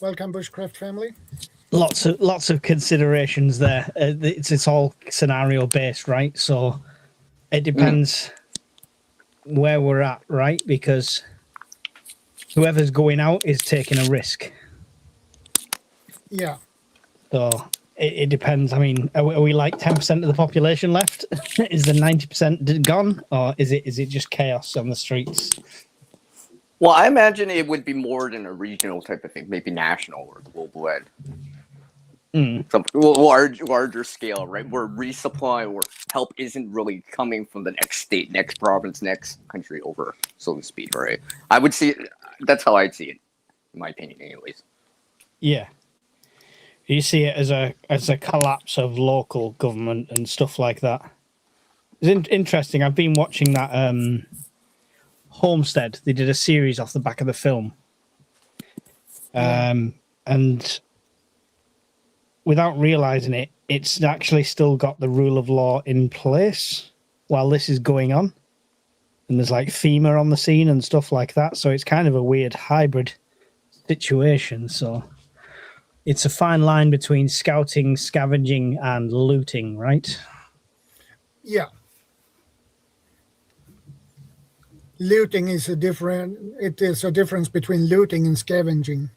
Welcome, Bushcraft family. Lots of considerations there. It's all scenario based, right? So it depends where we're at, right? Because whoever's going out is taking a risk. Yeah. So it depends. I mean, are we like 10% of the population left? Is the 90% gone, or is it just chaos on the streets? Well, I imagine it would be more than a regional type of thing, maybe national or global ed. Some larger scale, right? Where resupply or help isn't really coming from the next state, next province, next country over, so to speak, right? I would see it, that's how I'd see it, in my opinion, anyways. Yeah. You see it as a collapse of local government and stuff like that. It's interesting. I've been watching that Homestead. They did a series off the back of the film. And without realizing it, it's actually still got the rule of law in place while this is going on. And there's like FEMA on the scene and stuff like that. So it's kind of a weird hybrid situation. So it's a fine line between scouting, scavenging, and looting, right? Yeah. Looting is it is a difference between looting and scavenging.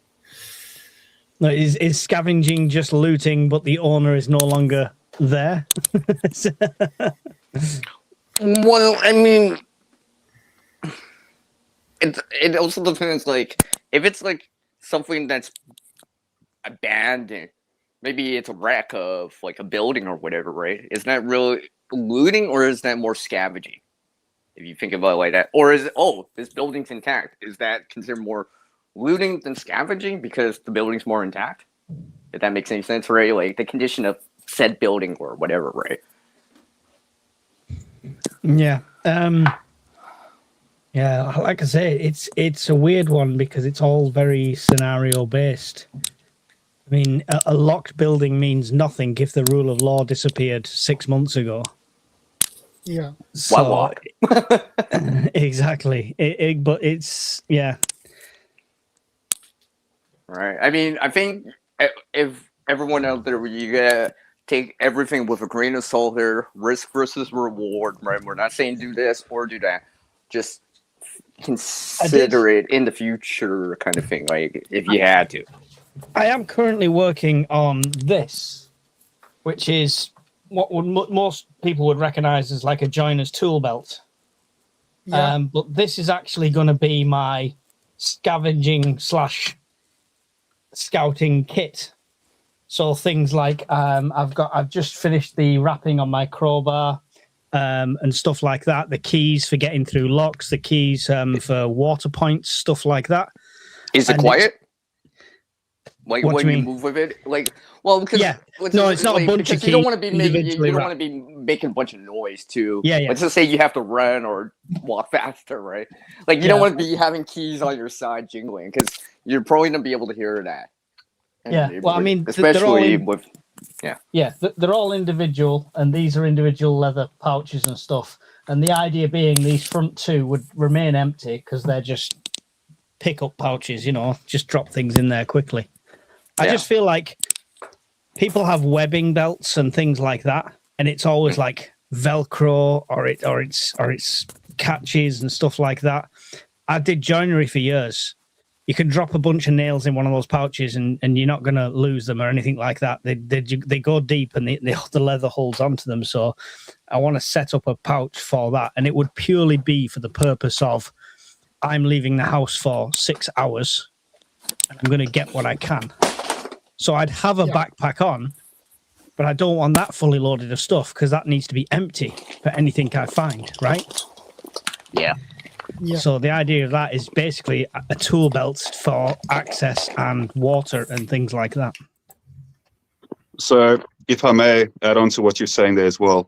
No, is scavenging just looting, but the owner is no longer there? Well, I mean, it also depends. Like, if it's like something that's abandoned, maybe it's a wreck of like a building or whatever, right? Is that really looting, or is that more scavenging? If you think about it like that, or is it, this building's intact? Is that considered more looting than scavenging because the building's more intact? If that makes any sense, right? Like the condition of said building or whatever, right? Yeah. Yeah, like I say, it's a weird one because it's all very scenario based. I mean, a locked building means nothing if the rule of law disappeared 6 months ago. Yeah. So, exactly. But it's, yeah. Right. I mean, I think if everyone out there, you gotta take everything with a grain of salt here, risk versus reward, right? We're not saying do this or do that. Just consider it in the future kind of thing, like if you had to. I am currently working on this, which is what most people would recognize as like a joiner's tool belt. Yeah. But this is actually going to be my scavenging / scouting kit. So things like I've just finished the wrapping on my crowbar and stuff like that. The keys for getting through locks, the keys for water points, stuff like that. Is it quiet? Like when you move with it, like because no, it's not like, a bunch of keys. You don't want to be making a bunch of noise too. Yeah. Let's just say you have to run or walk faster, right? Like you don't want to be having keys on your side jingling because you're probably gonna be able to hear that. And well, I mean, especially with they're all individual, and these are individual leather pouches and stuff. And the idea being, these front two would remain empty because they're just pickup pouches. Just drop things in there quickly. I just feel like people have webbing belts and things like that, and it's always like Velcro or it's catches and stuff like that. I did joinery for years. You can drop a bunch of nails in one of those pouches, and you're not going to lose them or anything like that. They go deep, and the leather holds onto them. So I want to set up a pouch for that, and it would purely be for the purpose of I'm leaving the house for 6 hours, and I'm going to get what I can. So I'd have a backpack on, but I don't want that fully loaded of stuff because that needs to be empty for anything I find, right? Yeah. So the idea of that is basically a tool belt for access and water and things like that. So if I may add on to what you're saying there as well,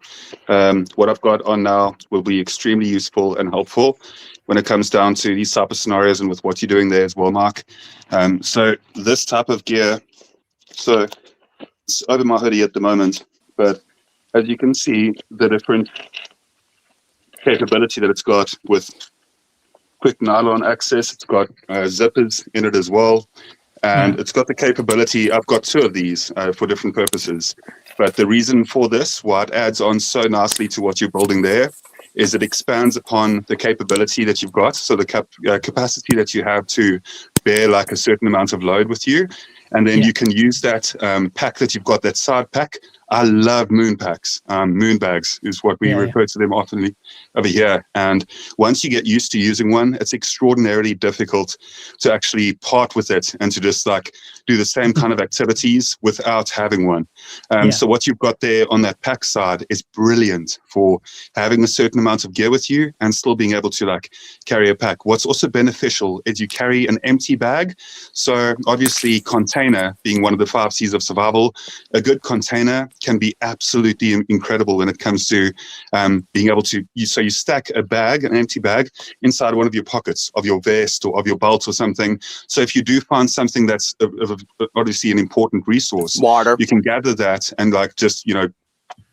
what I've got on now will be extremely useful and helpful when it comes down to these type of scenarios and with what you're doing there as well, Mark. So this type of gear, so it's over my hoodie at the moment, but as you can see, the different capability that it's got with quick nylon access, it's got zippers in it as well, And it's got the capability. I've got 2 of these for different purposes. But the reason for this, what adds on so nicely to what you're building there, is it expands upon the capability that you've got. So the capacity that you have to bear like a certain amount of load with you. And then you can use that pack that you've got, that side pack. I love moon packs. Moon bags is what we refer to them often over here. And once you get used to using one, it's extraordinarily difficult to actually part with it and to just like do the same kind of activities without having one. So what you've got there on that pack side is brilliant for having a certain amount of gear with you and still being able to like carry a pack. What's also beneficial is you carry an empty bag. So obviously container being one of the 5 C's of survival, a good container can be absolutely incredible when it comes to being able to, so you stack a bag, an empty bag, inside one of your pockets of your vest or of your belt or something. So if you do find something that's obviously an important resource, Water, you can gather that and like just,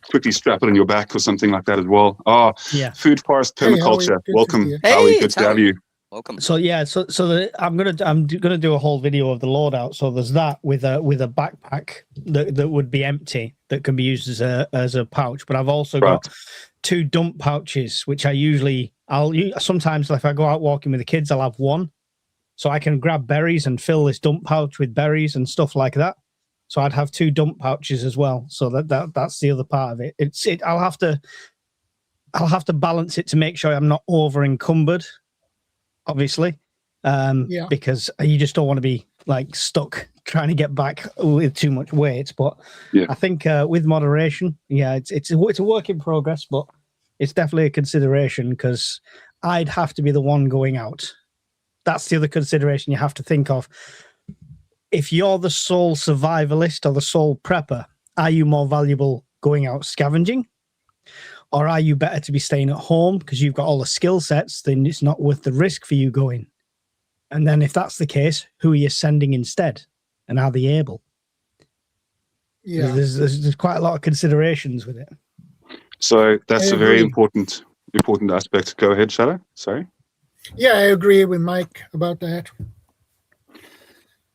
quickly strap it on your back or something like that as well. Food forest permaculture. Welcome, Howie. Good to have you. Welcome. So I'm gonna do a whole video of the loadout. So there's that with a backpack that would be empty that can be used as a pouch. But I've also got 2 dump pouches, which I'll sometimes if I go out walking with the kids, I'll have one, so I can grab berries and fill this dump pouch with berries and stuff like that. So I'd have 2 dump pouches as well. So that's the other part of it. I'll have to balance it to make sure I'm not over encumbered, obviously, because you just don't want to be like stuck trying to get back with too much weight. But I think with moderation, it's a work in progress, but it's definitely a consideration because I'd have to be the one going out. That's the other consideration you have to think of. If you're the sole survivalist or the sole prepper, are you more valuable going out scavenging? Or are you better to be staying at home because you've got all the skill sets, then it's not worth the risk for you going? And then if that's the case, who are you sending instead? And are they able? Yeah. There's quite a lot of considerations with it. So that's a very important aspect. Go ahead, Shadow. Sorry. Yeah, I agree with Mike about that.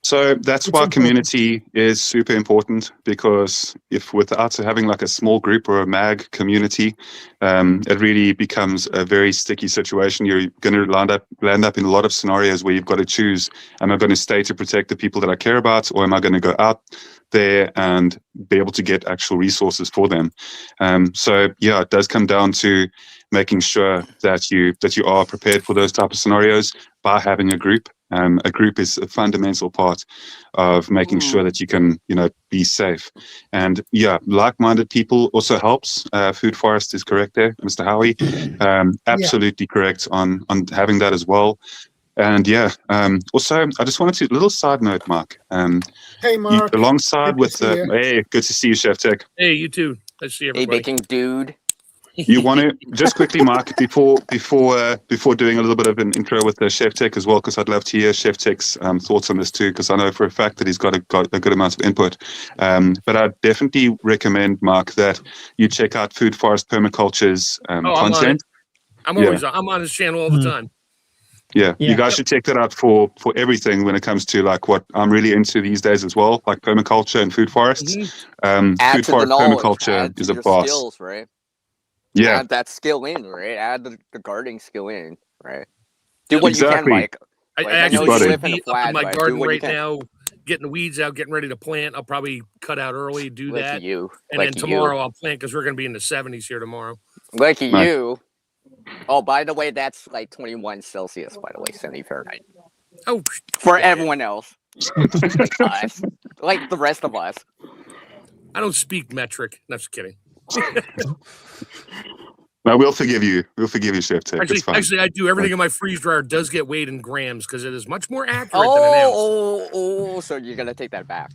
So that's why community is super important, because if without having like a small group or a mag community, it really becomes a very sticky situation. You're going to land up in a lot of scenarios where you've got to choose, am I going to stay to protect the people that I care about, or am I going to go out there and be able to get actual resources for them? So yeah, it does come down to making sure that you are prepared for those type of scenarios by having a group. A group is a fundamental part of making sure that you can, be safe. And yeah, like-minded people also helps. Food Forest is correct there, Mr. Howie. Absolutely correct on having that as well. And yeah, also, I just wanted to, little side note, Mark. Hey, Mark. Alongside with, hey, good to see you, Chef Tech. Hey, you too. Nice to see everybody. Hey, baking dude. You want to just quickly, Mark, before doing a little bit of an intro with the Chef Tech as well, because I'd love to hear Chef Tech's thoughts on this too, because I know for a fact that he's got a good amount of input. But I definitely recommend, Mark, that you check out Food Forest Permaculture's content. I'm on his channel all the time. Yeah, you guys should check that out for everything when it comes to like what I'm really into these days as well, like permaculture and food forests. Food forest permaculture is a boss. Skills, right? Yeah, add that skill in, right? Add the gardening skill in, right? Do what you can, Mike. I actually live in my garden right now, getting the weeds out, getting ready to plant. I'll probably cut out early, do that. And then tomorrow I'll plant because we're going to be in the 70s here tomorrow. Lucky you. Oh, by the way, that's like 21 Celsius, by the way, 70 Fahrenheit. Oh, for everyone else. Like us. Like the rest of us. I don't speak metric. No, just kidding. No, we'll forgive you. We'll forgive you, Chef Tech. Actually, I do. Everything in my freeze dryer does get weighed in grams because it is much more accurate than an ounce. So you're gonna take that back?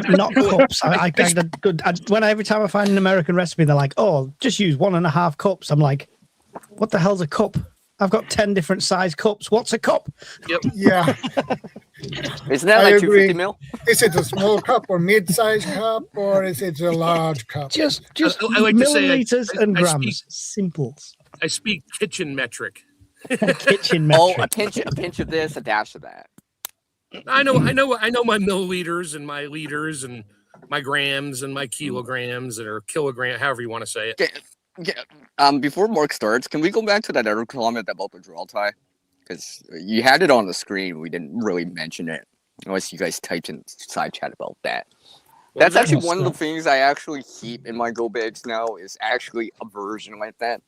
Not cups. Every time I find an American recipe, they're like, "Oh, just use 1.5 cups." I'm like, "What the hell's a cup? I've got 10 different size cups. What's a cup?" Yep. Yeah. Isn't that like 250 mil? Is it a small cup or mid-sized cup, or is it a large cup? Just I like milliliters to say, and grams. Simples. I speak kitchen metric. Kitchen metric. Oh, a pinch of this, a dash of that. I know my milliliters and my liters and my grams and my kilograms or kilogram, however you want to say it. Before Mark starts, can we go back to that other comment about the draw tie? Because you had it on the screen, we didn't really mention it, unless you guys typed in side chat about that. That's actually one of the things I actually keep in my go bags now. Is actually a version like that,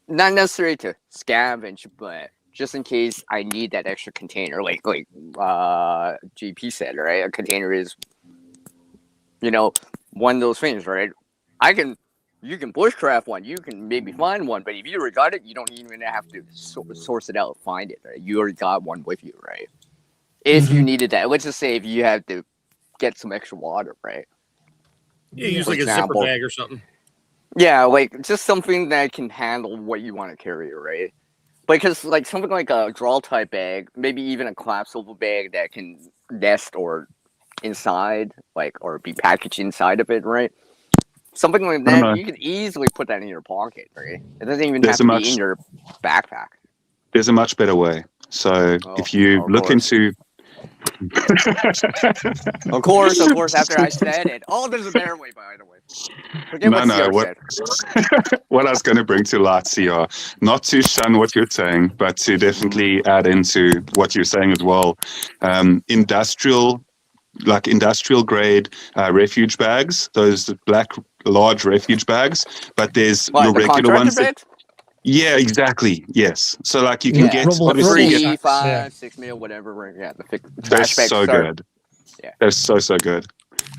not necessarily to scavenge, but just in case I need that extra container, like GP said, right? A container is, one of those things, right? You can bushcraft one, you can maybe find one, but if you already got it, you don't even have to source it out, find it, right? You already got one with you, right? If you needed that, let's just say if you had to get some extra water, right? Yeah, use like a zipper bag or something. Yeah, like just something that can handle what you want to carry, right? Because like something like a draw type bag, maybe even a collapsible bag that can nest or inside, or be packaged inside of it, right? Something like that, you can easily put that in your pocket, right? It doesn't even have to be in your backpack. There's a much better way. So if you look into... Of course, after I said it. Oh, there's a better way, by the way. What I was going to bring to light, CR, not to shun what you're saying, but to definitely add into what you're saying as well. Industrial grade refuge bags, those black large refuge bags, but there's your regular ones. Yeah, exactly. Yes. So you can get obviously 3, 5, 6 mil, whatever. Yeah, the trash bags. So good. Yeah, they're so good.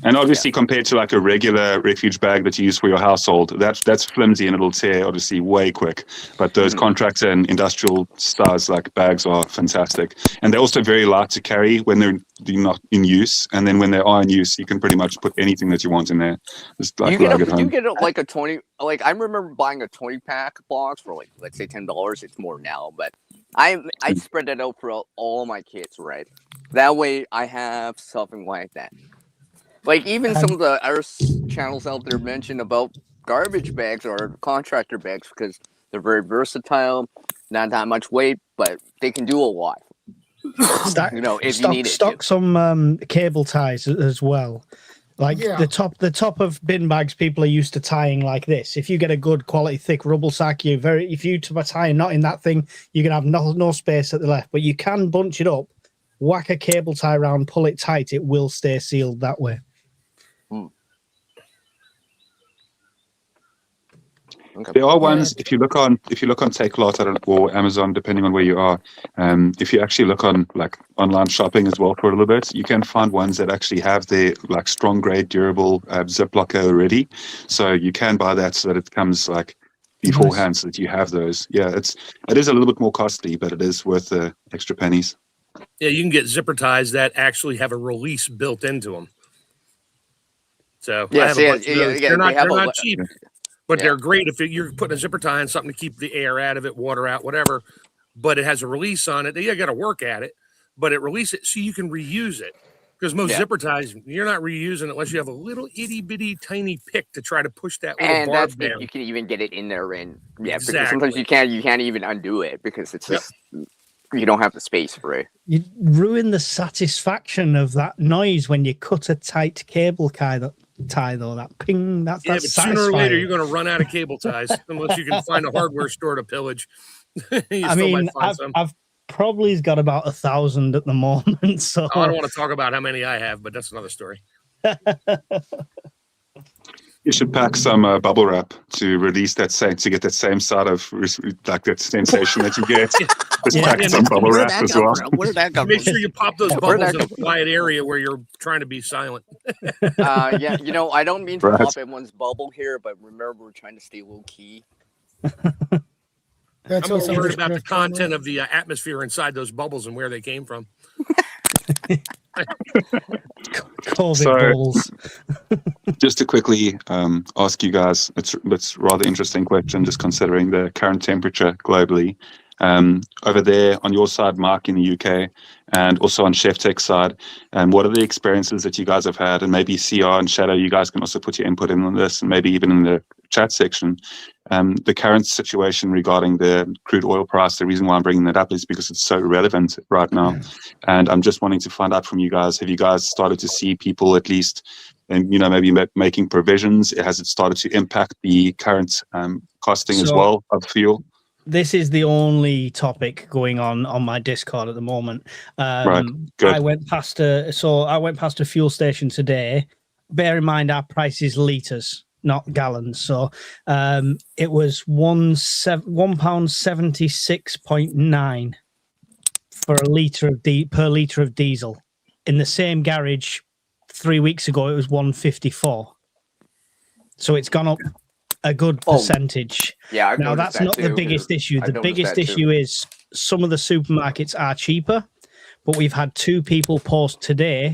And obviously, compared to a regular refuge bag that you use for your household, that's flimsy and it'll tear obviously way quick. But those contractor and industrial styles bags are fantastic, and they're also very light to carry when they're not in use. And then when they are in use, you can pretty much put anything that you want in there. Just you get a 20. I remember buying a 20-pack box for let's say $10. It's more now, but I spread that out for all my kids, right? That way, I have something like that. Even some of the other channels out there mention about garbage bags or contractor bags because they're very versatile, not that much weight, but they can do a lot. If you need it. Stock some cable ties as well. The top of bin bags people are used to tying like this. If you get a good quality thick rubble sack, if you tie a knot in that thing, you're gonna have no space at the left. But you can bunch it up, whack a cable tie around, pull it tight, it will stay sealed that way. Okay. There are ones if you look on Takealot or Amazon, depending on where you are. If you actually look on online shopping as well for a little bit, you can find ones that actually have their strong grade durable zip locker already. So you can buy that so that it comes beforehand, so that you have those. Yeah, it is a little bit more costly, but it is worth the extra pennies. Yeah, you can get zipper ties that actually have a release built into them. So they're not cheap. But they're great if you're putting a zipper tie on something to keep the air out of it, water out, whatever. But it has a release on it. You got to work at it, but it releases it so you can reuse it. Because most zipper ties, you're not reusing it unless you have a little itty bitty tiny pick to try to push that little barb down. You can even get it in there, and because sometimes you can't even undo it because it's just you don't have the space for it. You ruin the satisfaction of that noise when you cut a tight cable tie though, that ping, that's but sooner or later you're going to run out of cable ties unless you can find a hardware store to pillage. I've probably got about 1,000 at the moment, so I don't want to talk about how many I have, but that's another story. You should pack some bubble wrap to release to get that same sort of that sensation that you get. Just pack some bubble wrap as well. Where did that come Make sure you pop those bubbles in a quiet area where you're trying to be silent. I don't mean to pop everyone's bubble here, but remember we're trying to stay low key. I'm more worried about the content of the atmosphere inside those bubbles and where they came from. Bubbles. Just to quickly ask you guys, it's rather interesting question, just considering the current temperature globally. over there on your side, Mark, in the UK, and also on Chef Tech's side. What are the experiences that you guys have had? And maybe CR and Shadow, you guys can also put your input in on this, and maybe even in the chat section. The current situation regarding the crude oil price, the reason why I'm bringing that up is because it's so relevant right now. And I'm just wanting to find out from you guys, have you guys started to see people at least, and maybe making provisions? Has it started to impact the current costing as well of fuel? This is the only topic going on my Discord at the moment. Right. Good. I went past a fuel station today. Bear in mind our price is litres, not gallons. So it was £1.76.9 for a litre per litre of diesel. In the same garage 3 weeks ago, it was 1.54. So it's gone up a good percentage. Yeah, I've now that's not the biggest issue. The biggest issue is some of the supermarkets are cheaper, but we've had 2 people post today,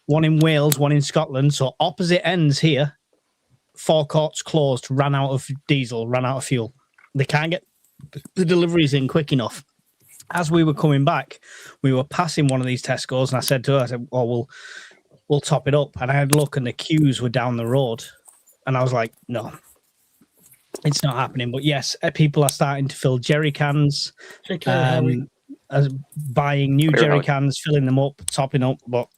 one in Wales, one in Scotland, so opposite ends here. Forecourts closed, ran out of diesel, ran out of fuel. They can't get the deliveries in quick enough. As we were coming back, we were passing one of these Tesco's, and I said to her, "Oh, we'll top it up." And I had a look, and the queues were down the road, and I was like, "No, it's not happening." But yes, people are starting to fill jerry cans, buying new jerry cans, filling them up, topping up. But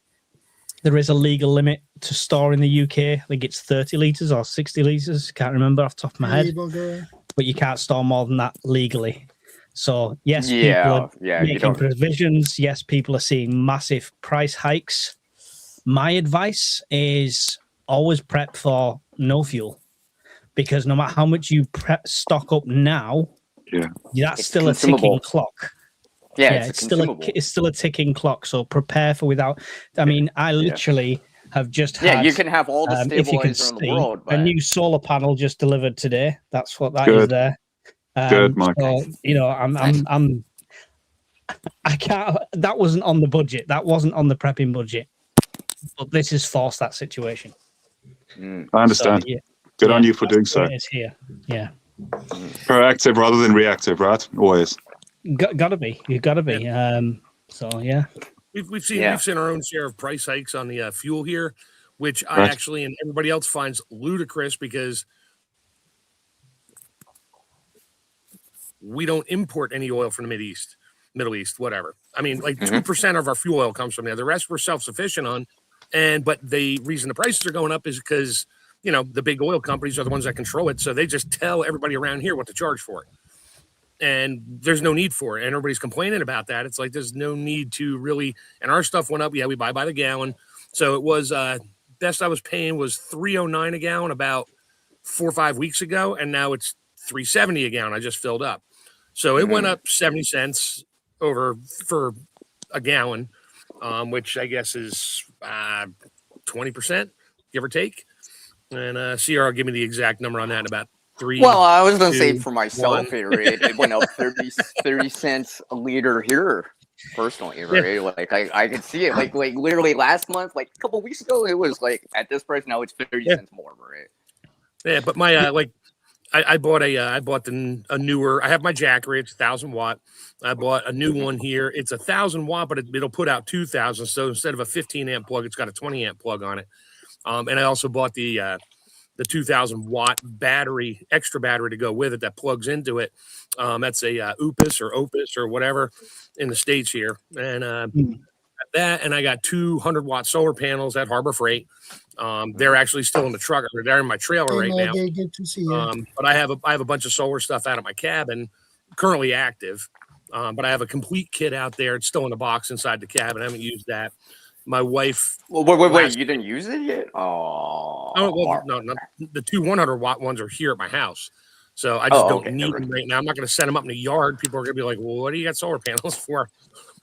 there is a legal limit to store in the UK. I think it's 30 litres or 60 litres. Can't remember off the top of my head. But you can't store more than that legally. So yes, people are making provisions. Yes, people are seeing massive price hikes. My advice is always prep for no fuel, because no matter how much you stock up now, that's still a ticking clock. It's still a ticking clock. So prepare for without. I mean, I literally have just had. You can have all the stabilizer in the world. A new solar panel just delivered today. That's what that is there. Good, Mike. So, I can't. That wasn't on the budget. That wasn't on the prepping budget. But this has forced that situation. I understand. So, good on you for doing so. It's here. Yeah. Proactive rather than reactive, right? Always. Gotta be. You gotta be. So yeah. We've seen our own share of price hikes on the fuel here, which I actually and everybody else finds ludicrous, because we don't import any oil from the Middle East, whatever. I mean, like 2% of our fuel oil comes from there. The rest we're self-sufficient on. But the reason the prices are going up is because, the big oil companies are the ones that control it. So they just tell everybody around here what to charge for it. And there's no need for it. And everybody's complaining about that. It's like, there's no need to really, and our stuff went up. Yeah, we buy by the gallon. So it was, best I was paying was $3.09 a gallon about 4 or 5 weeks ago. And now it's $3.70 a gallon. I just filled up. So it went up 70 cents for a gallon, which I guess is 20%, give or take. And CR will give me the exact number on that in about 3. Well, I was going to say for myself, it went up 30 cents a liter here, personally, right? Yeah. Like I could see it, like literally last month, like a couple of weeks ago, it was like at this price. Now it's 30 cents more, right? Yeah, but my I bought a newer. I have my Jackery. It's 1,000 watt. I bought a new one here. It's 1,000 watt, but it'll put out 2,000. So instead of a 15 amp plug, it's got a 20 amp plug on it. And I also bought the 2,000 watt battery, extra battery to go with it that plugs into it. That's a Opus or whatever in the States here. And that, and I got 200 watt solar panels at Harbor Freight. They're actually still in the truck. They're in my trailer right now. Good to see you. But I have a bunch of solar stuff out of my cabin, currently active. But I have a complete kit out there. It's still in a box inside the cabin. I haven't used that. My wife. Well, wait! You didn't use it yet? Oh, well, no. The 2 100 watt ones are here at my house, so I just don't need them right now. I'm not going to set them up in the yard. People are going to be like, "Well, what do you got solar panels for?"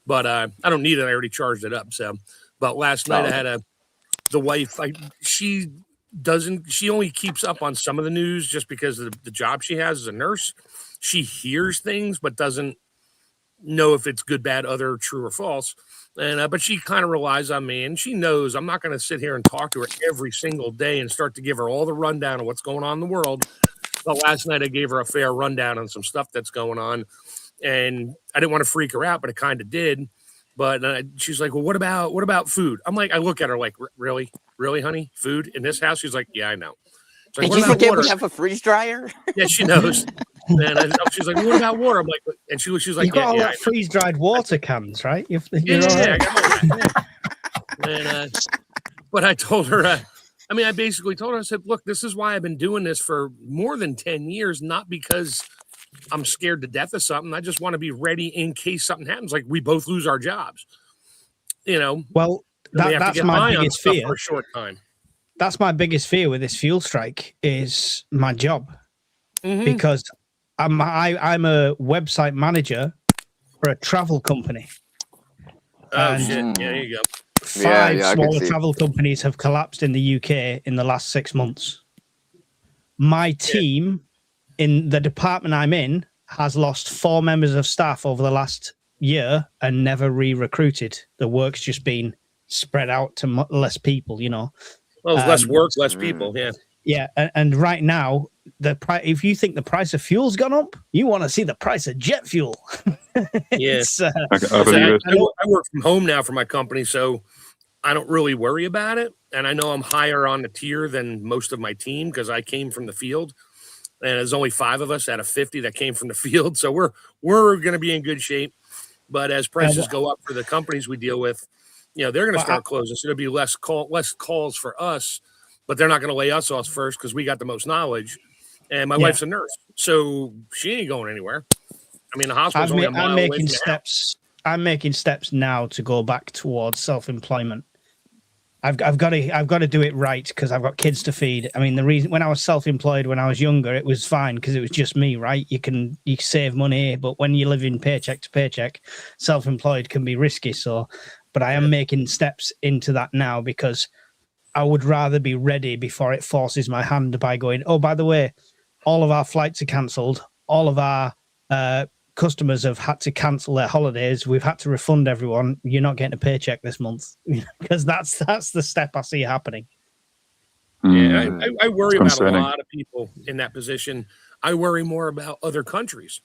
But I don't need it. I already charged it up. So, but last night I had the wife. She only keeps up on some of the news just because of the job she has as a nurse. She hears things, but doesn't know if it's good, bad, other, true or false. And but she kind of relies on me, and she knows I'm not going to sit here and talk to her every single day and start to give her all the rundown of what's going on in the world. But last night I gave her a fair rundown on some stuff that's going on, And I didn't want to freak her out, but I kind of did. But she's like, well, what about food? I'm like, I look at her like, really, honey, food in this house? She's like, yeah, I know. Like, did you forget we have a freeze dryer? Yeah, she knows. And she's like, well, what about water? I'm like, and she's like, you got all that freeze dried water cans, right? Yeah, I got all that. Yeah. But I told her, I basically told her, I said, look, this is why I've been doing this for more than 10 years, not because I'm scared to death of something. I just want to be ready in case something happens. Like we both lose our jobs, Well, that's my biggest fear for a short time. That's my biggest fear with this fuel strike is my job, because I'm a website manager for a travel company. Oh shit! Yeah, there you go. 5 smaller travel companies have collapsed in the UK in the last 6 months. My team in the department I'm in has lost 4 members of staff over the last year and never re-recruited. The work's just been spread out to less people, Well, less work, less people. Yeah. Yeah, and right now, if you think the price of fuel's gone up, you want to see the price of jet fuel. I work from home now for my company, so I don't really worry about it. And I know I'm higher on the tier than most of my team because I came from the field, and there's only 5 of us out of 50 that came from the field. So we're going to be in good shape. But as prices go up for the companies we deal with, they're going to start closing. So there'll be less calls for us, but they're not going to lay us off first because we got the most knowledge. And my wife's a nurse, so she ain't going anywhere. The hospital's only a mile away from the house. I'm making steps now to go back towards self-employment. I've got to do it right because I've got kids to feed. The reason when I was self-employed when I was younger, it was fine because it was just me, right? You save money, but when you live in paycheck to paycheck, self-employed can be risky. But I am making steps into that now because I would rather be ready before it forces my hand by going, oh, by the way, all of our flights are cancelled. All of our customers have had to cancel their holidays. We've had to refund everyone. You're not getting a paycheck this month because that's the step I see happening. Yeah, I worry about a lot of people in that position. I worry more about other countries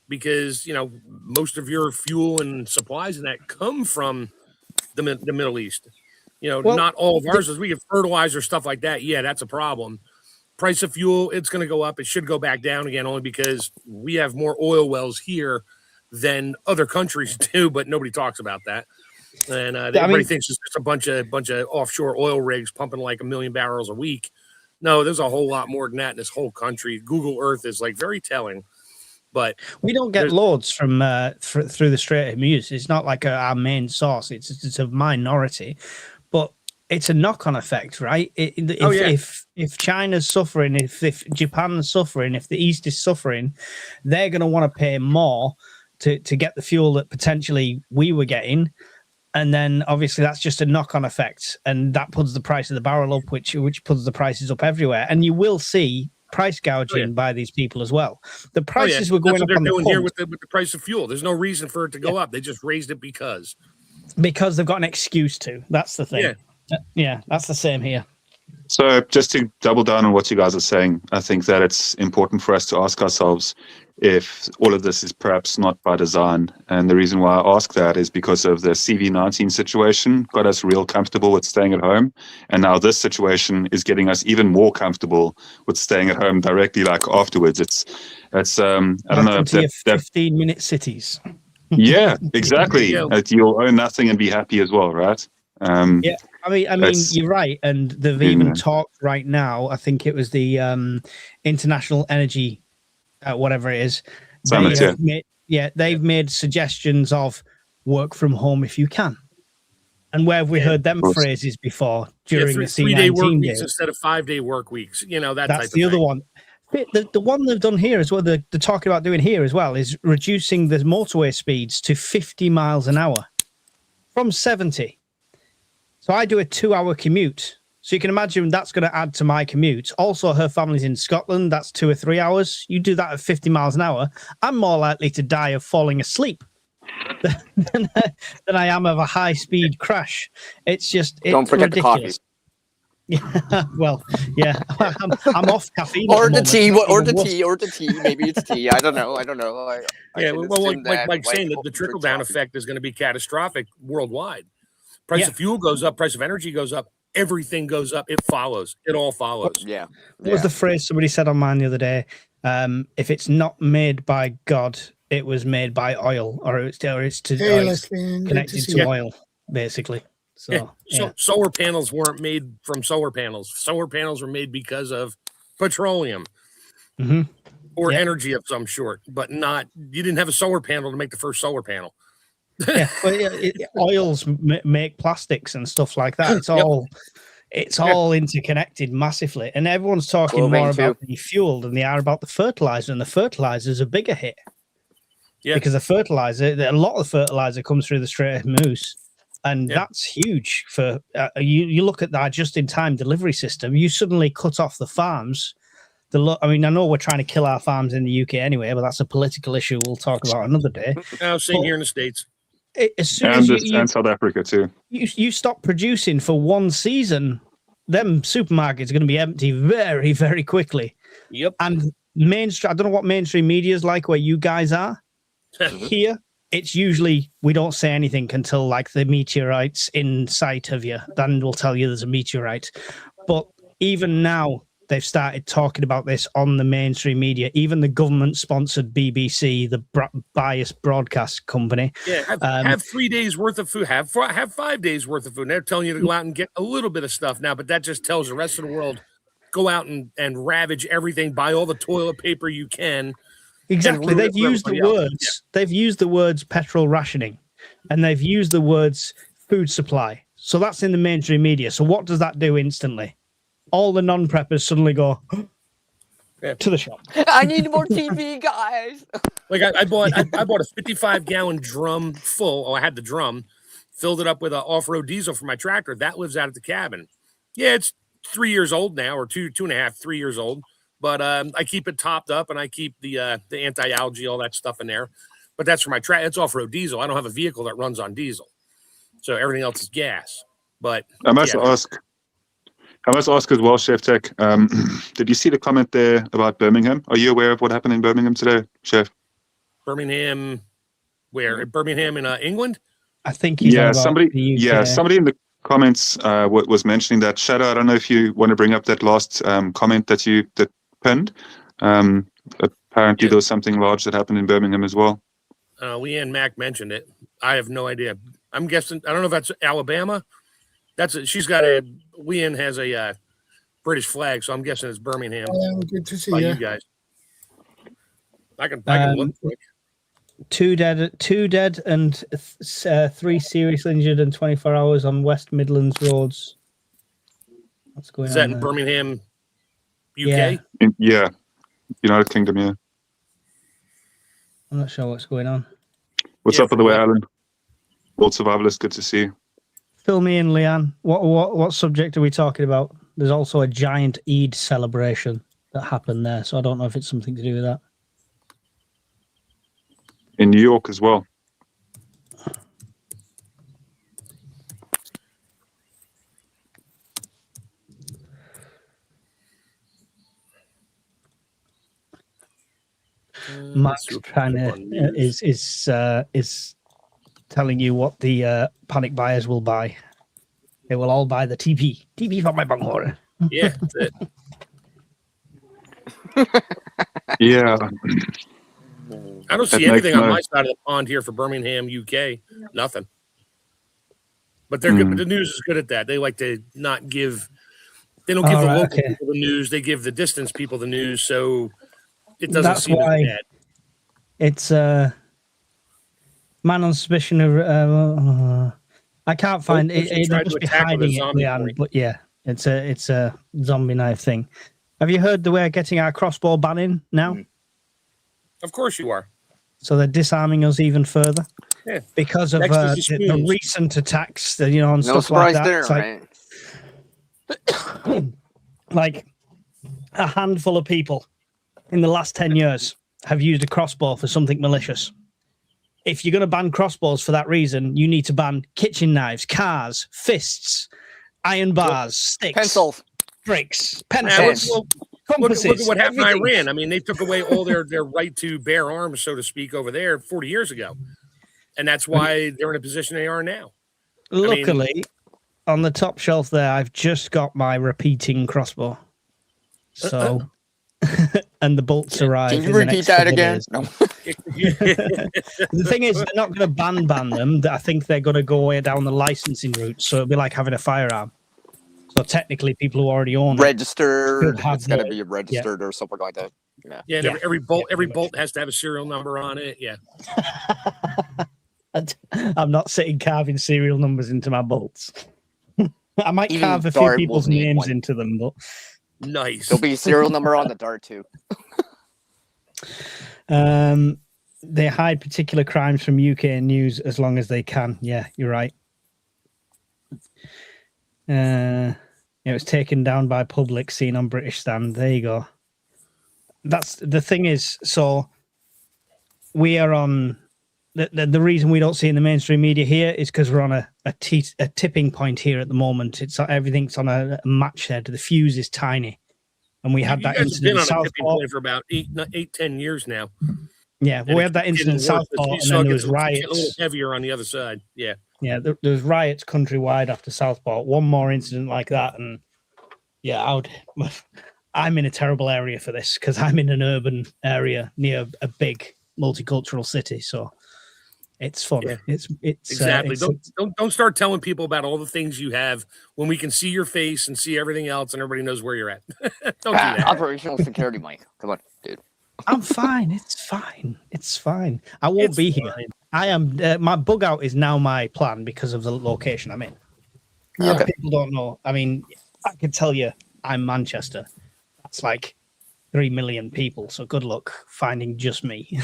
because, most of your fuel and supplies and that come from the Middle East. Not all of ours is. We get fertilizer, stuff like that. Yeah, that's a problem. Price of fuel, it's going to go up. It should go back down again only because we have more oil wells here than other countries do, but nobody talks about that. And everybody thinks it's just a bunch of offshore oil rigs pumping like 1 million barrels a week. No, there's a whole lot more than that in this whole country. Google Earth is very telling. But we don't get loads from through the Strait of Hormuz. It's not like our main source. It's a minority, but it's a knock-on effect, right? If China's suffering, if Japan's suffering, if the East is suffering, they're going to want to pay more to get the fuel that potentially we were getting. And then obviously that's just a knock-on effect. And that puts the price of the barrel up, which puts the prices up everywhere. And you will see price gouging by these people as well. The prices were going up on the pump. Here with the price of fuel. There's no reason for it to go up. They just raised it because they've got an excuse to. That's the thing. Yeah, that's the same here. So just to double down on what you guys are saying, I think that it's important for us to ask ourselves if all of this is perhaps not by design. And the reason why I ask that is because of the CV-19 situation got us real comfortable with staying at home. And now this situation is getting us even more comfortable with staying at home directly afterwards. It's I don't know. 15-minute cities. Yeah, exactly. You'll own nothing and be happy as well, right? You're right, and they've even talked right now. I think it was the International Energy, whatever it is. They've made suggestions of work from home if you can. And where have we heard them phrases before during the C19 3-day work weeks instead of 5-day work weeks? That's the other one. The one they've done here as well, they're talking about doing here as well, is reducing the motorway speeds to 50 miles an hour from 70. So I do a 2-hour commute. So you can imagine that's going to add to my commute. Also, her family's in Scotland. That's 2 or 3 hours. You do that at 50 miles an hour. I'm more likely to die of falling asleep than I am of a high-speed crash. Don't forget ridiculous. The coffee. Well, yeah, I'm off caffeine. Or at the moment. tea, It's or the even tea, or the tea. Maybe it's tea. I don't know. I Yeah, can well, assume that like saying that people the drink trickle down coffee. effect is going to be catastrophic worldwide. Price of fuel goes up, price of energy goes up, everything goes up. It follows. It all follows. Yeah. What was the phrase somebody said on mine the other day? If it's not made by God, it was made by oil, or it's connected to oil, basically. So, solar panels weren't made from solar panels. Solar panels were made because of petroleum or energy of some sort, but not. You didn't have a solar panel to make the first solar panel. Oils make plastics and stuff like that. It's all interconnected massively, and everyone's talking more about the fuel than they are about the fertilizer, and the fertilizer is a bigger hit. Yeah, because a lot of fertilizer comes through the Strait of Hormuz, and that's huge for you. Look at that just-in-time delivery system. You suddenly cut off the farms. I know we're trying to kill our farms in the UK anyway, but that's a political issue we'll talk about another day. Same here in the States. As soon as and South Africa too. You stop producing for one season, them supermarkets are going to be empty very, very quickly. Yep. And mainstream, I don't know what mainstream media is like where you guys are. Here, it's usually we don't say anything until like the meteorite's in sight of you. Then we'll tell you there's a meteorite. But even now, they've started talking about this on the mainstream media. Even the government-sponsored BBC, the biased broadcast company. Yeah, have 3 days worth of food. Have 5 days worth of food. And they're telling you to go out and get a little bit of stuff now, but that just tells the rest of the world, go out and ravage everything, buy all the toilet paper you can. Exactly. They've used the words. Yeah. They've used the words petrol rationing, and they've used the words food supply. So that's in the mainstream media. So what does that do instantly? All the non-preppers suddenly go to the shop. I need more TV, guys. Like I bought a 55-gallon drum full. Oh, I had the drum, filled it up with an off-road diesel for my tractor. That lives out at the cabin. Yeah, it's 3 years old now, or 2.5, 3 years old. But I keep it topped up, and I keep the anti-algae, all that stuff in there. But that's for my tractor. It's off-road diesel. I don't have a vehicle that runs on diesel, so everything else is gas. But I must ask as well, Chef Tech. Did you see the comment there about Birmingham? Are you aware of what happened in Birmingham today, Chef? Birmingham, where? Birmingham in England? I think he's somebody in the comments was mentioning that. Shadow, I don't know if you want to bring up that last comment that pinned. Apparently there was something large that happened in Birmingham as well. Leanne Mack mentioned it. I have no idea. I'm guessing. I don't know if that's Alabama. Leanne has a British flag, so I'm guessing it's Birmingham. Good to see you guys. I can look quick. 2 dead and 3 seriously injured in 24 hours on West Midlands roads. What's going on? Is that in Birmingham, UK? Yeah. United Kingdom, yeah. I'm not sure what's going on. What's up, by the way, Alan? World Survivalist, good to see you. Fill me in, Leanne. What subject are we talking about? There's also a giant Eid celebration that happened there, so I don't know if it's something to do with that. In New York as well. Mark's trying to is telling you what the panic buyers will buy. They will all buy the TP for my bunghole. Yeah, that's it. Yeah. I don't see anything on my side of the pond here for Birmingham, UK. Nothing. But they're good. But the news is good at that. They like to not give. They don't give the local people the news. They give the distance people the news. So it doesn't seem as bad. It's man on suspicion of. I can't find it. They must be hiding it, Leanne. But yeah, it's a zombie knife thing. Have you heard the way getting our crossbow ban in now? Of course you are. So they're disarming us even further. Yeah. Because of the recent attacks, and stuff like that. No surprise there, right? Like a handful of people in the last 10 years have used a crossbow for something malicious. If you're going to ban crossbows for that reason, you need to ban kitchen knives, cars, fists, iron bars, sticks, pencils, bricks, pencils. compasses. Look at what happened everything. in Iran. I mean, they took away all their right to bear arms, so to speak, over there 40 years ago. And that's why they're in a position they are now. Luckily, on the top shelf there, I've just got my repeating crossbow. So, and the bolts arrive. Can you repeat that again? No. The thing is, they're not going to ban them. I think they're going to go way down the licensing route. So it'll be like having a firearm. So technically, people who already own registered, it it's got to be registered or something like that. Yeah. And every bolt has to have a serial number on it. Yeah. I'm not sitting carving serial numbers into my bolts. I might Even carve a few dart people's will need names one. into them, but Nice. There'll be a serial number on the dart too. they hide particular crimes from UK news as long as they can. Yeah, you're right. It was taken down by public, seen on British stand. There you go. That's the thing is, so we are on the reason we don't see in the mainstream media here is because we're on a tipping point here at the moment. It's everything's on a match head. The fuse is tiny, and we had that incident in Southport for about 10 years now. Yeah, well, we had that incident in Southport, and then there was riots. A little heavier on the other side. Yeah, yeah, there was riots countrywide after Southport. One more incident like that, and yeah, I'm in a terrible area for this because I'm in an urban area near a big multicultural city, so. It's fun. Yeah. It's exactly. Don't start telling people about all the things you have when we can see your face and see everything else, and everybody knows where you're at. Don't do that. Operational security, Mike. Come on, dude. I'm fine. It's fine. It's fine. I won't be here. I am. My bug out is now my plan because of the location I'm in. Yeah, okay. People don't know. I mean, I can tell you, I'm Manchester. That's like 3 million people. So good luck finding just me.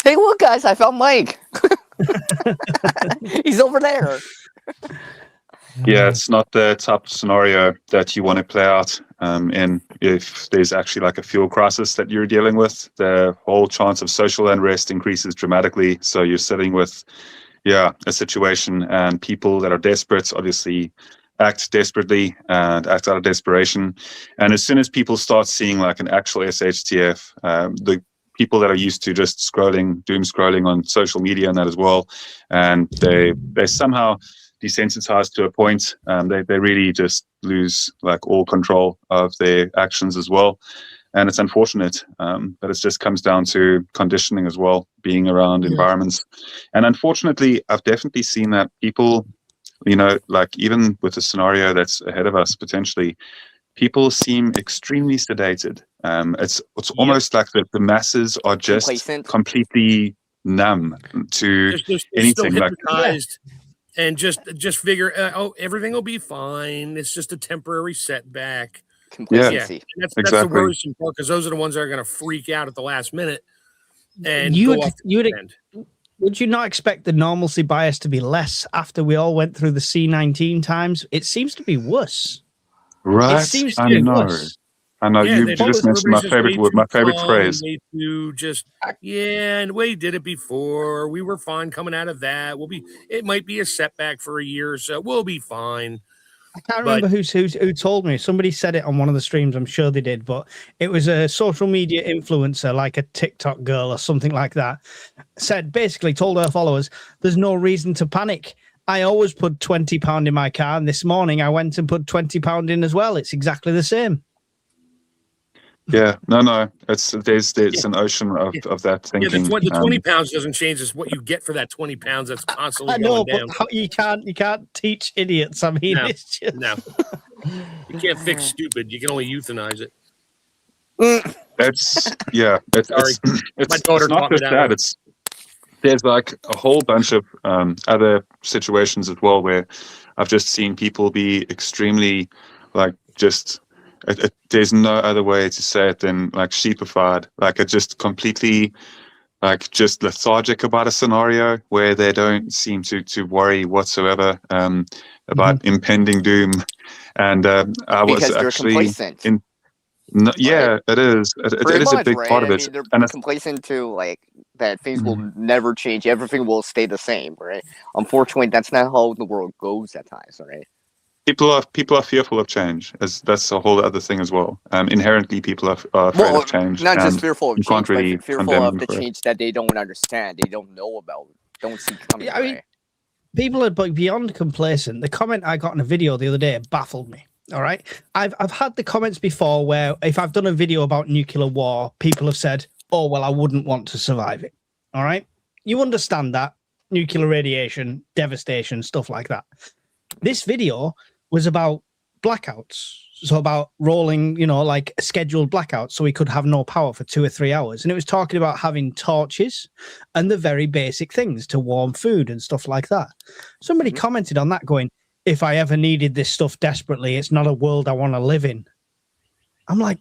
Hey, look, guys! I found Mike. He's over there. Yeah, it's not the type of scenario that you want to play out in. If there's actually like a fuel crisis that you're dealing with, the whole chance of social unrest increases dramatically. So you're sitting with, a situation, and people that are desperate obviously act desperately and act out of desperation. And as soon as people start seeing like an actual SHTF, the people that are used to just doom scrolling on social media and that as well, and they somehow desensitized to a point. They really just lose like all control of their actions as well, and it's unfortunate. But it just comes down to conditioning as well, being around environments. And unfortunately, I've definitely seen that people, like even with the scenario that's ahead of us potentially, people seem extremely sedated. It's almost like the masses are just complacent, completely numb to anything. Still hypnotized, and just figure, everything will be fine. It's just a temporary setback. Complacency. Yeah, that's the worrisome part, because those are the ones that are going to freak out at the last minute. And would you not expect the normalcy bias to be less after we all went through the C-19 times? It seems to be worse. Right. It seems to be worse. I know. Yeah, you just mentioned my favorite word, my favorite phrase. And the way you did it before, we were fine coming out of that. It might be a setback for a year or so. We'll be fine. I can't remember who told me. Somebody said it on one of the streams. I'm sure they did, but it was a social media influencer, like a TikTok girl or something like that. Told her followers, "There's no reason to panic. I always put £20 in my car, and this morning I went and put £20 in as well. It's exactly the same." Yeah, no. There's an ocean of that thinking. Yeah, the 20 pounds doesn't change. It's what you get for that 20 pounds that's constantly going down. But you can't teach idiots. I mean, it's just... No. You can't fix stupid. You can only euthanize it. It's my daughter not just that. There's like a whole bunch of other situations as well where I've just seen people be extremely like just. There's no other way to say it than like sheepified, like it just completely like just lethargic about a scenario where they don't seem to worry whatsoever about impending doom. And I was actually complacent. It is. It is a big part of it. They're complacent to like that things will never change. Everything will stay the same, right? Unfortunately, that's not how the world goes at times, right? people are fearful of change. That's a whole other thing as well. Inherently, people are afraid of change. Not just fearful of change, really but fearful of the change that they don't understand, they don't know about, don't see coming. I mean, people are beyond complacent. The comment I got in a video the other day baffled me. All right, I've had the comments before where if I've done a video about nuclear war, people have said, "Oh well, I wouldn't want to survive it." All right, you understand that nuclear radiation, devastation, stuff like that. This video was about blackouts, so about rolling, like scheduled blackouts, so we could have no power for 2 or 3 hours. And it was talking about having torches and the very basic things to warm food and stuff like that. Somebody commented on that going, if I ever needed this stuff desperately, it's not a world I want to live in. I'm like,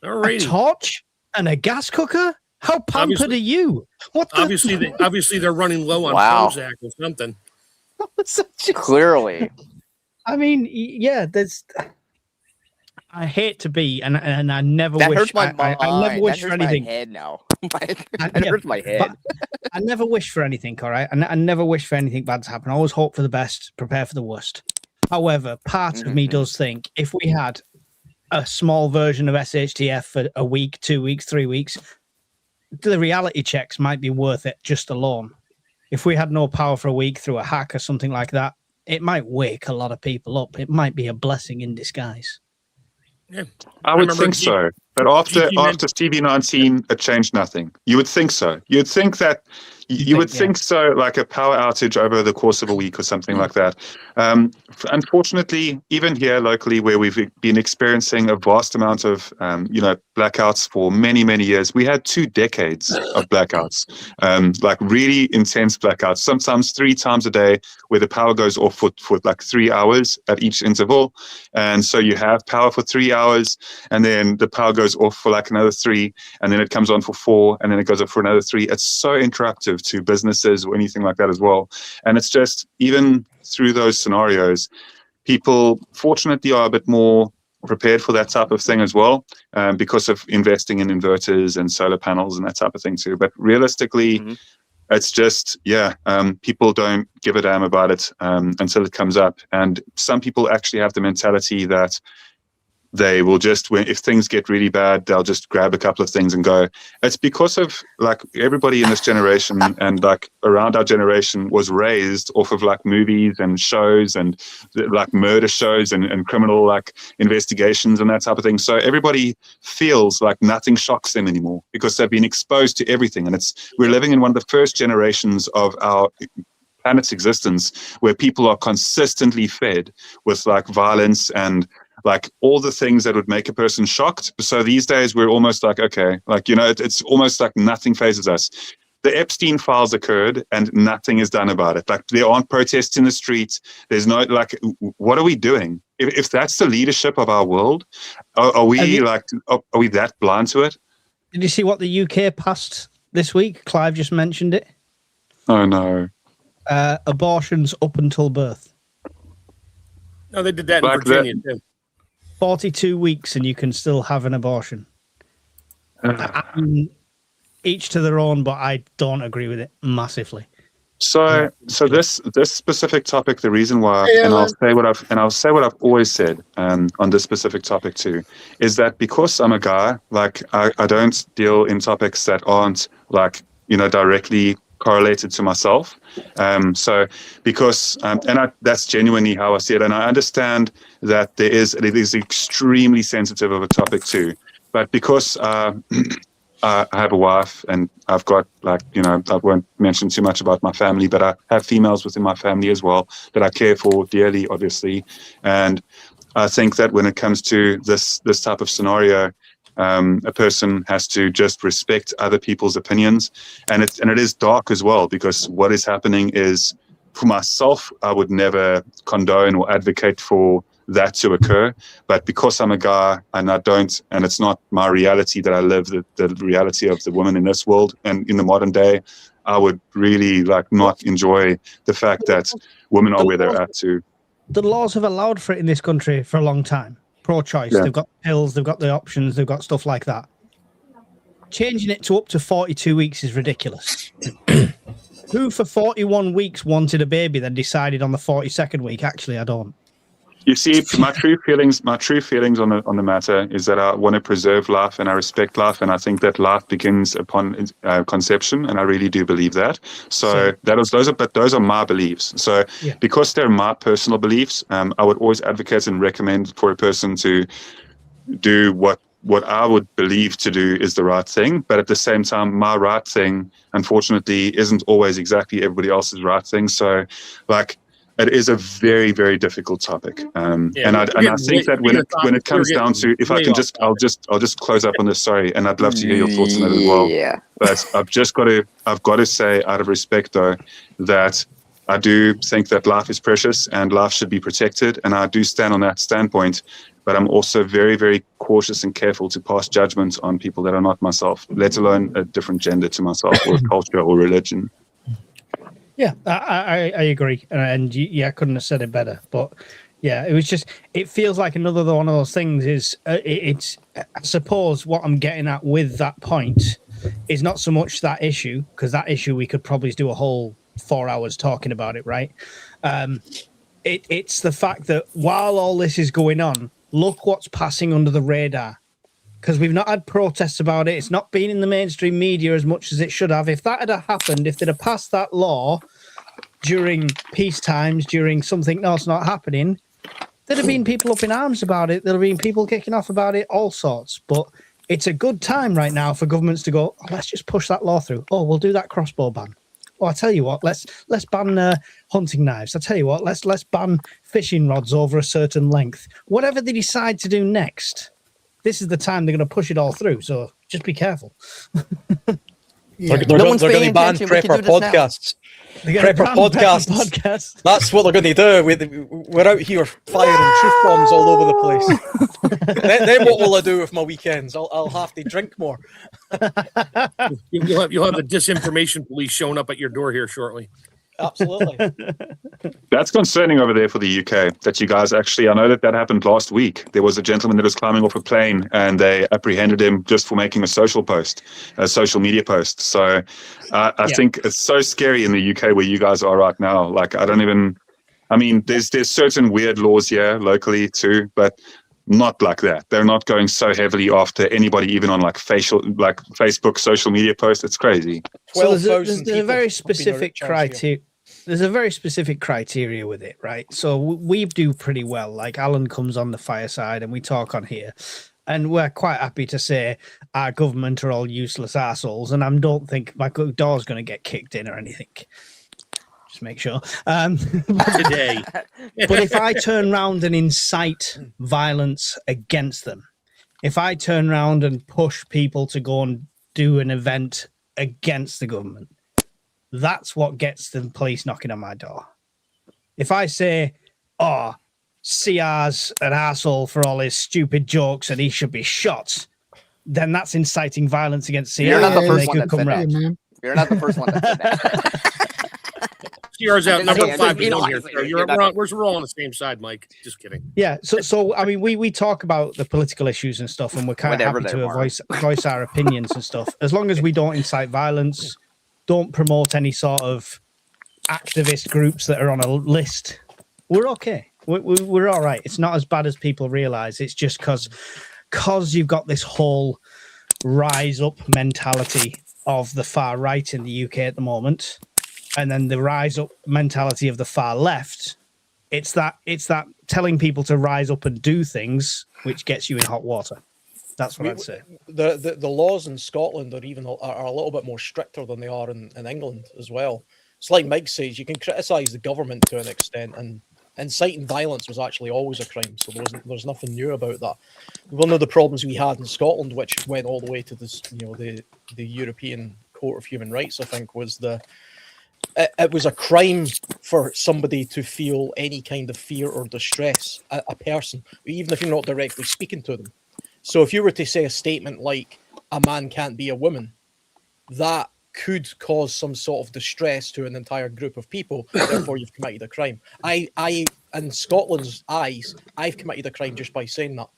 a torch and a gas cooker? How pampered are you? What? Obviously, they're running low on Prozac or something. Clearly. I mean, yeah, I hate to be, and I never wish. Hurts my mind. I never wish for anything. My head now. That hurts my head. I never wish for anything. All right, I never wish for anything bad to happen. I always hope for the best, prepare for the worst. However, part of me does think if we had a small version of SHTF for a week, 2 weeks, 3 weeks, the reality checks might be worth it just alone. If we had no power for a week through a hack or something like that, it might wake a lot of people up. It might be a blessing in disguise. Yeah, I would think so. But after CB19, it changed nothing. You would think so. You'd think that you would think so, like a power outage over the course of a week or something like that. Unfortunately, even here locally, where we've been experiencing a vast amount of, blackouts for many, many years, we had 2 decades of blackouts, like really intense blackouts, sometimes 3 times a day, where the power goes off for like 3 hours at each interval. And so you have power for 3 hours, and then the power goes off for like another 3, and then it comes on for 4, and then it goes off for another 3. It's so interruptive to businesses or anything like that as well. And it's just, even through those scenarios, people fortunately are a bit more prepared for that type of thing as well, because of investing in inverters and solar panels and that type of thing too. But realistically, it's just, people don't give a damn about it until it comes up. And some people actually have the mentality that they will just, if things get really bad, they'll just grab a couple of things and go. It's because of like everybody in this generation and like around our generation was raised off of like movies and shows and like murder shows and criminal like investigations and that type of thing. So everybody feels like nothing shocks them anymore because they've been exposed to everything. And we're living in one of the first generations of our planet's existence where people are consistently fed with like violence and like all the things that would make a person shocked. So these days we're almost like, okay, like, it's almost like nothing phases us. The Epstein files occurred and nothing is done about it. Like there aren't protests in the streets. There's no, like, what are we doing? If that's the leadership of our world, are we that blind to it? Did you see what the UK passed this week? Clive just mentioned it. Oh no. Abortions up until birth. No, they did that in Virginia too. 42 weeks and you can still have an abortion. Each to their own, but I don't agree with it massively. So this specific topic, the reason why, and I'll say what I've always said on this specific topic too, is that because I'm a guy, like I don't deal in topics that aren't like directly correlated to myself. So because that's genuinely how I see it, and I understand that it is extremely sensitive of a topic too. But because I have a wife and I've got I won't mention too much about my family, but I have females within my family as well that I care for dearly, obviously. And I think that when it comes to this type of scenario, a person has to just respect other people's opinions, and it is dark as well, because what is happening is, for myself, I would never condone or advocate for that to occur, but because I'm a guy and it's not my reality that I live, the reality of the woman in this world and in the modern day, I would really not enjoy the fact that women are where they're at too. The laws have allowed for it in this country for a long time. Pro-choice. Yeah. They've got pills, they've got the options, they've got stuff like that. Changing it to up to 42 weeks is ridiculous. Who for 41 weeks wanted a baby, then decided on the 42nd week, actually, I don't. You see, my true feelings on the matter is that I want to preserve life and I respect life, and I think that life begins upon conception, and I really do believe that. So those are my beliefs. So because they're my personal beliefs, I would always advocate and recommend for a person to do what I would believe to do is the right thing. But at the same time, my right thing, unfortunately, isn't always exactly everybody else's right thing. So, like, it is a very, very difficult topic, and I think that when it comes down to, if I can just, I'll just close up on this. Sorry, and I'd love to hear your thoughts on it as well. Yeah. But I've got to say, out of respect, though, that I do think that life is precious and life should be protected, and I do stand on that standpoint. But I'm also very, very cautious and careful to pass judgment on people that are not myself, let alone a different gender to myself or culture or religion. Yeah, I agree, and I couldn't have said it better. But yeah, it feels like another one of those things. It's I suppose what I'm getting at with that point is not so much that issue, because that issue we could probably do a whole 4 hours talking about it, right? It's the fact that while all this is going on, look what's passing under the radar. Because we've not had protests about it. It's not been in the mainstream media as much as it should have. If that had happened, if they'd have passed that law during peace times, during something else not happening, there'd have been people up in arms about it. There'd have been people kicking off about it, all sorts. But it's a good time right now for governments to go, let's just push that law through. Oh, we'll do that crossbow ban. Oh, I tell you what, let's ban hunting knives. I tell you what, let's ban fishing rods over a certain length. Whatever they decide to do next, this is the time they're going to push it all through. So just be careful. They're going to ban prepper podcasts. Prepper podcasts. That's what they're going to do. We're out here firing truth bombs all over the place. then what will I do with my weekends? I'll have to drink more. You'll have the disinformation police showing up at your door here shortly. Absolutely. That's concerning over there for the UK, that you guys actually, I know that happened last week. There was a gentleman that was climbing off a plane and they apprehended him just for making a social media post. So I think it's so scary in the UK where you guys are right now. Like, there's certain weird laws here locally too, but not like that. They're not going so heavily after anybody, even on Facebook social media posts. It's crazy. So there's a very specific criteria. There's a very specific criteria with it, right? So we do pretty well. Like, Alan comes on the fireside and we talk on here, and we're quite happy to say our government are all useless assholes. And I don't think my door's going to get kicked in or anything. Just make sure. Today. But if I turn around and incite violence against them, if I turn around and push people to go and do an event against the government, that's what gets the police knocking on my door. If I say, oh, CR's an asshole for all his stupid jokes and he should be shot, then that's inciting violence against CR. You're not the first one that said that. You're not the first one that said that. CR's out number 5 here. We're all on the same side, Mike. Just kidding. Yeah. So I mean, we talk about the political issues and stuff, and we're kind of happy to voice our opinions and stuff. As long as we don't incite violence, don't promote any sort of activist groups that are on a list, we're okay. We're all right. It's not as bad as people realize. It's just because you've got this whole rise up mentality of the far right in the UK at the moment, and then the rise up mentality of the far left. It's that telling people to rise up and do things, which gets you in hot water. That's what I'd say. The laws in Scotland are a little bit more stricter than they are in England as well. It's like Mike says, you can criticise the government to an extent, and inciting violence was actually always a crime. So there's nothing new about that. One of the problems we had in Scotland, which went all the way to this, the European Court of Human Rights, I think, was it was a crime for somebody to feel any kind of fear or distress, a person, even if you're not directly speaking to them. So if you were to say a statement like, a man can't be a woman, that could cause some sort of distress to an entire group of people, therefore you've committed a crime. In Scotland's eyes, I've committed a crime just by saying that.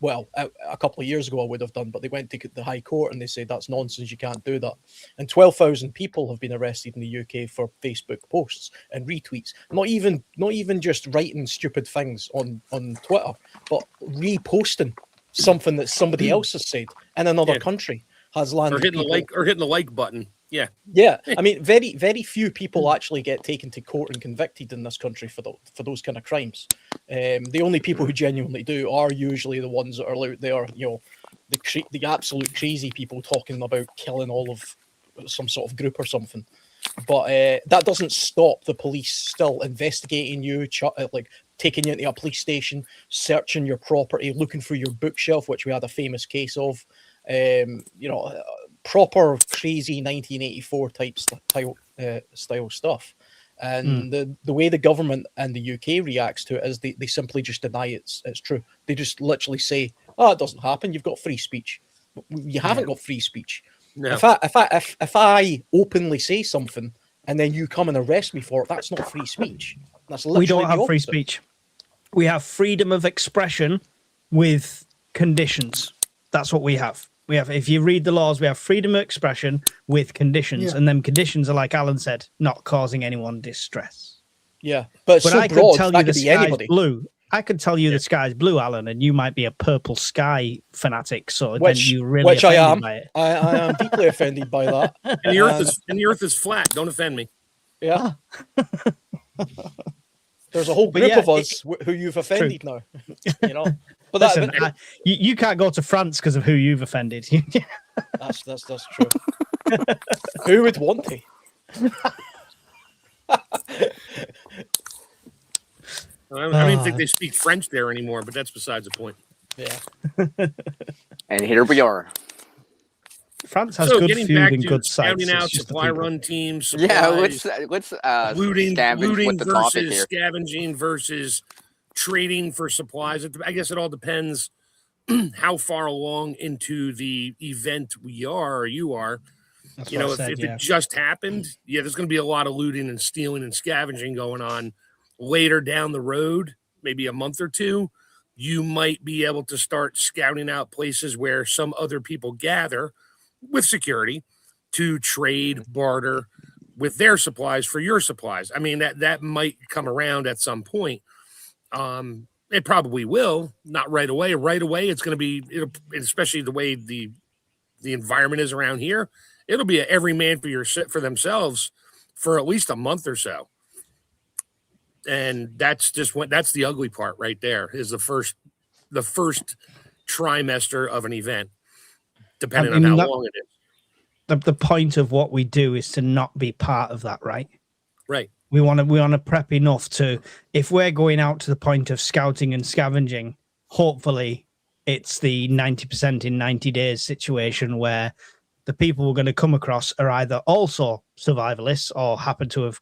well, a couple of years ago I would have done, but they went to the High Court and they said that's nonsense, you can't do that. And 12,000 people have been arrested in the UK for Facebook posts and retweets. Not even just writing stupid things on Twitter, but reposting something that somebody else has said in another country has landed. Or hitting the like button. Yeah. Yeah. I mean, very, very few people actually get taken to court and convicted in this country for those kind of crimes. The only people who genuinely do are usually the ones that are out there, the absolute crazy people talking about killing all of some sort of group or something. But that doesn't stop the police still investigating you, like taking you into a police station, searching your property, looking through your bookshelf, which we had a famous case of. Proper crazy 1984 type style stuff. And the way the government and the UK reacts to it is they simply just deny it's true. They just literally say, "Oh, it doesn't happen. You've got free speech." You haven't got free speech. No. If I openly say something and then you come and arrest me for it, that's not free speech. That's literally we don't have the free opposite. speech. We have freedom of expression with conditions. That's what we have. We have, if you read the laws, we have freedom of expression with conditions, and them conditions are, like Alan said, not causing anyone distress. Yeah, but so I could broad, tell that you the could be sky's anybody. blue. I could tell you the sky's blue, Alan, and you might be a purple sky fanatic. So Which, then you really which I am. by it. I am deeply offended by that. And the earth is flat. Don't offend me. Yeah. There's a whole group of us who you've offended now. But listen, you can't go to France because of who you've offended. That's true. Who would want to? I don't even think they speak French there anymore, but that's besides the point. Yeah. And here we are. France has good food and good sites. Scouting out supply run teams. Supplies, yeah, let's looting with the versus scavenging versus trading for supplies. I guess it all depends how far along into the event we are or you are. That's if it just happened, there's going to be a lot of looting and stealing and scavenging going on. Later down the road, maybe a month or two, you might be able to start scouting out places where some other people gather with security to trade, barter with their supplies for your supplies. I mean, that might come around at some point. It probably will, not right away. Right away, it's going to be, especially the way the environment is around here, it'll be every man for themselves for at least a month or so. And that's the ugly part right there is the first trimester of an event, depending on how long it is. The point of what we do is to not be part of that, right? Right. We want to prep enough to, if we're going out to the point of scouting and scavenging, hopefully it's the 90% in 90 days situation where the people we're going to come across are either also survivalists or happen to have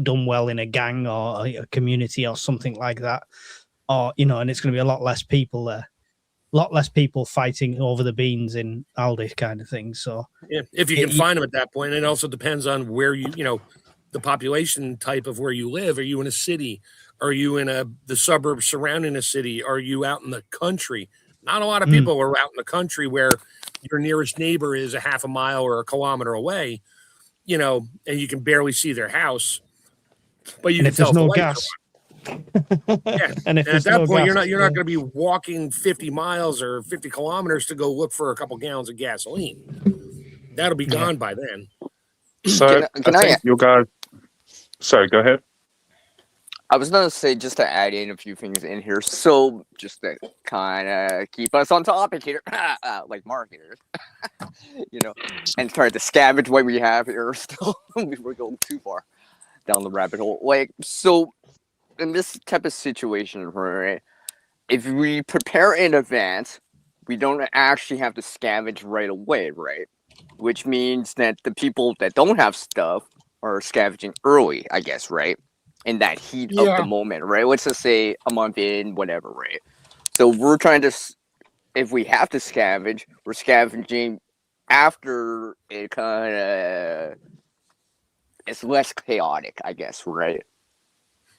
done well in a gang or a community or something like that. Or, and it's going to be a lot less people there. A lot less people fighting over the beans in Aldi kind of thing. So yeah, if you can find them at that point, it also depends on where the population type of where you live. Are you in a city? Are you in the suburbs surrounding a city? Are you out in the country? Not a lot of people are out in the country where your nearest neighbor is a half a mile or a kilometer away, and you can barely see their house. But you can tell there's no gas. Yeah. And at that point, you're not going to be walking 50 miles or 50 kilometers to go look for a couple gallons of gasoline. That'll be gone by then. So can I you guys. Sorry, go ahead. I was going to say, just to add in a few things in here. So just to kind of keep us on topic here, like Mark here, and try to scavenge what we have here still. We're going too far down the rabbit hole. So in this type of situation, right, if we prepare in advance, we don't actually have to scavenge right away, right? Which means that the people that don't have stuff are scavenging early, I guess, right? In that heat of the moment, right? Let's just say a month in, whatever, right? So we're trying to, if we have to scavenge, we're scavenging after it kind of, it's less chaotic, I guess, right?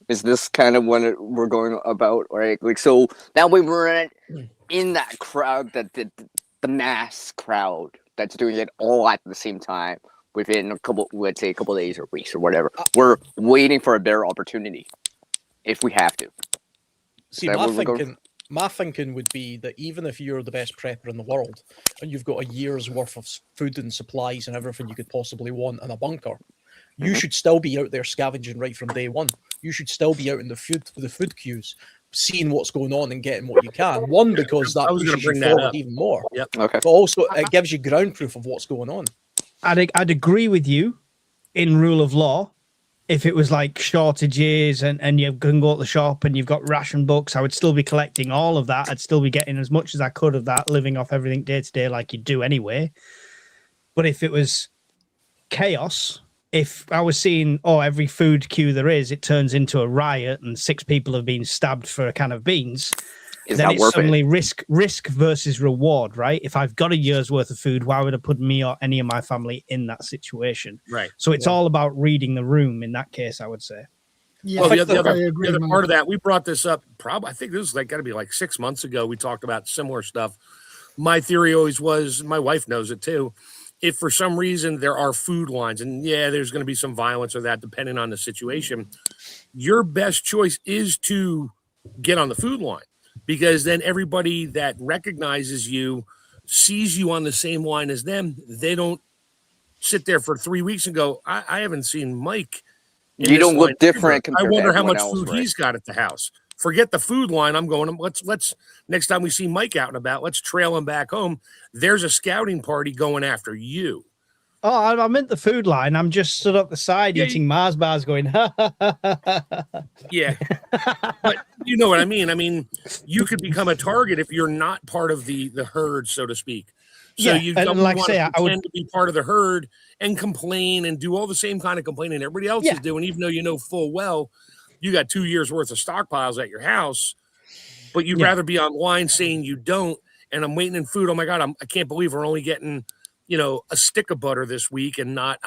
Is this kind of what we're going about, right? So that way we're in that crowd, the mass crowd that's doing it all at the same time within a couple of days or weeks or whatever. We're waiting for a better opportunity if we have to. See, my thinking would be that even if you're the best prepper in the world and you've got a year's worth of food and supplies and everything you could possibly want in a bunker, you should still be out there scavenging right from day one. You should still be out in the food queues, seeing what's going on and getting what you can. One, because that pushes you forward even more. Yep. Okay. But also, it gives you ground proof of what's going on. I'd agree with you in rule of law. If it was like shortages and you can go to the shop and you've got ration books, I would still be collecting all of that. I'd still be getting as much as I could of that, living off everything day to day like you do anyway. But if it was chaos, if I was seeing, every food queue there is, it turns into a riot and 6 people have been stabbed for a can of beans, then it's suddenly risk versus reward, right? If I've got a year's worth of food, why would I put me or any of my family in that situation? Right. So it's all about reading the room in that case, I would say. Yeah, Well, the other Mike. part of that, we brought this up I think this was got to be like 6 months ago. We talked about similar stuff. My theory always was, my wife knows it too, if for some reason there are food lines, and there's going to be some violence or that depending on the situation, your best choice is to get on the food line, because then everybody that recognizes you sees you on the same line as them. They don't sit there for 3 weeks and go, I haven't seen Mike. You don't look different. I wonder how much else, food right? he's got at the house. Forget the food line. I'm going, let's next time we see Mike out and about, let's trail him back home. There's a scouting party going after you. Oh, I meant the food line. I'm just stood up the side eating Mars bars going, ha, ha, ha, ha, ha. Yeah. But you know what I mean? I mean, you could become a target if you're not part of the herd, so to speak. So you don't want to pretend to be part of the herd and complain and do all the same kind of complaining everybody else is doing, even though you know full well you got 2 years worth of stockpiles at your house, but you'd rather be online saying you don't. And I'm waiting in food. Oh my God, I can't believe we're only getting, a stick of butter this week and not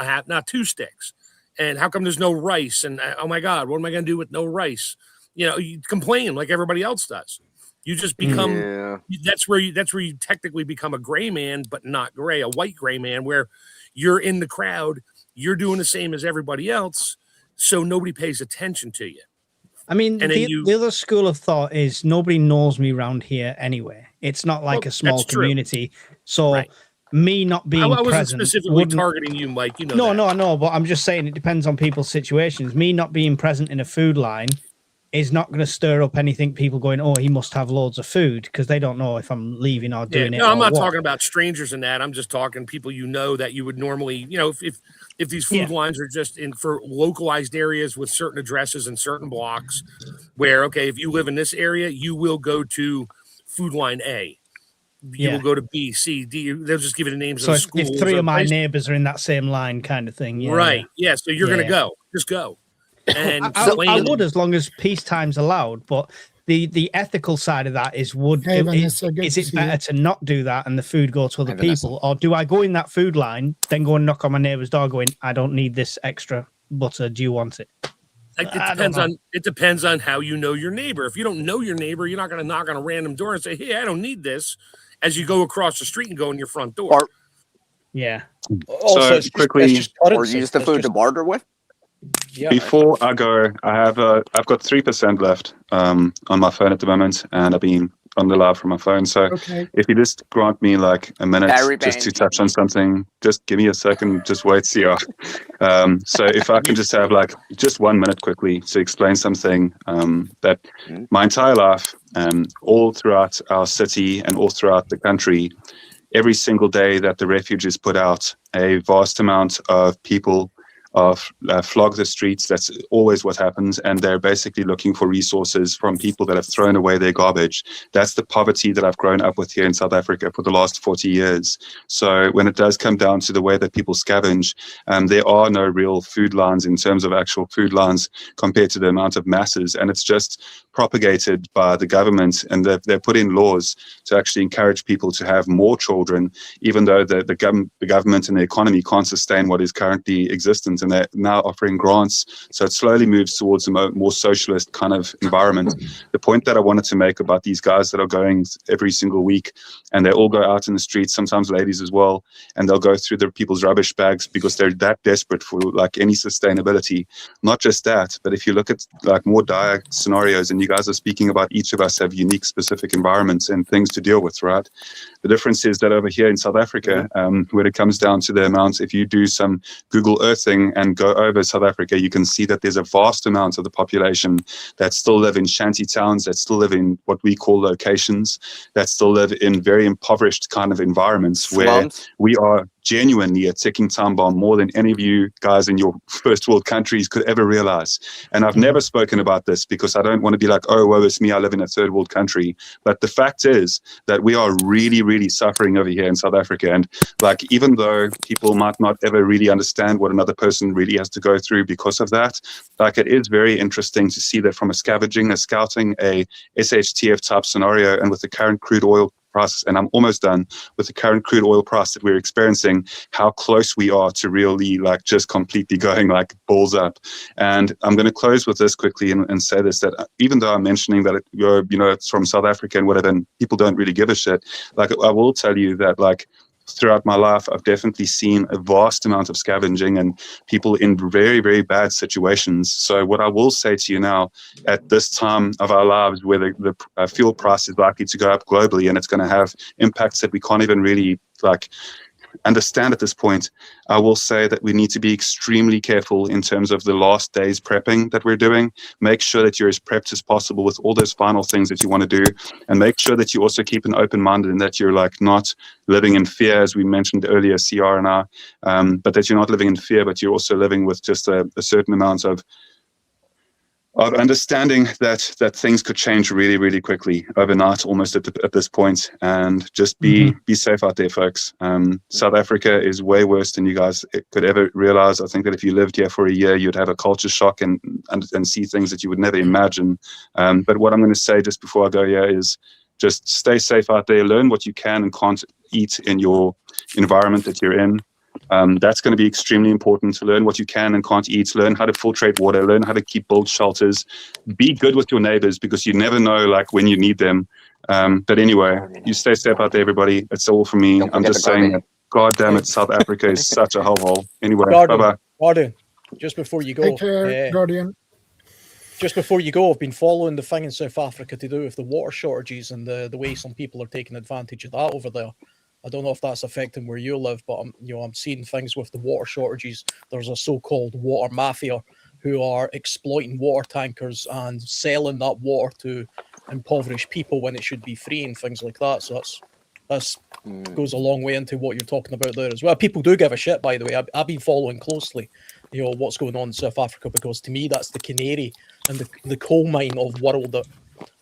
2 sticks. And how come there's no rice? And oh my God, what am I going to do with no rice? You complain like everybody else does. You just become, that's where you technically become a gray man, but not gray, a white gray man, where you're in the crowd, you're doing the same as everybody else. So nobody pays attention to you. I mean, the other school of thought is nobody knows me around here anyway. It's not like a small community. So me not being present. I wasn't specifically targeting you, Mike. No. But I'm just saying it depends on people's situations. Me not being present in a food line is not going to stir up anything. People going, oh, he must have loads of food, because they don't know if I'm leaving or doing it. No, I'm not talking about strangers in that. I'm just talking people that you would normally, if these food lines are just for localized areas with certain addresses and certain blocks, where if you live in this area, you will go to food line A. You will go to B, C, D. They'll just give you the names of the schools. If 3 of my neighbors are in that same line, kind of thing. Yeah, right. Yeah. So you're going to go. Just go. And I would, as long as peacetime's allowed. But the ethical side of that is, is it better to not do that and the food go to other people, or do I go in that food line, then go and knock on my neighbor's door, going, I don't need this extra butter. Do you want it? It depends on how you know your neighbor. If you don't know your neighbor, you're not going to knock on a random door and say, hey, I don't need this, as you go across the street and go in your front door. Also, quickly, or use the food to barter with. Yeah. Before I go, I've got 3% left on my phone at the moment, and I've been on the live from my phone. So if you just grant me like a minute just to touch on something, just give me a second, just wait, see ya. So if I can just have like just 1 minute quickly to explain something that my entire life, all throughout our city and all throughout the country, every single day that the refugees put out, a vast amount of people flog the streets. That's always what happens, and they're basically looking for resources from people that have thrown away their garbage. That's the poverty that I've grown up with here in South Africa for the last 40 years. So when it does come down to the way that people scavenge, there are no real food lines in terms of actual food lines compared to the amount of masses, and it's just propagated by the government, and they've put in laws to actually encourage people to have more children, even though the government and the economy can't sustain what is currently existent. things, and they're now offering grants. So it slowly moves towards a more socialist kind of environment. The point that I wanted to make about these guys that are going every single week, and they all go out in the streets, sometimes ladies as well, and they'll go through the people's rubbish bags because they're that desperate for like any sustainability. Not just that, but if you look at like more dire scenarios, and you guys are speaking about each of us have unique specific environments and things to deal with, right? The difference is that over here in South Africa, when it comes down to the amounts, if you do some Google Earthing and go over South Africa, you can see that there's a vast amount of the population that still live in shanty towns, that still live in what we call locations, that still live in very impoverished kind of environments where we are genuinely a ticking time bomb more than any of you guys in your first world countries could ever realize. And I've never spoken about this because I don't want to be like, oh, woe is me, I live in a third world country. But the fact is that we are really, really suffering over here in South Africa. And like, even though people might not ever really understand what another person really has to go through because of that, like, it is very interesting to see that from a scavenging, a scouting, a SHTF type scenario, and with the current crude oil price, and I'm almost done, with the current crude oil price that we're experiencing, how close we are to really like just completely going like balls up. And I'm going to close with this quickly and say this, that even though I'm mentioning that it's from South Africa and whatever, and people don't really give a shit, like I will tell you that like throughout my life, I've definitely seen a vast amount of scavenging and people in very, very bad situations. So what I will say to you now, at this time of our lives where the fuel price is likely to go up globally, and it's going to have impacts that we can't even really like understand at this point, I will say that we need to be extremely careful in terms of the last day's prepping that we're doing. Make sure that you're as prepped as possible with all those final things that you want to do, and make sure that you also keep an open mind and that you're like not living in fear, as we mentioned earlier, CR and I, but that you're not living in fear, but you're also living with just a certain amount of understanding that things could change really, really quickly overnight, almost at this point, and just be safe out there, folks. South Africa is way worse than you guys could ever realize. I think that if you lived here for a year, you'd have a culture shock and see things that you would never imagine. But what I'm going to say just before I go here is just stay safe out there. Learn what you can and can't eat in your environment that you're in. That's going to be extremely important, to learn what you can and can't eat, learn how to filtrate water, learn how to build shelters, be good with your neighbors, because you never know like when you need them. But anyway, you stay safe out there, everybody. It's all for me. I'm just saying that, God damn it, South Africa is such a hellhole. Anyway, bye-bye. Guardian, just before you go. Take care, Guardian. Just before you go, I've been following the thing in South Africa to do with the water shortages and the way some people are taking advantage of that over there. I don't know if that's affecting where you live, but I'm seeing things with the water shortages. There's a so-called water mafia who are exploiting water tankers and selling that water to impoverished people when it should be free and things like that. So that's goes a long way into what you're talking about there as well. People do give a shit, by the way. I've been following closely, what's going on in South Africa, because to me that's the canary and the coal mine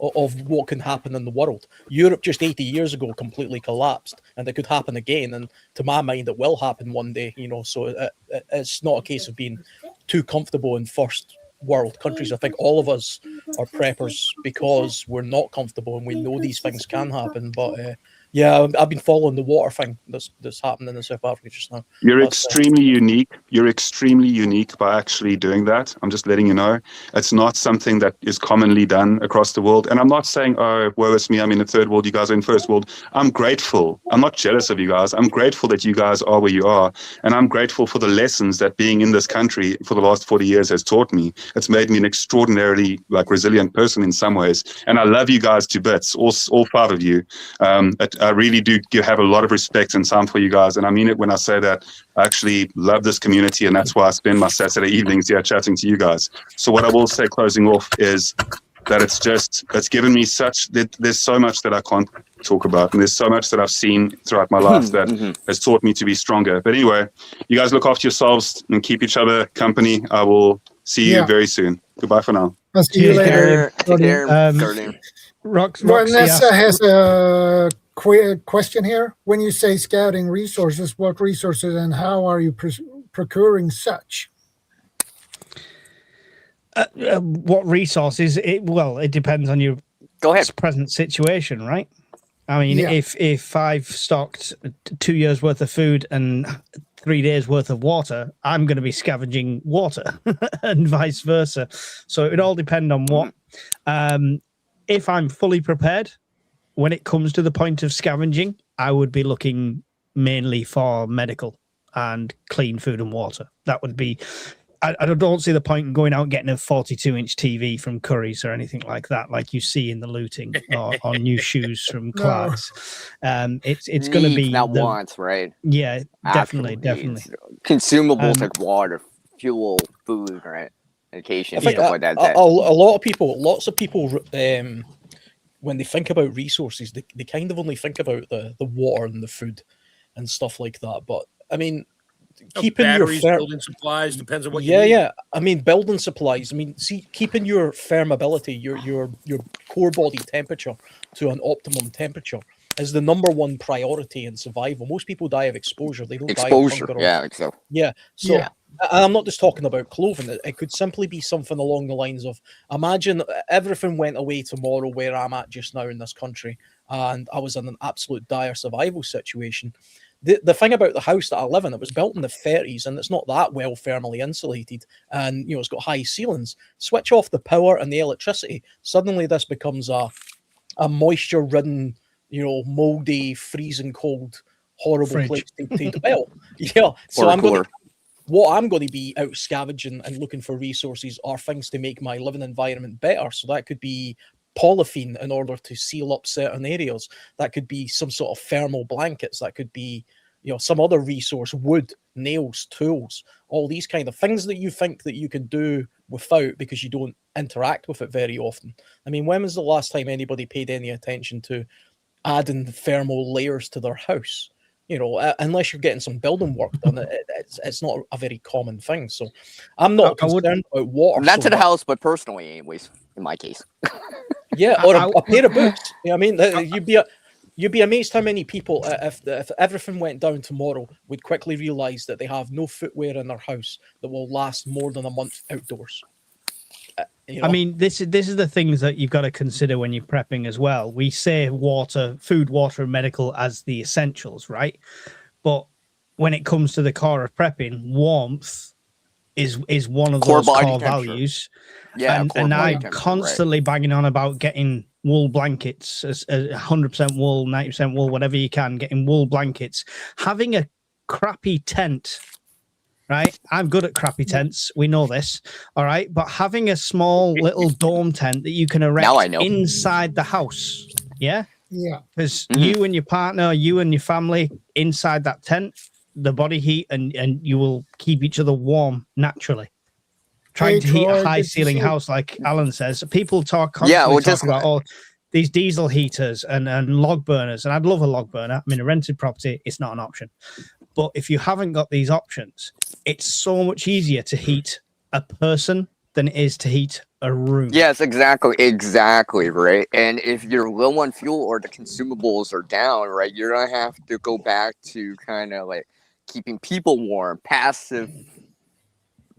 of what can happen in the world. Europe just 80 years ago completely collapsed, and it could happen again. And to my mind, it will happen one day. So it's not a case of being too comfortable in first world countries. I think all of us are preppers because we're not comfortable and we know these things can happen. But yeah, I've been following the water thing that's happening in South Africa just now. You're extremely unique. You're extremely unique by actually doing that. I'm just letting you know. It's not something that is commonly done across the world. And I'm not saying, oh, woe is me, I'm in the third world, you guys are in first world. I'm grateful. I'm not jealous of you guys. I'm grateful that you guys are where you are. And I'm grateful for the lessons that being in this country for the last 40 years has taught me. It's made me an extraordinarily resilient person in some ways. And I love you guys to bits, all five of you. I really do have a lot of respect and time for you guys. And I mean it when I say that. I actually love this community, and that's why I spend my Saturday evenings here chatting to you guys. So what I will say closing off is that it's given me there's so much that I can't talk about, and there's so much that I've seen throughout my life that has taught me to be stronger. But anyway, you guys look after yourselves and keep each other company. I will see you very soon. Goodbye for now. I'll see you later. Vanessa has a question here. When you say scouting resources, what resources and how are you procuring such? What resources? It depends on your present situation, right? I mean, if I've stocked 2 years worth of food and 3 days worth of water, I'm going to be scavenging water and vice versa. So it would all depend on what. If I'm fully prepared, when it comes to the point of scavenging, I would be looking mainly for medical and clean food and water. That would be, I don't see the point in going out and getting a 42-inch TV from Curry's or anything like that, like you see in the looting, or new shoes from Clark's. It's going to be not wants, right? Yeah, definitely. Consumables like water, fuel, food, right? Medication, I think stuff like that. Lots of people, when they think about resources, they kind of only think about the water and the food and stuff like that. But I mean, keeping batteries, your building supplies, depends on what you need. Yeah. I mean, building supplies. I mean, keeping your firmability, your core body temperature to an optimum temperature is the #1 priority in survival. Most people die of exposure. They don't die of hunger. Yeah. So I'm not just talking about clothing. It could simply be something along the lines of, imagine everything went away tomorrow where I'm at just now in this country, and I was in an absolute dire survival situation. The thing about the house that I live in, it was built in the 30s, and it's not that well thermally insulated, and it's got high ceilings. Switch off the power and the electricity, suddenly this becomes a moisture-ridden, moldy, freezing cold, horrible place to dwell. Yeah, so what I'm going to be out scavenging and looking for resources are things to make my living environment better. So that could be polythene in order to seal up certain areas. That could be some sort of thermal blankets. That could be, some other resource, wood, nails, tools, all these kind of things that you think that you can do without because you don't interact with it very often. I mean, when was the last time anybody paid any attention to adding thermal layers to their house? Unless you're getting some building work done, it's not a very common thing. So I'm not concerned about water. Not to the house, but personally, anyways, in my case. Yeah, or a pair of boots. I mean, you'd be amazed how many people, if everything went down tomorrow, would quickly realize that they have no footwear in their house that will last more than a month outdoors. I mean, this is the things that you've got to consider when you're prepping as well. We say food, water, and medical as the essentials, right? But when it comes to the core of prepping, warmth is one of those core values. Yeah, and I'm constantly banging on about getting wool blankets, 100% wool, 90% wool, whatever you can, getting wool blankets. Having a crappy tent, right? I'm good at crappy tents. We know this, all right? But having a small little dorm tent that you can erect inside the house, yeah? Yeah. Because you and your partner, you and your family inside that tent, the body heat, and you will keep each other warm naturally. Trying to heat a high ceiling house, like Alan says. People constantly talk about these diesel heaters and log burners. And I'd love a log burner. I'm in a rented property. It's not an option. But if you haven't got these options, it's so much easier to heat a person than it is to heat a room. Yes, exactly, right? And if you're low on fuel or the consumables are down, right, you're going to have to go back to kind of like keeping people warm, passive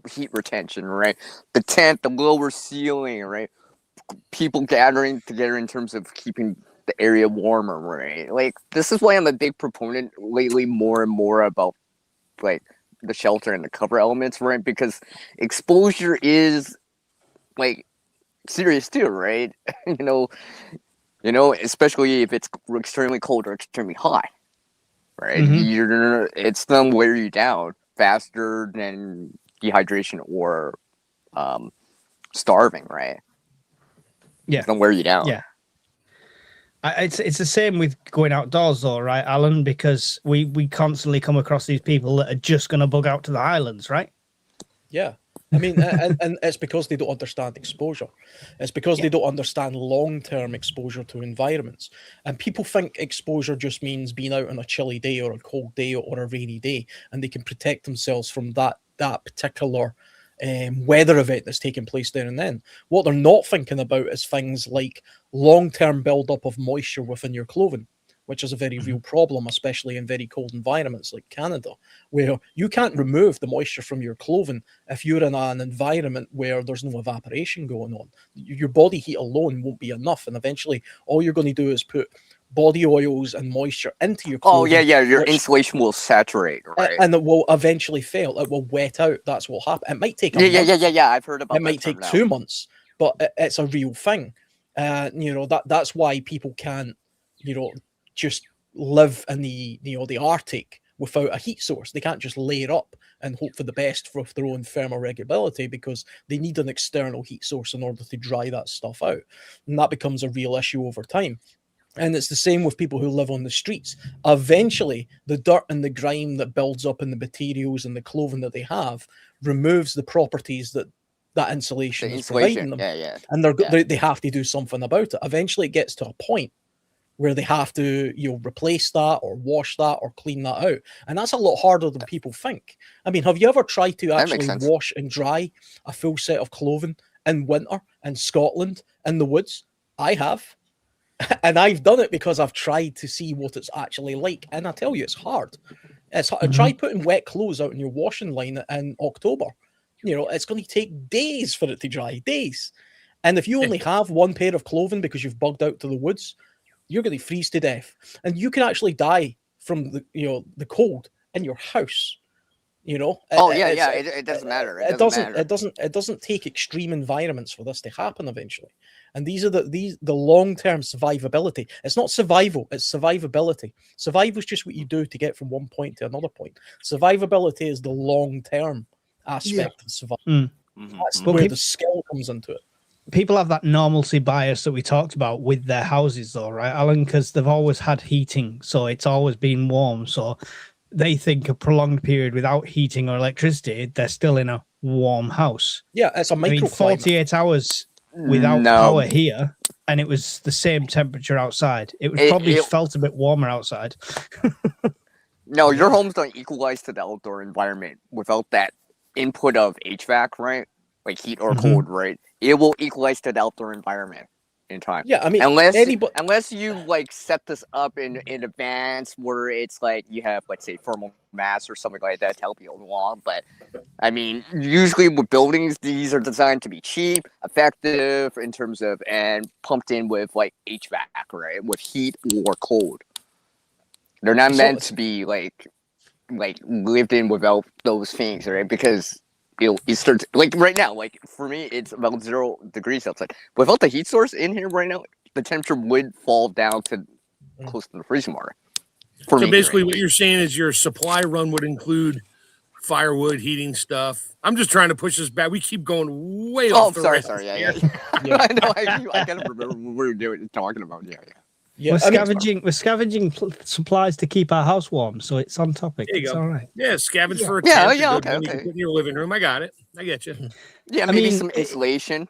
heat retention, right? The tent, the lower ceiling, right? People gathering together in terms of keeping the area warmer, right? Like, this is why I'm a big proponent lately more and more about like the shelter and the cover elements, right? Because exposure is like serious too, right? Especially if it's extremely cold or extremely hot, right? It's gonna wear you down faster than dehydration or starving, right? Yeah, it's gonna wear you down. Yeah. It's the same with going outdoors, though, right, Alan? Because we constantly come across these people that are just going to bug out to the islands, right? Yeah. I mean, and it's because they don't understand exposure. It's because they don't understand long-term exposure to environments. And people think exposure just means being out on a chilly day or a cold day or a rainy day, and they can protect themselves from that particular weather event that's taking place there and then. What they're not thinking about is things like long-term build-up of moisture within your clothing, which is a very real problem, especially in very cold environments like Canada, where you can't remove the moisture from your clothing if you're in an environment where there's no evaporation going on. Your body heat alone won't be enough, and eventually all you're going to do is put body oils and moisture into your clothing. clothing. Your insulation will saturate, right? And it will eventually fail. It will wet out. That's what happen. It might take a month. I've heard about it. It might take 2 months, but it's a real thing. That's why people can't, just live in the Arctic without a heat source. They can't just layer up and hope for the best for their own thermal regularity, because they need an external heat source in order to dry that stuff out. And that becomes a real issue over time. And it's the same with people who live on the streets. Eventually, the dirt and the grime that builds up in the materials and the clothing that they have removes the properties that insulation is providing them. And they have to do something about it. Eventually, it gets to a point where they have to replace that or wash that or clean that out. And that's a lot harder than people think. I mean, have you ever tried to actually wash and dry a full set of clothing in winter in Scotland in the woods? I have. And I've done it because I've tried to see what it's actually like. And I tell you, it's hard. Try putting wet clothes out in your washing line in October. It's going to take days for it to dry, days. And if you only have one pair of clothing because you've bugged out to the woods, you're going to freeze to death. And you can actually die from the cold in your house. It doesn't matter. It doesn't take extreme environments for this to happen eventually. And these are the long-term survivability. It's not survival, it's survivability. Survival is just what you do to get from one point to another point. Survivability is the long-term aspect of survival. That's where the skill comes into it. People have that normalcy bias that we talked about with their houses, though, right, Alan? Because they've always had heating, so it's always been warm. So they think a prolonged period without heating or electricity, they're still in a warm house. Yeah, it's a microclimate. 48 hours without power here, and it was the same temperature outside. It probably felt a bit warmer outside. No, your homes don't equalize to the outdoor environment without that input of HVAC, right? Like heat or cold, right? It will equalize to the outdoor environment in time. Yeah, I mean, unless you like set this up in advance where it's like you have, let's say, thermal mass or something like that to help you along. But I mean, usually with buildings, these are designed to be cheap, effective in terms of, and pumped in with like HVAC, right? With heat or cold. They're not meant to be like lived in without those things, right? Because it starts like right now, like for me, it's about 0 degrees outside. Without the heat source in here right now, the temperature would fall down to close to the freezing mark. So basically, what you're saying is your supply run would include firewood, heating stuff. I'm just trying to push this back. We keep going way off. Sorry. Yeah. I know. I kind of remember what we were talking about. Yeah. We're scavenging supplies to keep our house warm, so it's on topic. It's all right. Yeah, scavenge for a tent. Okay. In your living room, I got it. I get you. Yeah, maybe some insulation.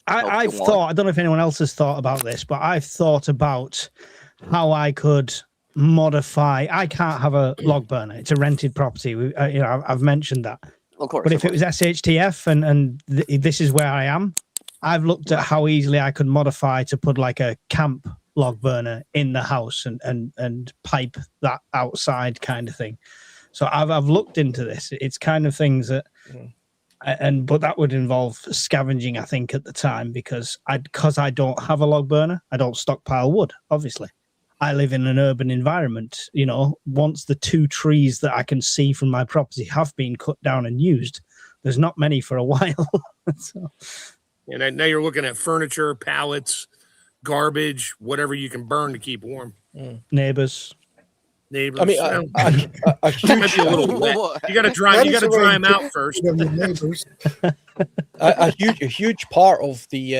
I've thought. I don't know if anyone else has thought about this, but I've thought about how I could modify. I can't have a log burner. It's a rented property. I've mentioned that. Of course. But if it was SHTF and this is where I am, I've looked at how easily I could modify to put like a camp log burner in the house and pipe that outside kind of thing. So I've looked into this. It's kind of things that, but that would involve scavenging, I think, at the time, because I don't have a log burner. I don't stockpile wood, obviously. I live in an urban environment. Once the 2 trees that I can see from my property have been cut down and used, there's not many for a while. So. And now you're looking at furniture, pallets, garbage, whatever you can burn to keep warm. Neighbors. I mean, a huge, you got to dry them out first. a huge part of the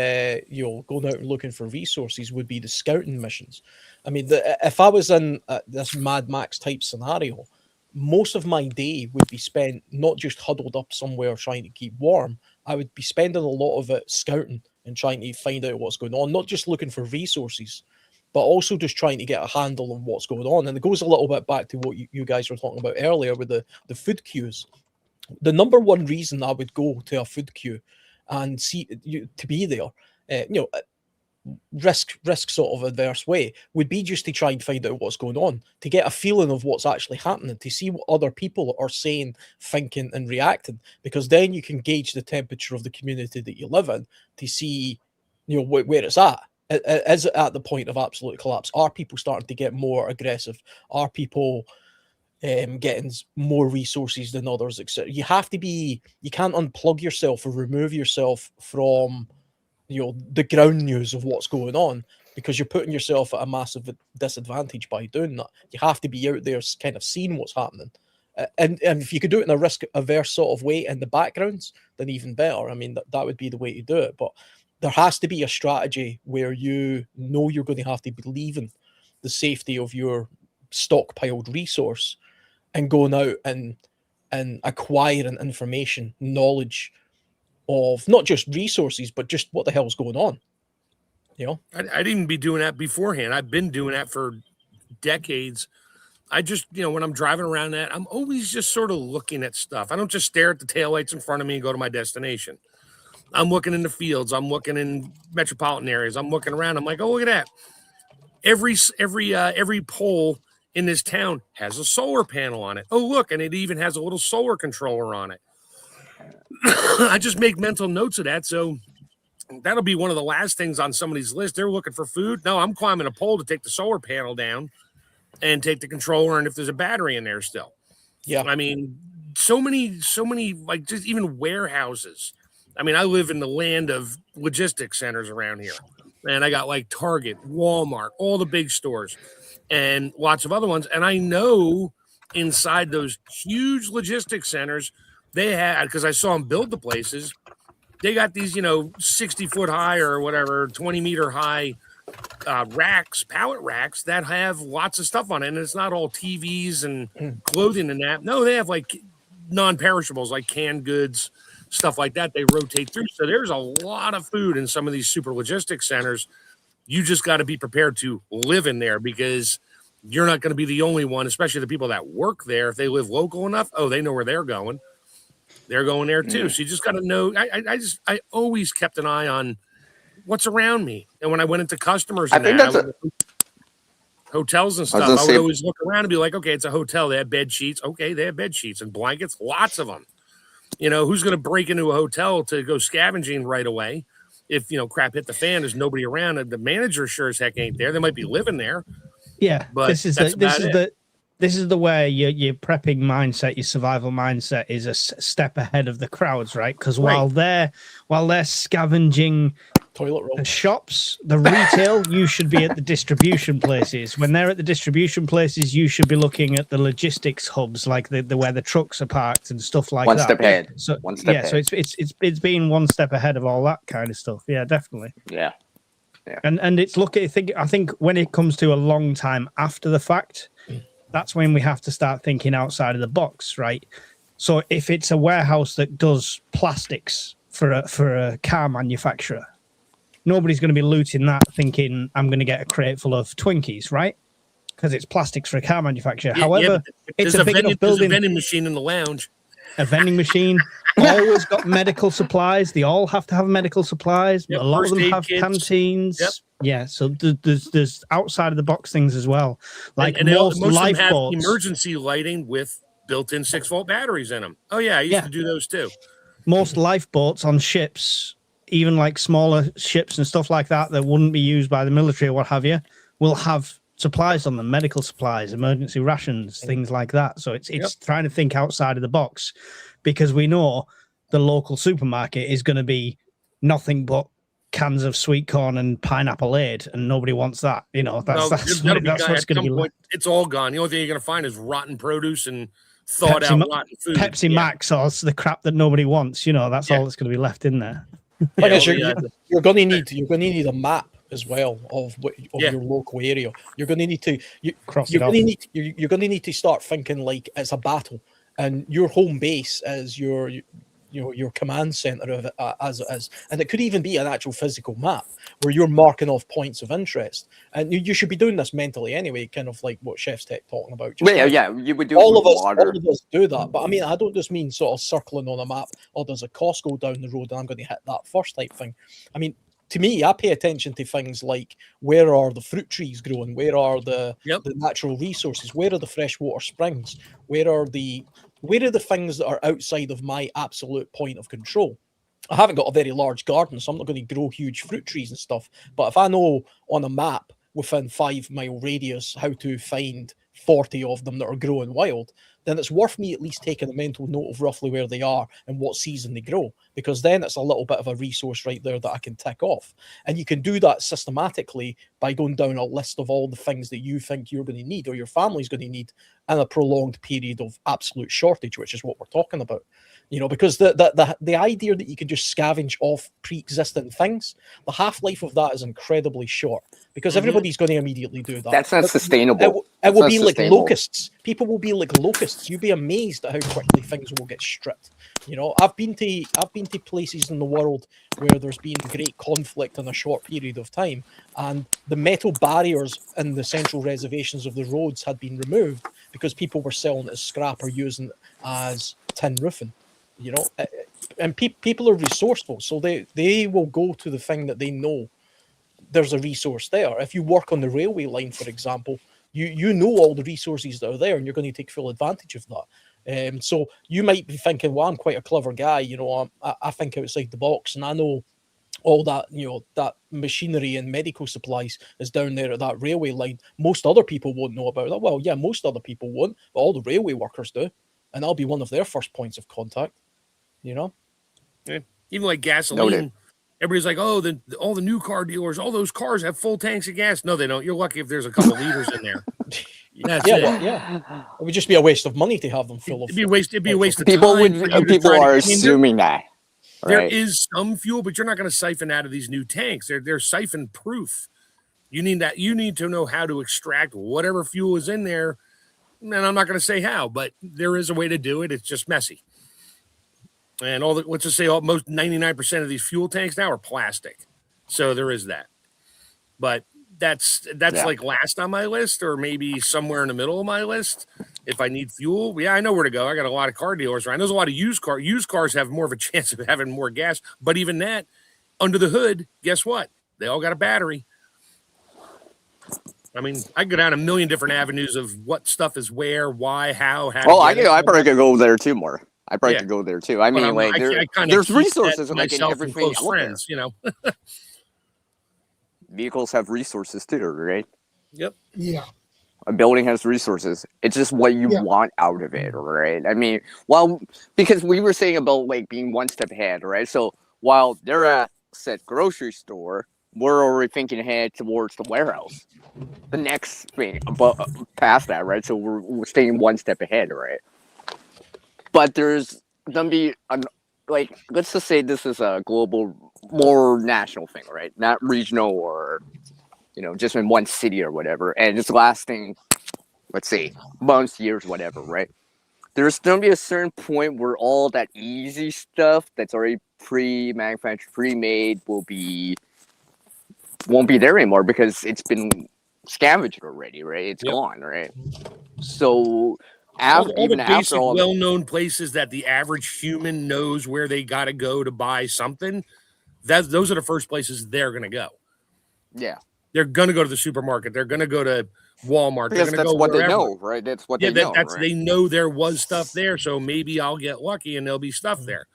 going out and looking for resources would be the scouting missions. I mean, if I was in this Mad Max type scenario, most of my day would be spent not just huddled up somewhere trying to keep warm. I would be spending a lot of it scouting and trying to find out what's going on, not just looking for resources, but also just trying to get a handle on what's going on. And it goes a little bit back to what you guys were talking about earlier with the food queues. The number one reason I would go to a food queue and see to be there, risk sort of adverse way, would be just to try and find out what's going on, to get a feeling of what's actually happening, to see what other people are saying, thinking and reacting, because then you can gauge the temperature of the community that you live in to see where it's at. Is it at the point of absolute collapse? Are people starting to get more aggressive? Are people getting more resources than others, etc.? You have to be, you can't unplug yourself or remove yourself from, you know, the ground news of what's going on, because you're putting yourself at a massive disadvantage by doing that. You have to be out there kind of seeing what's happening. And if you could do it in a risk-averse sort of way in the backgrounds, then even better. I mean, that would be the way to do it. But there has to be a strategy where you know you're going to have to be leaving the safety of your stockpiled resource and going out and acquiring information, knowledge of not just resources, but just what the hell's going on. You know, I'd even be doing that beforehand. I've been doing that for decades. I just, you know, when I'm driving around that, I'm always just sort of looking at stuff. I don't just stare at the taillights in front of me and go to my destination. I'm looking in the fields. I'm looking in metropolitan areas. I'm looking around. I'm like, oh, look at that. Every pole in this town has a solar panel on it. Oh, look, and it even has a little solar controller on it. I just make mental notes of that. So that'll be one of the last things on somebody's list. They're looking for food. No, I'm climbing a pole to take the solar panel down and take the controller, and if there's a battery in there still. Yeah. I mean, so many, like, just even warehouses. I mean, I live in the land of logistics centers around here. And I got like Target, Walmart, all the big stores, and lots of other ones. And I know inside those huge logistics centers, they had, because I saw them build the places, they got these, you know, 60-foot high or whatever, 20-meter high racks, pallet racks that have lots of stuff on it. And it's not all TVs and clothing and that. No, they have like non-perishables, like canned goods, stuff like that. They rotate through. So there's a lot of food in some of these super logistics centers. You just got to be prepared to live in there, because you're not going to be the only one, especially the people that work there. If they live local enough, oh, they know where they're going. They're going there too. So you just got to know. I always kept an eye on what's around me. And when I went into customers and hotels and stuff, I would always look around and be like, okay, it's a hotel. They have bed sheets. Okay, they have bed sheets and blankets, lots of them. You know, who's going to break into a hotel to go scavenging right away? If, you know, crap hit the fan, there's nobody around, and the manager sure as heck ain't there. They might be living there. Yeah, but this is the way your prepping mindset, your survival mindset is a step ahead of the crowds, right? Because while they're scavenging toilet roll, the shops, the retail, you should be at the distribution places. When they're at the distribution places, you should be looking at the logistics hubs, like the where the trucks are parked and stuff like that. One step ahead. So one step ahead. So it's been one step ahead of all that kind of stuff. Yeah, definitely. Yeah. And it's I think when it comes to a long time after the fact, that's when we have to start thinking outside of the box, right? So if it's a warehouse that does plastics for a car manufacturer, nobody's going to be looting that thinking I'm going to get a crate full of Twinkies, right? Because it's plastics for a car manufacturer. However, it's a big enough building. There's a vending machine in the lounge. A vending machine. Always got medical supplies. They all have to have medical supplies. Yep, a lot of them have kits. Canteens. Yep. Yeah, so there's outside of the box things as well. Like and most of them have lifeboats, emergency lighting with built-in 6-volt batteries in them. Oh yeah, I used to do those too. Most lifeboats on ships, even like smaller ships and stuff like that wouldn't be used by the military or what have you, will have supplies on them, medical supplies, emergency rations, things like that. So it's trying to think outside of the box, because we know the local supermarket is going to be nothing but cans of sweet corn and pineapple aid, and nobody wants that. You know, that's what's going to be. It's all gone. The only thing you're going to find is rotten produce and thawed out rotten food. Pepsi Max or the crap that nobody wants. You know, that's all that's going to be left in there. You're going to need a map as well of your local area. You're going to need to you're going to need to start thinking like it's a battle, and your home base is your command center of it, as it is, and it could even be an actual physical map where you're marking off points of interest. And you should be doing this mentally anyway, kind of like what Chef's Tech talking about. You would do all of us do that. But I mean, I don't just mean sort of circling on a map, or there's a Costco down the road and I'm going to hit that first type thing. I mean, to me, I pay attention to things like where are the fruit trees growing, where are the natural resources, where are the freshwater springs, where are the things that are outside of my absolute point of control. I haven't got a very large garden, so I'm not going to grow huge fruit trees and stuff. But if I know on a map within 5 mile radius how to find 40 of them that are growing wild, then it's worth me at least taking a mental note of roughly where they are and what season they grow, because then it's a little bit of a resource right there that I can tick off. And you can do that systematically by going down a list of all the things that you think you're going to need or your family's going to need in a prolonged period of absolute shortage, which is what we're talking about. You know, because the idea that you can just scavenge off pre-existing things, the half-life of that is incredibly short, because everybody's going to immediately do that. That's not sustainable. It will be like locusts. People will be like locusts. You'd be amazed at how quickly things will get stripped. You know, I've been to places in the world where there's been great conflict in a short period of time, and the metal barriers in the central reservations of the roads had been removed because people were selling it as scrap or using it as tin roofing. You know, and people are resourceful, so they will go to the thing that they know there's a resource there. If you work on the railway line, for example, you know all the resources that are there, and you're going to take full advantage of that. So you might be thinking, well, I'm quite a clever guy, you know, I think outside the box, and I know all that, you know, that machinery and medical supplies is down there at that railway line. Most other people won't know about that. Well, yeah, most other people won't, but all the railway workers do, and I'll be one of their first points of contact. You know, yeah. Even like gasoline, everybody's like, "Oh, all the new car dealers, all those cars have full tanks of gas." No, they don't. You're lucky if there's a couple liters in there. That's it. Well, yeah. It would just be a waste of money to have them full of. It'd be a waste of people time. People are assuming that. Right? There is some fuel, but you're not going to siphon out of these new tanks. They're siphon proof. You need that. You need to know how to extract whatever fuel is in there. And I'm not going to say how, but there is a way to do it. It's just messy. And let's just say most 99% of these fuel tanks now are plastic. So there is that. But that's like last on my list, or maybe somewhere in the middle of my list. If I need fuel, yeah, I know where to go. I got a lot of car dealers around. There's a lot of used cars have more of a chance of having more gas. But even that, under the hood, guess what? They all got a battery. I mean, I can go down a million different avenues of what stuff is where, why, how. Well, I probably could go there too more. I probably could go there too. I mean, like there's resources like in everything. Friends, you know. Vehicles have resources too, right? Yep. Yeah. A building has resources. It's just what you want out of it, right? I mean, well, because we were saying about like being one step ahead, right? So while they're at said grocery store, we're already thinking ahead towards the warehouse. The next thing past that, right? So we're staying one step ahead, right? But there's gonna be like, let's just say this is a global, more national thing, right? Not regional or, you know, just in one city or whatever. And it's lasting, let's say, months, years, whatever, right? There's gonna be a certain point where all that easy stuff that's already pre-manufactured, pre-made won't be there anymore because it's been scavenged already, right? It's gone, right? So all the basic well-known places that the average human knows where they got to go to buy something, those are the first places they're going to go. Yeah. They're going to go to the supermarket. They're going to go to Walmart. Because they're going to go what wherever. They know, right? That's what they know. Right? They know there was stuff there, so maybe I'll get lucky and there'll be stuff there.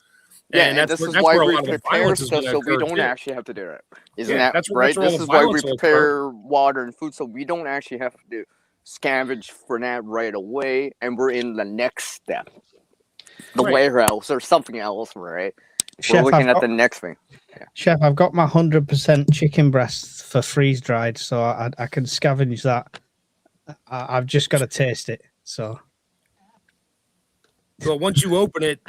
Yeah, and this is why we prepare stuff so we don't actually have to do it. Isn't that right? This is why we prepare water and food so we don't actually have to scavenge for that right away, and we're in the next step, the warehouse or something else, right? Chef, we're looking at the next thing. Yeah. Chef, I've got my 100% chicken breasts for freeze dried, so I can scavenge that. I've just got to taste it. So once you open it,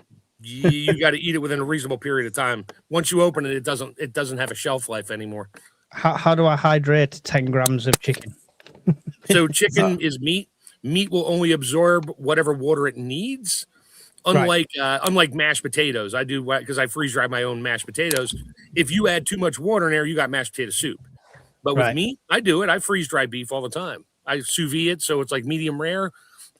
you got to eat it within a reasonable period of time. Once you open it, it doesn't have a shelf life anymore. How do I hydrate 10 grams of chicken? So chicken is meat. Meat will only absorb whatever water it needs. Unlike mashed potatoes, I do because I freeze dry my own mashed potatoes. If you add too much water in there, you got mashed potato soup. But with meat, I do it. I freeze dry beef all the time. I sous vide it so it's like medium rare,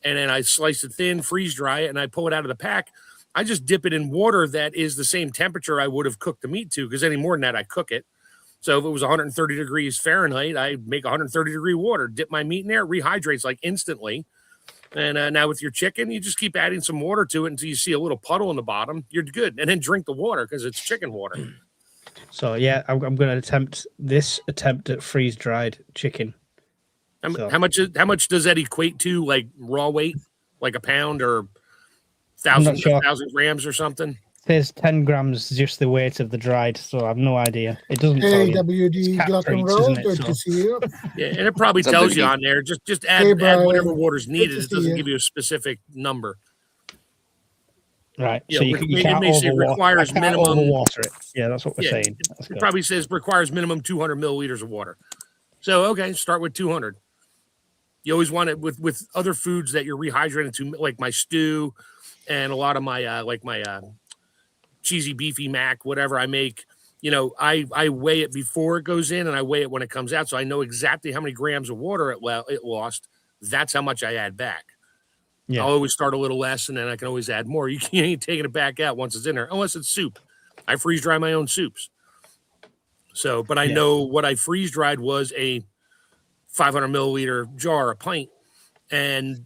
and then I slice it thin, freeze dry it, and I pull it out of the pack. I just dip it in water that is the same temperature I would have cooked the meat to, because any more than that, I cook it. So if it was 130 degrees Fahrenheit, I make 130 degree water, dip my meat in there, rehydrates like instantly. And now with your chicken, you just keep adding some water to it until you see a little puddle in the bottom. You're good. And then drink the water because it's chicken water. So yeah, I'm going to attempt at freeze dried chicken. How much does that equate to? Like raw weight, like a pound or 1,000 grams or something? There's 10 grams, just the weight of the dried. So I have no idea. It doesn't. Hey, WD Glock and Roll, good to see you. Yeah, and it probably tells you on there. Just add whatever water's needed. It doesn't give you a specific number. Right. Yeah, So you can't requires minimum overwater it. Yeah, that's what we're saying. It probably says requires minimum 200 milliliters of water. So okay, start with 200. You always want it with other foods that you're rehydrating to, like my stew and a lot of my cheesy beefy mac, whatever I make. I weigh it before it goes in and I weigh it when it comes out, so I know exactly how many grams of water it lost. That's how much I add back. Yeah. I'll always start a little less, and then I can always add more. You ain't taking it back out once it's in there, unless it's soup. I freeze dry my own soups. So, but I know what I freeze dried was a 500 milliliter jar, a pint, and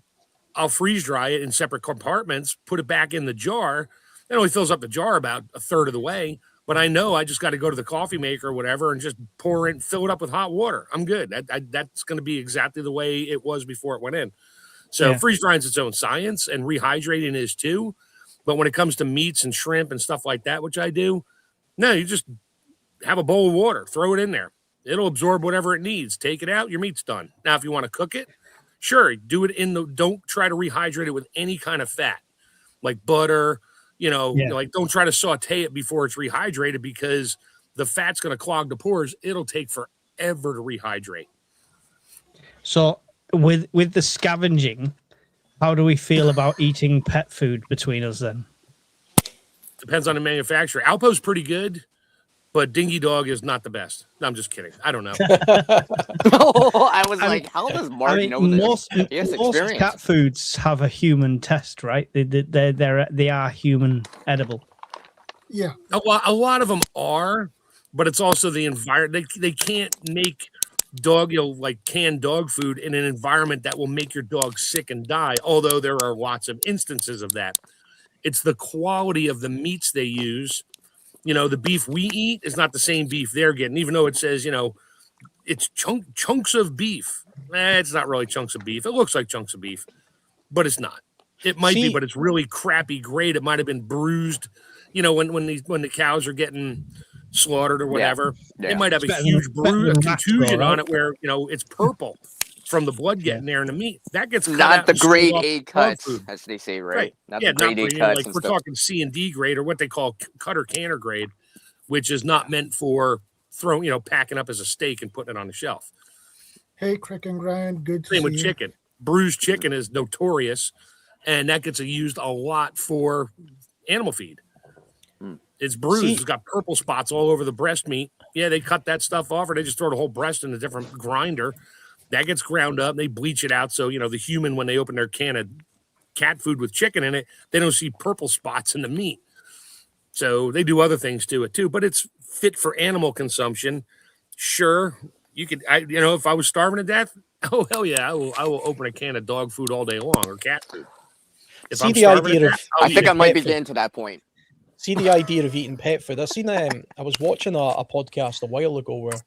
I'll freeze dry it in separate compartments, put it back in the jar. It only fills up the jar about a third of the way, but I know I just got to go to the coffee maker or whatever and just fill it up with hot water. I'm good. That's going to be exactly the way it was before it went in. So freeze drying is its own science, and rehydrating is too. But when it comes to meats and shrimp and stuff like that, which I do, no, you just have a bowl of water, throw it in there. It'll absorb whatever it needs. Take it out, your meat's done. Now, if you want to cook it, sure, do it don't try to rehydrate it with any kind of fat, like butter, like don't try to saute it before it's rehydrated because the fat's going to clog the pores. It'll take forever to rehydrate. So with the scavenging, how do we feel about eating pet food between us then? Depends on the manufacturer. Alpo's pretty good, but Dingy Dog is not the best. No, I'm just kidding. I don't know. I was like, how does Mark know this? Most cat foods have a human test, right? They are human edible. Yeah. A lot of them are, but it's also the environment. They can't make canned dog food in an environment that will make your dog sick and die, although there are lots of instances of that. It's the quality of the meats they use. The beef we eat is not the same beef they're getting, even though it says, it's chunks of beef. It's not really chunks of beef. It looks like chunks of beef, but it's not. It might be, but it's really crappy grade. It might have been bruised, when the cows are getting slaughtered or whatever. Yeah. It might have a huge contusion on it where, it's purple from the blood getting there in the meat. That gets not the grade A cuts, as they say, right? Not the grade A cuts. Like we're talking C and D grade, or what they call cut or canner grade, which is not meant for packing up as a steak and putting it on the shelf. Hey, Crick and Grind, good to see you. Same with chicken. Bruised chicken is notorious, and that gets used a lot for animal feed. It's bruised. It's got purple spots all over the breast meat. Yeah, they cut that stuff off, or they just throw the whole breast in a different grinder. That gets ground up. They bleach it out. So, the human, when they open their can of cat food with chicken in it, they don't see purple spots in the meat. So they do other things to it too, but it's fit for animal consumption. Sure. You could, if I was starving to death, oh, hell yeah, I will open a can of dog food all day long, or cat food. If I'm starving to death, I think I might be getting to that point. See the idea of eating pet food. I was watching a podcast a while ago where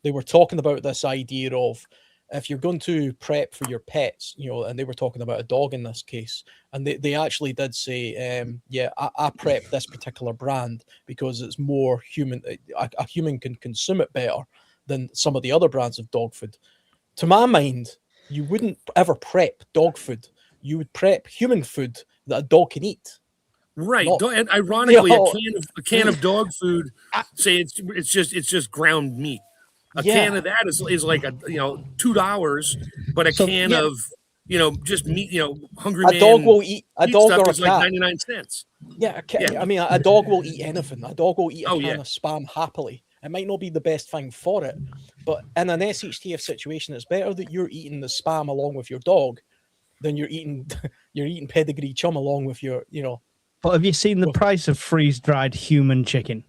they were talking about this idea of if you're going to prep for your pets, and they were talking about a dog in this case, and they actually did say, I prep this particular brand because it's more human. A human can consume it better than some of the other brands of dog food. To my mind, you wouldn't ever prep dog food. You would prep human food that a dog can eat. Right. And ironically, a can of dog food, say it's just ground meat. A can of that is like $2, but a can of just meat, Hungry Man. A dog will eat a dog or a cat. Like 99 cents. Yeah, I mean, a dog will eat anything. A dog will eat a can of Spam happily. It might not be the best thing for it, but in an SHTF situation, it's better that you're eating the Spam along with your dog than you're eating pedigree chum along with your, But have you seen the price of freeze-dried human chicken?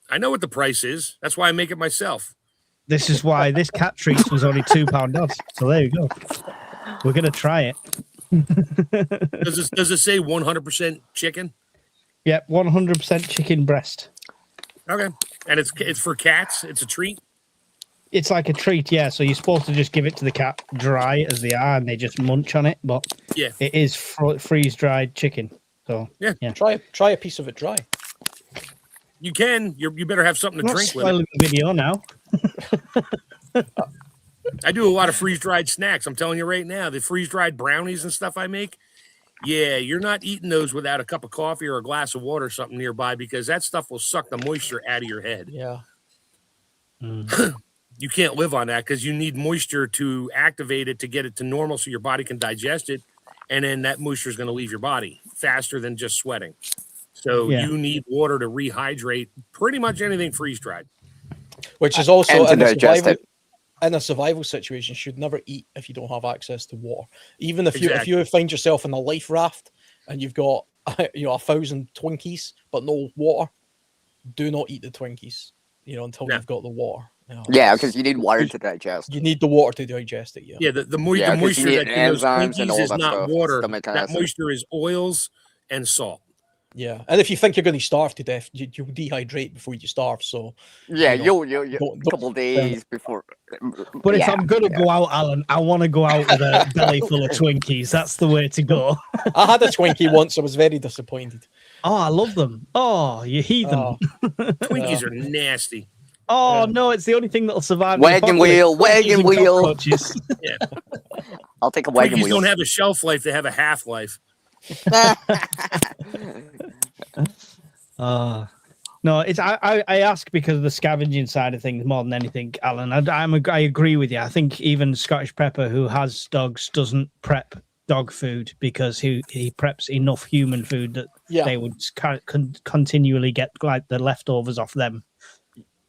I know what the price is. That's why I make it myself. This is why this cat treats was only £2 off. So there you go. We're going to try it. Does it say 100% chicken? Yep, 100% chicken breast. Okay, and it's for cats. It's a treat. It's like a treat, yeah. So you're supposed to just give it to the cat dry as they are, and they just munch on it. But Yeah, it is freeze dried chicken. So yeah. Try a piece of it dry. You can. You better have something to I'm not drink with it. spoiling the video now. I do a lot of freeze dried snacks. I'm telling you right now, the freeze dried brownies and stuff I make. Yeah, you're not eating those without a cup of coffee or a glass of water or something nearby, because that stuff will suck the moisture out of your head. Yeah. You can't live on that because you need moisture to activate it to get it to normal so your body can digest it. And then that moisture is going to leave your body faster than just sweating. So you need water to rehydrate pretty much anything freeze dried. Which is also and to digest it. In a survival situation, you should never eat if you don't have access to water. Even if you find yourself in a life raft and you've got 1,000 Twinkies but no water, do not eat the Twinkies. Until you've got the water. Yeah, because you need water to digest. You need the water to digest it. Yeah, the moisture that in those Twinkies is not stuff. water. That moisture is oils and salt. Yeah, and if you think you're going to starve to death, you'll dehydrate before you starve. So yeah, you'll a couple days before. But if I'm going to go out, Alan, I want to go out with a belly full of Twinkies. That's the way to go. I had a Twinkie once. I was very disappointed. Oh, I love them. Oh, you heathen. Twinkies are nasty. Oh, no, it's the only thing that'll survive. Wagon wheel. Yeah. I'll take a wagon Twinkies wheel. don't have a shelf life. They have a half life. No, it's I ask because of the scavenging side of things more than anything, Alan. I agree with you. I think even Scottish Prepper, who has dogs, doesn't prep dog food because he preps enough human food that they would continually get like the leftovers off them,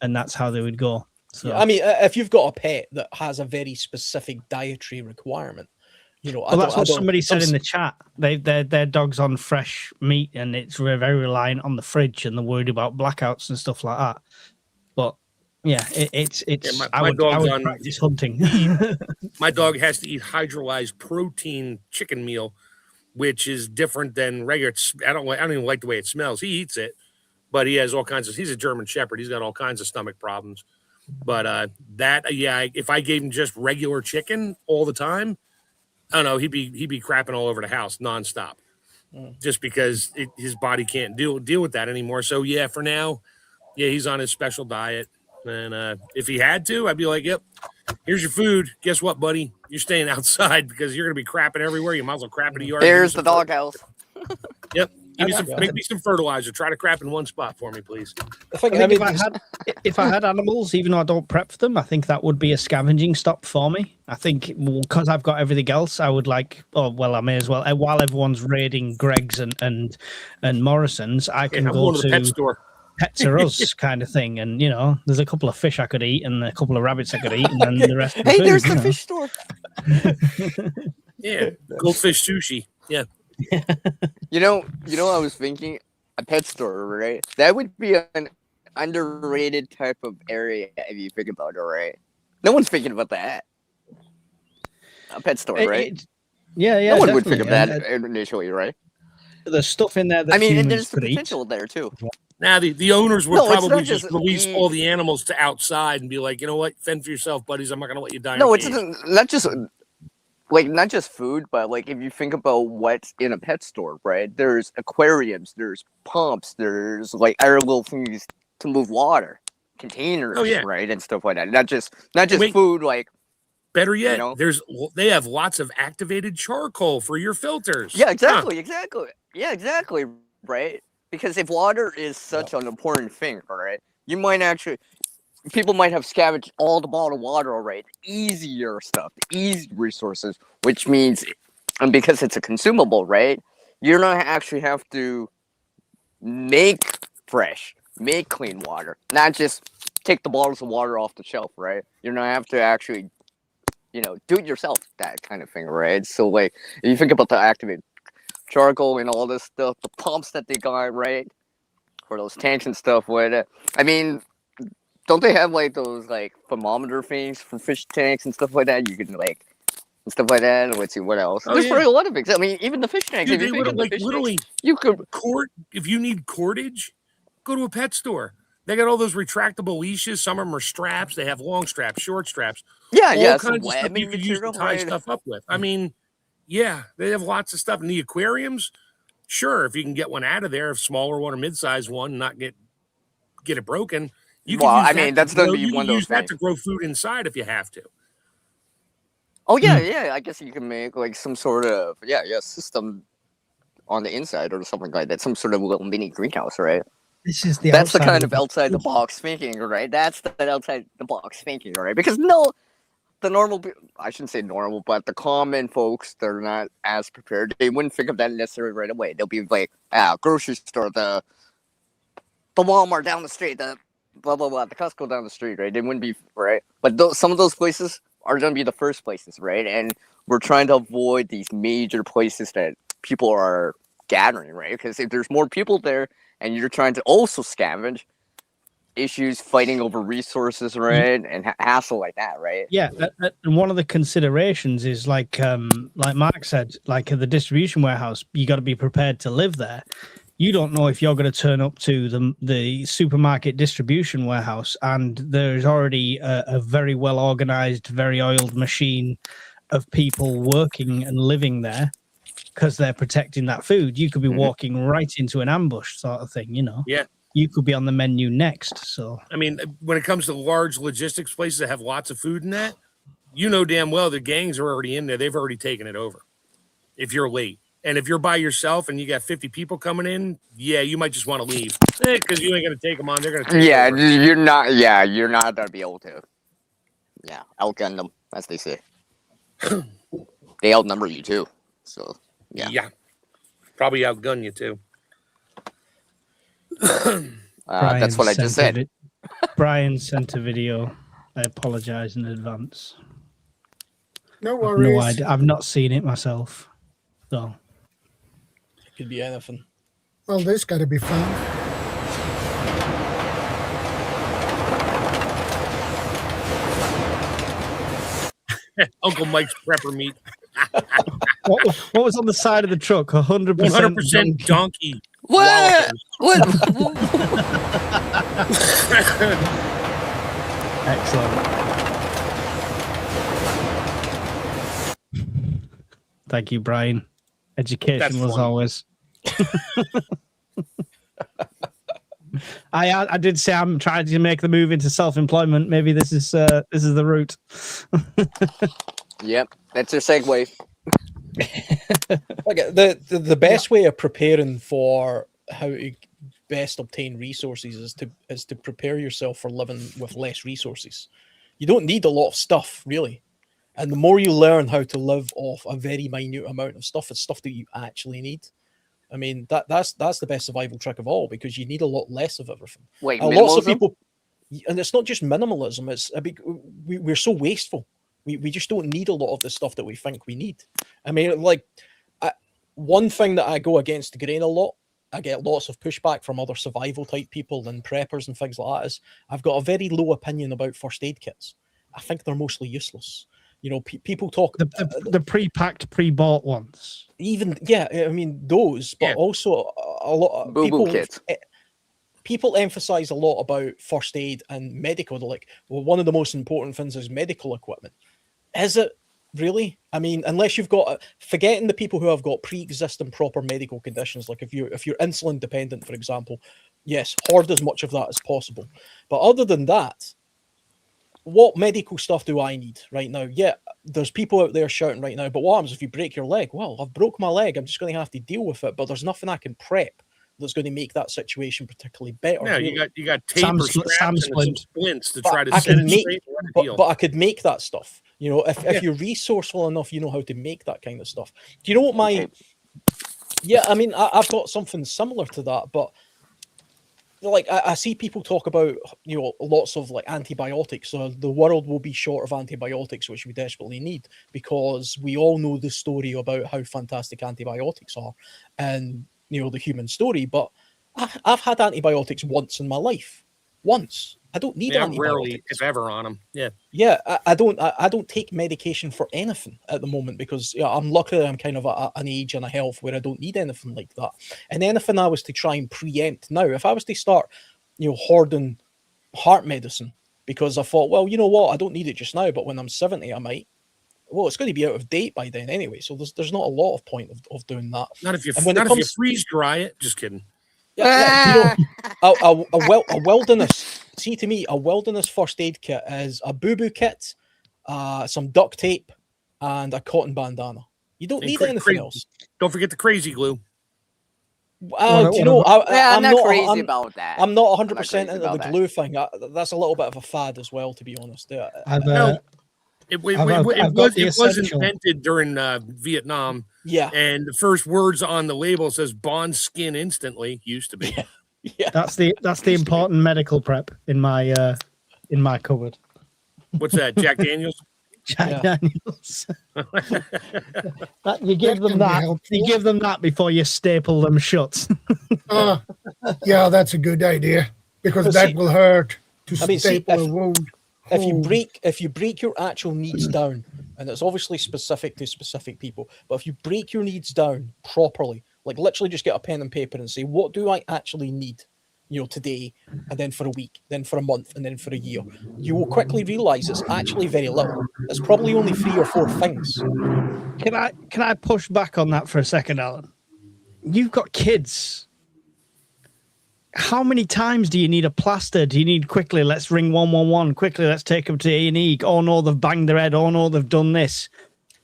and that's how they would go. So I mean, if you've got a pet that has a very specific dietary requirement. Well, that's what somebody said in the chat. Their dog's on fresh meat, and it's very reliant on the fridge, and they're worried about blackouts and stuff like that. But yeah, it's. My I would practice hunting. My dog has to eat hydrolyzed protein chicken meal, which is different than regular. I don't even like the way it smells. He eats it, but he has all kinds of. He's a German Shepherd. He's got all kinds of stomach problems. But if I gave him just regular chicken all the time, I don't know, he'd be crapping all over the house nonstop, just because his body can't deal with that anymore. So yeah, for now, he's on his special diet. And if he had to, I'd be like, "Yep, here's your food. Guess what, buddy? You're staying outside because you're gonna be crapping everywhere. You might as well crap in the yard." There's the doghouse. Yep. Make me some fertilizer. Try to crap in one spot for me, please. If I had animals, even though I don't prep for them, I think that would be a scavenging stop for me. I think because I've got everything else, I would I may as well. While everyone's raiding Greg's and Morrison's, I can go to the pet store. Pets Are Us kind of thing, and there's a couple of fish I could eat and a couple of rabbits I could eat, and then the rest. Hey, there's the fish store. Yeah, goldfish sushi. Yeah. I was thinking a pet store, right? That would be an underrated type of area if you think about it, right? No one's thinking about that. A pet store, right? Yeah. No one would think of that initially, right? There's stuff in there that there's the potential there too. Now the owners would probably just release all the animals to outside and be like, you know what, fend for yourself, buddies. I'm not gonna let you die. No, it's not just food, but if you think about what's in a pet store, right? There's aquariums, there's pumps, there's other little things to move water, containers, right, and stuff like that. Not just food. Better yet, they have lots of activated charcoal for your filters. Yeah, exactly. Yeah, exactly. Right, because if water is such an important thing, right, people might have scavenged all the bottled water already. Easier stuff, easy resources, which means, and because it's a consumable, right, you're not actually have to make clean water, not just take the bottles of water off the shelf, right? You're not have to actually, do it yourself, that kind of thing, right? So if you think about the activated charcoal and all this stuff, the pumps that they got, right, for those tanks and stuff with it. I mean, don't they have those thermometer things for fish tanks and stuff like that? You can and stuff like that. Let's see what else. There's probably a lot of things. I mean, even the fish tanks. Dude, they would like literally. You could if you need cordage, go to a pet store. They got all those retractable leashes. Some of them are straps. They have long straps, short straps. Yeah, all yeah. kinds of stuff you could use to tie stuff up with. I mean, yeah, they have lots of stuff in the aquariums. Sure, if you can get one out of there, a smaller one or mid-sized one, not get it broken. You can use that's going to be you one can of use those that to grow food inside if you have to. Oh yeah, yeah. I guess you can make like some sort of system on the inside or something like that. Some sort of little mini greenhouse, right? This is the kind of outside the box thinking, right? That's the outside the box thinking, right? Because the normal, I shouldn't say normal, but the common folks, they're not as prepared. They wouldn't think of that necessarily right away. They'll be like, grocery store, the Walmart down the street, the blah, blah, blah, the Costco down the street, right? They wouldn't be, right? But some of those places are going to be the first places, right? And we're trying to avoid these major places that people are gathering, right? Because if there's more people there and you're trying to also scavenge, issues fighting over resources, right? And hassle like that, right? Yeah, and one of the considerations is like Mark said, like at the distribution warehouse, you got to be prepared to live there. You don't know if you're going to turn up to the supermarket distribution warehouse and there's already a very well organized, very oiled machine of people working and living there because they're protecting that food. You could be walking right into an ambush sort of thing, you know? Yeah. You could be on the menu next. So, I mean, when it comes to large logistics places that have lots of food in that, you know damn well the gangs are already in there. They've already taken it over if you're late. And if you're by yourself and you got 50 people coming in, yeah, you might just want to leave because you ain't going to take them on. They're going to take over. You're not going to be able to, outgun them, as they say. They outnumber you, too. So, yeah. Probably outgun you, too. That's what I just said. Brian sent a video. I apologize in advance. No worries. No idea. I've not seen it myself. So it could be anything. Well, this got to be fun. Uncle Mike's prepper meat. what was on the side of the truck? 100% donkey. What? Excellent. Thank you, Brian. Educational as always. I did say I'm trying to make the move into self-employment. Maybe this is the route. Yep, that's your segue. Okay, the best way of preparing for how to best obtain resources is to prepare yourself for living with less resources. You don't need a lot of stuff, really. And the more you learn how to live off a very minute amount of stuff, it's stuff that you actually need. I mean, that's the best survival trick of all, because you need a lot less of everything. Wait, lots of people, and it's not just minimalism. It's we're so wasteful. We just don't need a lot of the stuff that we think we need. I mean, like, one thing that I go against the grain a lot, I get lots of pushback from other survival type people and preppers and things like that, is I've got a very low opinion about first aid kits. I think they're mostly useless. You know, people talk the pre-packed, pre-bought ones. Even I mean those, but also a lot of Boo-boo kits. People emphasize a lot about first aid and medical. They're like, well, one of the most important things is medical equipment. Is it really? I mean, unless you've got, forgetting the people who have got pre-existing proper medical conditions, like if you're insulin dependent, for example, yes, hoard as much of that as possible. But other than that, what medical stuff do I need right now? Yeah, there's people out there shouting right now, but what happens if you break your leg? Well, I've broke my leg. I'm just going to have to deal with it. But there's nothing I can prep that's going to make that situation particularly better. Yeah, really. you got tape or straps and some splints to try to set it straight. But I could make that stuff. You know, if you're resourceful enough, you know how to make that kind of stuff. Do you know what my? Yeah, I mean, I've got something similar to that, but like I see people talk about, you know, lots of like antibiotics. So the world will be short of antibiotics, which we desperately need, because we all know the story about how fantastic antibiotics are, and you know the human story. But I've had antibiotics once in my life. once. I don't need I'm rarely, antibiotics. if ever, on them. Yeah. Yeah, I don't take medication for anything at the moment because I'm lucky I'm kind of at an age and a health where I don't need anything like that. And anything I was to try and preempt now, if I was to start, hoarding heart medicine because I thought, well, you know what, I don't need it just now, but when I'm 70, I might. Well, it's going to be out of date by then anyway, so there's not a lot of point of doing that. Not if you freeze dry it. Just kidding. Yeah, a wilderness. See, to me, a wilderness first aid kit is a boo-boo kit, some duct tape, and a cotton bandana. You don't need anything else. Don't forget the crazy glue. Do you know? I'm not crazy about that. I'm not 100% into the glue thing. That's a little bit of a fad as well, to be honest. It was invented during Vietnam. Yeah. And the first words on the label says "Bond skin instantly." Used to be. Yeah. That's the important medical prep in my cupboard. What's that? Jack Daniels. Jack Daniels. You give them that. You give them that before you staple them shut. Yeah, that's a good idea because that will hurt to staple a wound. If you break your actual needs down, and it's obviously specific to specific people, but if you break your needs down properly, like literally just get a pen and paper and say, what do I actually need, today, and then for a week, then for a month, and then for a year, you will quickly realize it's actually very little. It's probably only 3 or 4 things. Can I push back on that for a second, Alan? You've got kids. How many times do you need a plaster? Do you need quickly, let's ring 111, quickly, let's take them to A&E. Oh no, they've banged their head. Oh no, they've done this.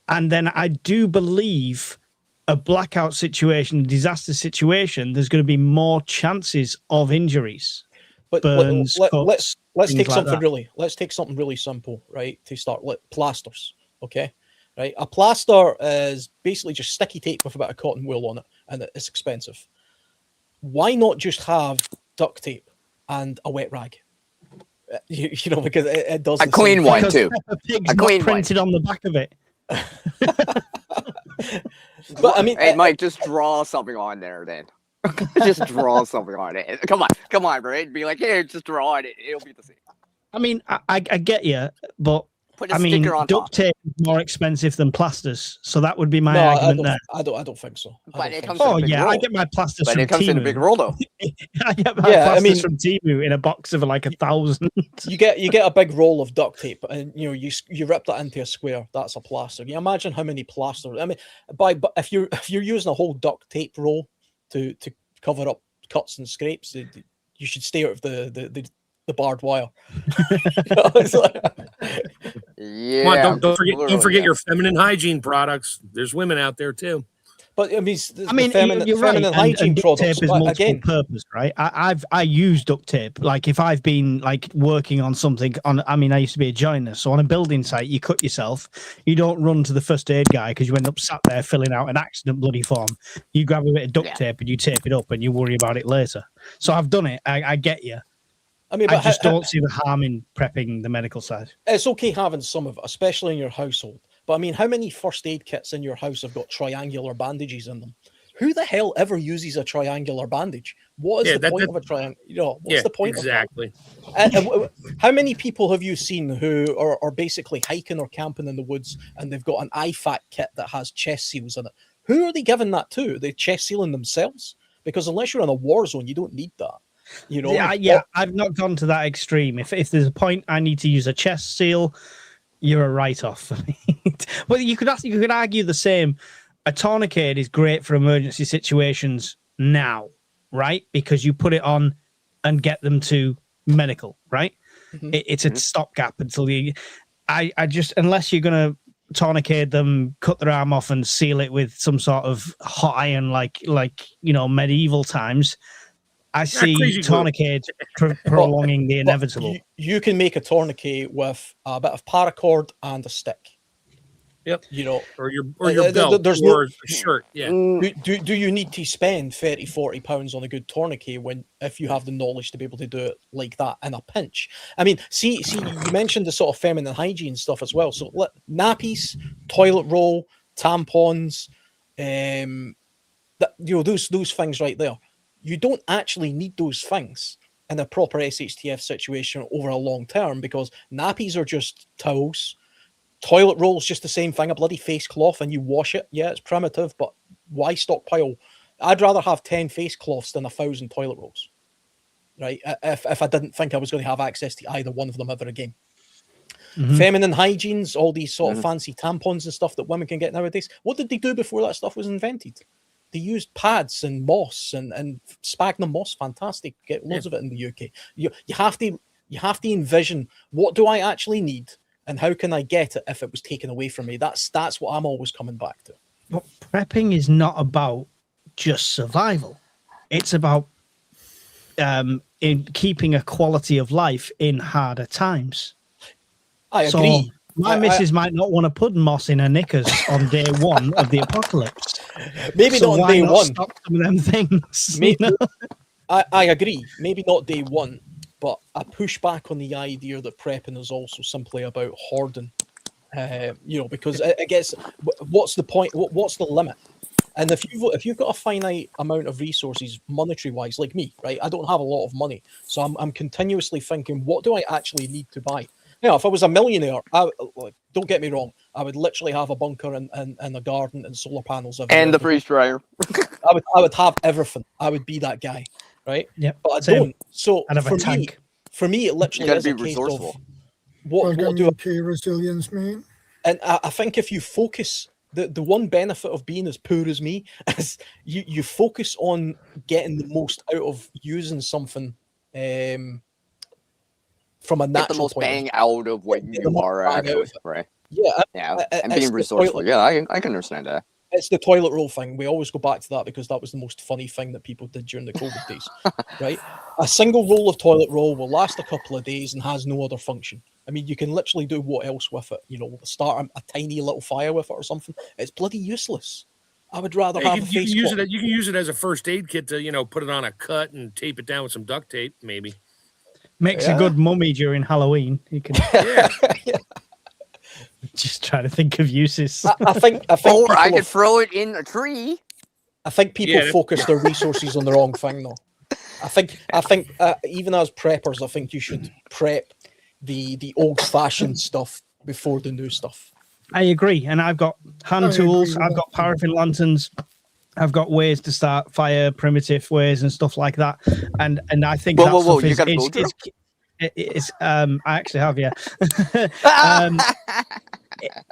And then I do believe a blackout situation, a disaster situation, there's going to be more chances of injuries. But burns, cuts, let's take something that. let's take something really simple, right? To start, plasters, okay? Right? A plaster is basically just sticky tape with a bit of cotton wool on it, and it's expensive. Why not just have duct tape and a wet rag? Because it does a clean one too. A clean printed on the back of it. But I mean, hey Mike, just draw something on there then. Just draw something on it. Come on, right? Be like, hey, just draw it. It'll be the same. I mean, I get you, but Put a sticker on duct tape is more expensive than plasters, so that would be my argument there. I don't think so. But it comes. I get my plasters but from it comes Temu. in a big roll though. I get my plasters from Temu in a box of like 1,000. You get a big roll of duct tape, and you rip that into a square. That's a plaster. You imagine how many plasters. I mean, if you're using a whole duct tape roll to cover up cuts and scrapes, you should stay out of the barbed wire. Yeah. Come on, don't forget your feminine hygiene products. There's women out there too. But I mean, you're feminine right. hygiene and duct products tape is multiple purpose, right? I use duct tape. Like if I've been like working on something I used to be a joiner, so on a building site, you cut yourself. You don't run to the first aid guy because you end up sat there filling out an accident bloody form. You grab a bit of duct tape and you tape it up, and you worry about it later. So I've done it. I get you. I just don't see the harm in prepping the medical side. It's okay having some of it, especially in your household. But I mean, how many first aid kits in your house have got triangular bandages in them? Who the hell ever uses a triangular bandage? What is the point of a triangle? What's the point exactly. of that? How many people have you seen who are basically hiking or camping in the woods and they've got an IFAK kit that has chest seals in it? Who are they giving that to? Are they chest sealing themselves? Because unless you're in a war zone, you don't need that. I've not gone to that extreme. If there's a point I need to use a chest seal, you're a write-off. Well, you could argue the same. A tourniquet is great for emergency situations now, right? Because you put it on and get them to medical, right? Mm-hmm. It's a stopgap until unless you're going to tourniquet them, cut their arm off and seal it with some sort of hot iron like medieval times. I see tourniquet prolonging the inevitable. You can make a tourniquet with a bit of paracord and a stick. Yep. Or your belt or a shirt. Yeah. Do you need to spend 30-40 pounds on a good tourniquet if you have the knowledge to be able to do it like that in a pinch? I mean, see, you mentioned the sort of feminine hygiene stuff as well. So nappies, toilet roll, tampons, those things right there. You don't actually need those things in a proper SHTF situation over a long term, because nappies are just towels. Toilet roll's just the same thing, a bloody face cloth, and you wash it. Yeah, it's primitive, but why stockpile? I'd rather have 10 face cloths than 1,000 toilet rolls, right? If I didn't think I was going to have access to either one of them ever again. Feminine hygienes, all these sort of fancy tampons and stuff that women can get nowadays. What did they do before that stuff was invented? They used pads and moss and sphagnum moss. Fantastic, get loads of it in the UK. You have to envision, what do I actually need, and how can I get it if it was taken away from me? That's what I'm always coming back to. But prepping is not about just survival. It's about in keeping a quality of life in harder times. I agree. So my missus might not want to put moss in her knickers on day one of the apocalypse. Maybe so not on day one. Stop some of them things. Maybe, I agree. Maybe not day one, but I push back on the idea that prepping is also simply about hoarding. Because it gets. What's the point? What's the limit? And if you've got a finite amount of resources, monetary wise, like me, right? I don't have a lot of money, so I'm continuously thinking, what do I actually need to buy? If I was a millionaire, don't get me wrong, I would literally have a bunker and a garden and solar panels everywhere. And the freeze dryer. I would have everything. I would be that guy, right? Yeah, but I don't. So I'd have a tank. For me, it literally is a case of what do resilience mean? And I think if you focus, the one benefit of being as poor as me is you focus on getting the most out of using something. From a natural get the most point bang out of what you are actually, right? Yeah, and being resourceful. Yeah, I can understand that. It's the toilet roll thing. We always go back to that because that was the most funny thing that people did during the COVID days, right? A single roll of toilet roll will last a couple of days and has no other function. I mean, you can literally do what else with it? Start a tiny little fire with it or something. It's bloody useless. I would rather have a face use it. You can use it as a first aid kit to, put it on a cut and tape it down with some duct tape, maybe. Makes a good mummy during Halloween. You can just try to think of uses. I think or I could throw it in a tree. I think people focus their resources on the wrong thing, though. I think even as preppers, I think you should prep the old-fashioned stuff before the new stuff. I agree, and I've got hand tools. I've got paraffin lanterns. I've got ways to start fire, primitive ways and stuff like that. And I think whoa, you got a builder? I actually have, yeah.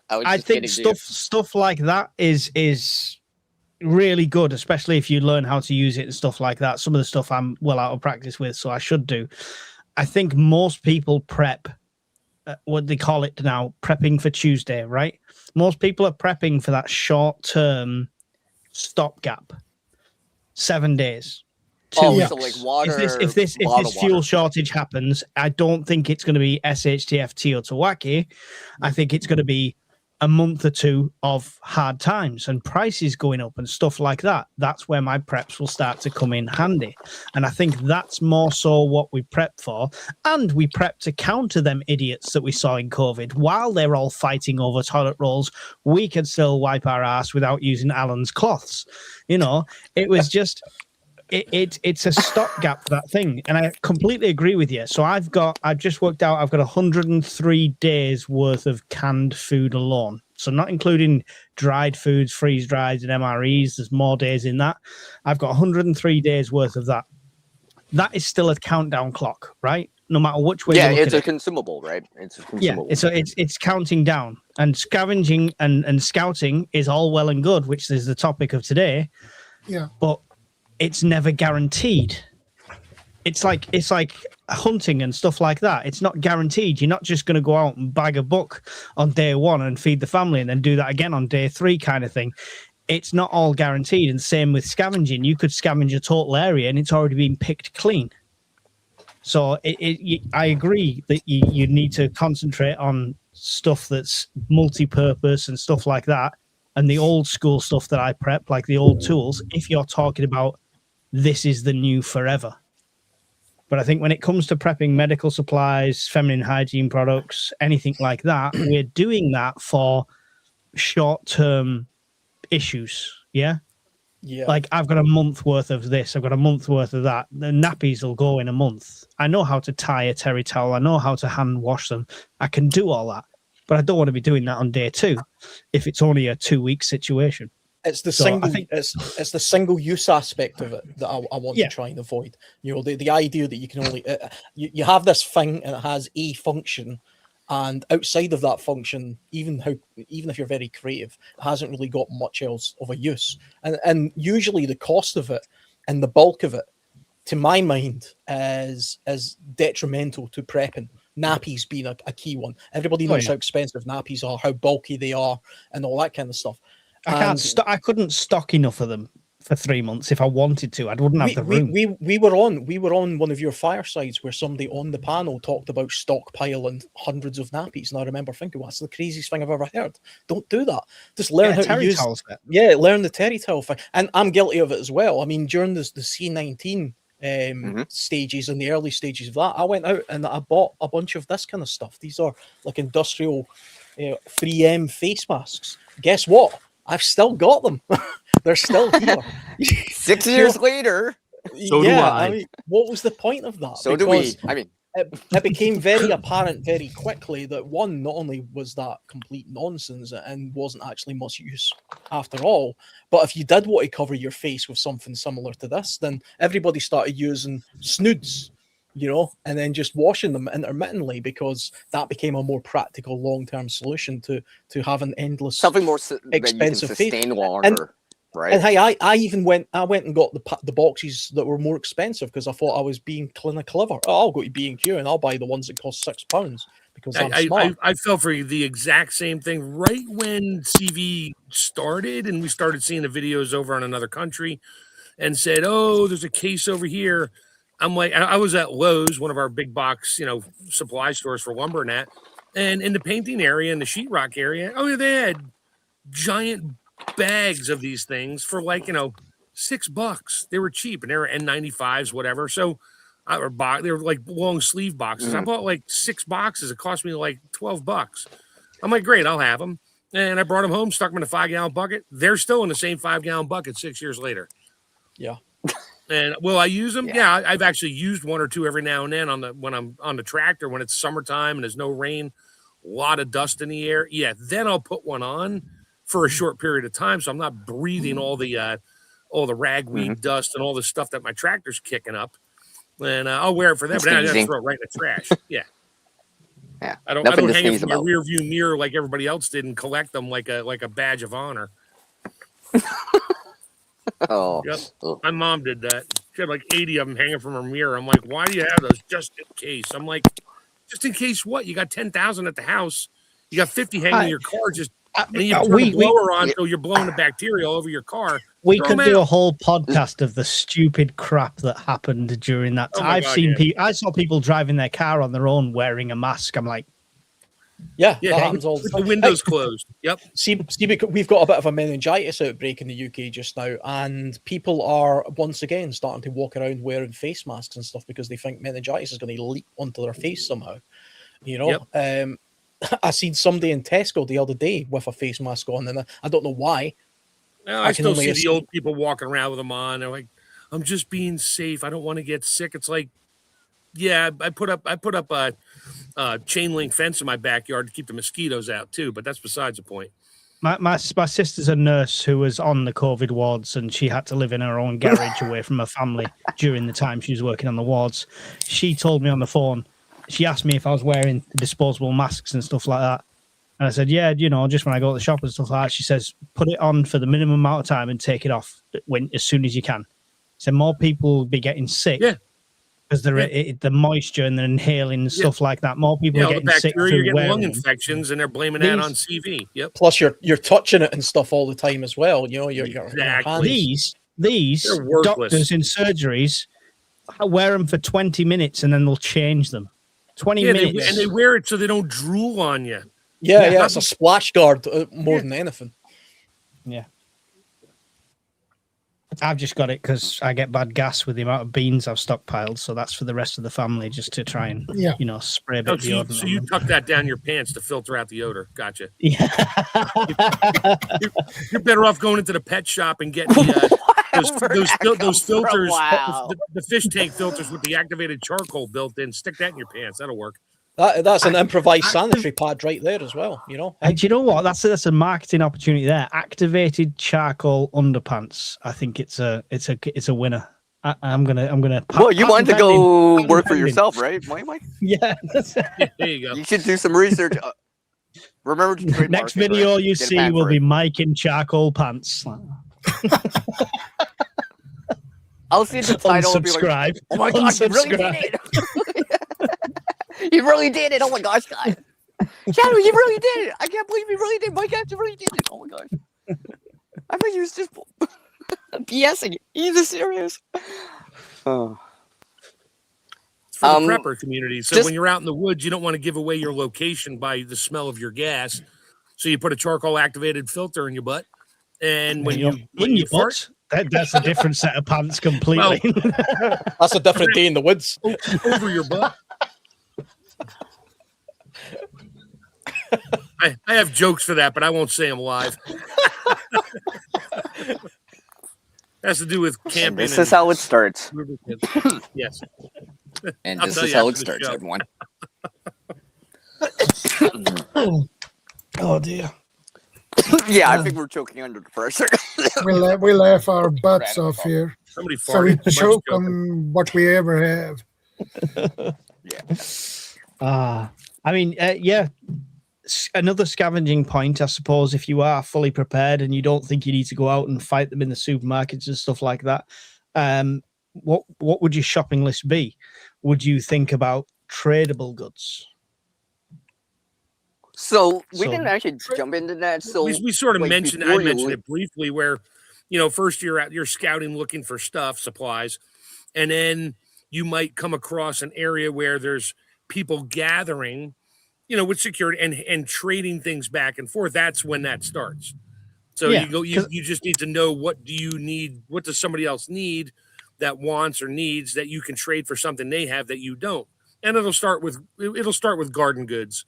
I think stuff like that is really good, especially if you learn how to use it and stuff like that. Some of the stuff I'm well out of practice with, so I should do. I think most people prep, what they call it now, prepping for Tuesday, right? Most people are prepping for that short-term stopgap, 7 days. 2 weeks. So like water. If this fuel shortage happens, I don't think it's going to be SHTF Teotihuacan. I think it's going to be a month or two of hard times and prices going up and stuff like that. That's where my preps will start to come in handy. And I think that's more so what we prep for. And we prep to counter them idiots that we saw in COVID. While they're all fighting over toilet rolls, we can still wipe our ass without using Allen's cloths. It was just... It's a stopgap for that thing, and I completely agree with you. So I've just worked out I've got 103 days worth of canned food alone. So not including dried foods, freeze dried, and MREs. There's more days in that. I've got 103 days worth of that. That is still a countdown clock, right? No matter which way. Yeah, it's a consumable, right? It's a consumable. Yeah, it's counting down, and scavenging and scouting is all well and good, which is the topic of today. Yeah, but it's never guaranteed. It's like hunting and stuff like that. It's not guaranteed. You're not just going to go out and bag a buck on day one and feed the family and then do that again on day 3 kind of thing. It's not all guaranteed. And same with scavenging. You could scavenge a total area and it's already been picked clean. So I agree that you need to concentrate on stuff that's multi-purpose and stuff like that. And the old school stuff that I prep, like the old tools, if you're talking about this is the new forever. But I think when it comes to prepping medical supplies, feminine hygiene products, anything like that, we're doing that for short-term issues, yeah? Yeah. Like, I've got a month worth of this, I've got a month worth of that. The nappies will go in a month. I know how to tie a terry towel. I know how to hand wash them. I can do all that. But I don't want to be doing that on day 2 if it's only a 2-week situation. It's the So it's the single use aspect of it that I want to try and avoid. You know, the idea that you can only you have this thing and it has a function, and outside of that function, even if you're very creative, it hasn't really got much else of a use. And usually the cost of it and the bulk of it, to my mind, is detrimental to prepping. Nappies being a key one. Everybody knows how expensive nappies are, how bulky they are, and all that kind of stuff. I couldn't stock enough of them for 3 months if I wanted to. I wouldn't have the room. We were on one of your firesides where somebody on the panel talked about stockpiling hundreds of nappies, and I remember thinking, well, that's the craziest thing I've ever heard. Don't do that. Just learn how to use towels. Learn the terry towel thing. And I'm guilty of it as well. I mean, during the C19 stages and the early stages of that, I went out and I bought a bunch of this kind of stuff. These are like industrial 3M face masks. Guess what? I've still got them. They're still here. 6 years later. So do I. I mean, what was the point of that? So do we. I mean, it became very apparent very quickly that one, not only was that complete nonsense and wasn't actually much use after all, but if you did want to cover your face with something similar to this, then everybody started using snoods, you know, and then just washing them intermittently, because that became a more practical long-term solution to having endless something more expensive that you can sustain longer. Right. And hey, I even went and got the boxes that were more expensive because I thought I was being kind of clever. Oh, I'll go to B&Q and I'll buy the ones that cost £6 because I'm smart. I fell for the exact same thing right when CV started and we started seeing the videos over in another country and said, oh, there's a case over here. I'm like, I was at Lowe's, one of our big box, supply stores for lumber and that. And in the painting area, in the sheetrock area, they had giant bags of these things for like, $6. They were cheap and they were N95s, whatever. So they were like long sleeve boxes. I bought like 6 boxes. It cost me like $12. I'm like, great, I'll have them. And I brought them home, stuck them in a 5-gallon bucket. They're still in the same 5-gallon bucket 6 years later. Yeah. And will I use them? Yeah, I've actually used 1 or 2 every now and then when I'm on the tractor when it's summertime and there's no rain, a lot of dust in the air. Yeah, then I'll put one on for a short period of time, so I'm not breathing all the ragweed dust and all the stuff that my tractor's kicking up. And I'll wear it for them, but I just throw it right in the trash. Yeah. Yeah. I don't hang it from my rear view mirror like everybody else did and collect them like a badge of honor. Oh. Yep. My mom did that. She had like 80 of them hanging from her mirror. I'm like, why do you have those? Just in case. I'm like, just in case what? You got 10,000 at the house. You got 50 hanging in your car. And you turn the blower on so you're blowing the bacteria all over your car. We could do a whole podcast of the stupid crap that happened during that time. I saw people driving their car on their own wearing a mask. I'm like, that happens all the time. The windows closed. Yep. See, we've got a bit of a meningitis outbreak in the UK just now, and people are once again starting to walk around wearing face masks and stuff because they think meningitis is going to leak onto their face somehow. I seen somebody in Tesco the other day with a face mask on, and I don't know why. No, I still see the old people walking around with them on. They're like, "I'm just being safe. I don't want to get sick." It's like, yeah, I put up a chain link fence in my backyard to keep the mosquitoes out too. But that's besides the point. My sister's a nurse who was on the COVID wards, and she had to live in her own garage away from her family during the time she was working on the wards. She told me on the phone. She asked me if I was wearing disposable masks and stuff like that. And I said, yeah, just when I go to the shop and stuff like that. She says, put it on for the minimum amount of time and take it off as soon as you can. So more people will be getting sick because the moisture and they're inhaling and stuff like that. More people are getting sick. You're getting lung infections and they're blaming that on CV. Yep. Plus you're touching it and stuff all the time as well. You're These doctors in surgeries wear them for 20 minutes and then they'll change them. 20 minutes. And they wear it so they don't drool on you. Yeah, it's a splash guard more than anything. Yeah. I've just got it because I get bad gas with the amount of beans I've stockpiled. So that's for the rest of the family, just to try and, spray a bit of deodorant. So you tuck that down your pants to filter out the odor. Gotcha. Yeah. You're better off going into the pet shop and getting those filters, wow. the fish tank filters with the activated charcoal built in. Stick that in your pants. That'll work. That's an improvised sanitary pad right there as well. And do you know what? That's a marketing opportunity there. Activated charcoal underpants. I think it's a winner. I'm gonna. Well, you wanted to go work for yourself, right, Mike? Yeah. There you go. You should do some research. Remember to trademark Next it, video right? you Get a see patent will for be it. Mike in charcoal pants. I'll see the title and be like, Unsubscribe. "Oh my gosh, you really did it! You really did it! Oh my gosh, guys, Shadow, you really did it! I can't believe you really did, Mike. You really did it! Oh my gosh, I thought you was just BSing. He's just serious." Oh. It's for the prepper community. So just- when you're out in the woods, you don't want to give away your location by the smell of your gas. So you put a charcoal activated filter in your butt, and when you fart, that's a different set of pants completely. That's a different day in the woods. over your butt. I have jokes for that, but I won't say them live. Has to do with camping. This is how it starts. Yes. And I'll this tell is you how after it the starts, show. everyone. Oh dear. Yeah, I think we're choking under the pressure. We laugh our butts off here. Somebody So we farted. Mike's choke joking. on what we ever have. I mean, yeah. Another scavenging point, I suppose, if you are fully prepared and you don't think you need to go out and fight them in the supermarkets and stuff like that. What would your shopping list be? Would you think about tradable goods? So we didn't actually jump into that. So we sort of like, mentioned. before I you mentioned it briefly. Where first you're out, you're scouting, looking for supplies, and then you might come across an area where there's people gathering, with security and trading things back and forth. That's when that starts. So you just need to know, what do you need? What does somebody else need that wants or needs that you can trade for something they have that you don't? And it'll start with garden goods.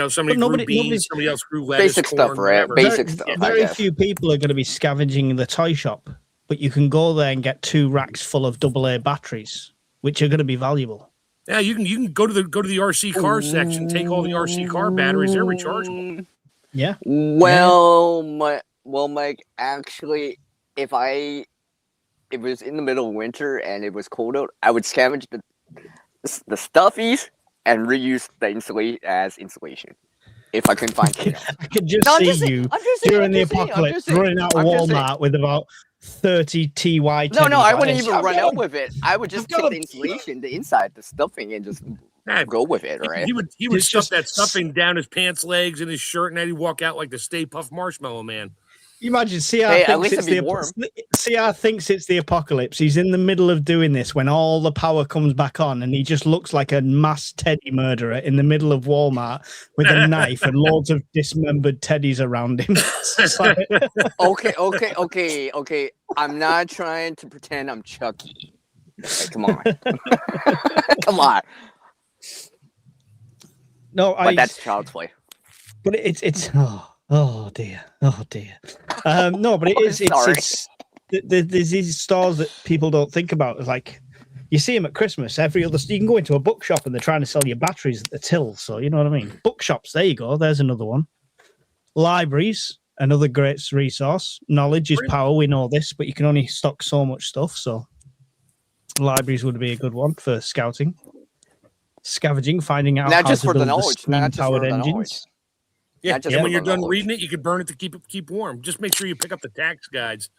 Somebody grew beans, somebody else grew lettuce, basic corn, stuff, right? whatever. Basic stuff. Very few people are going to be scavenging the toy shop, but you can go there and get 2 racks full of AA batteries, which are going to be valuable. Yeah, you can go to the RC car section, take all the RC car batteries; they're rechargeable. Yeah. Well, Mike, actually, if it was in the middle of winter and it was cold out, I would scavenge the stuffies and reuse the insulation as insulation. If I couldn't find it. I could just see you during the apocalypse running out of Walmart with about 30 TY. No, I wouldn't even run out with it. I would just take the insulation, the inside, the stuffing, and just go with it, right? He would stuff that stuffing down his pants legs and his shirt, and then he'd walk out like the Stay Puft Marshmallow Man. You imagine CR thinks it's the apocalypse. He's in the middle of doing this when all the power comes back on, and he just looks like a mass teddy murderer in the middle of Walmart with a knife and loads of dismembered teddies around him. Okay. I'm not trying to pretend I'm Chucky. Okay, come on. Come on. No, but that's child's play. But it's oh dear. No, but it is. It's there's these stores that people don't think about. It's like you see them at Christmas. You can go into a bookshop and they're trying to sell you batteries at the till. So you know what I mean. Bookshops. There you go. There's another one. Libraries. Another great resource. Knowledge is power. We know this, but you can only stock so much stuff. So libraries would be a good one for scouting, scavenging, finding out not how just to for the build knowledge, not just powered for the engines. knowledge. Yeah, and when you're done reading it, you can burn it to keep warm. Just make sure you pick up the tax guides.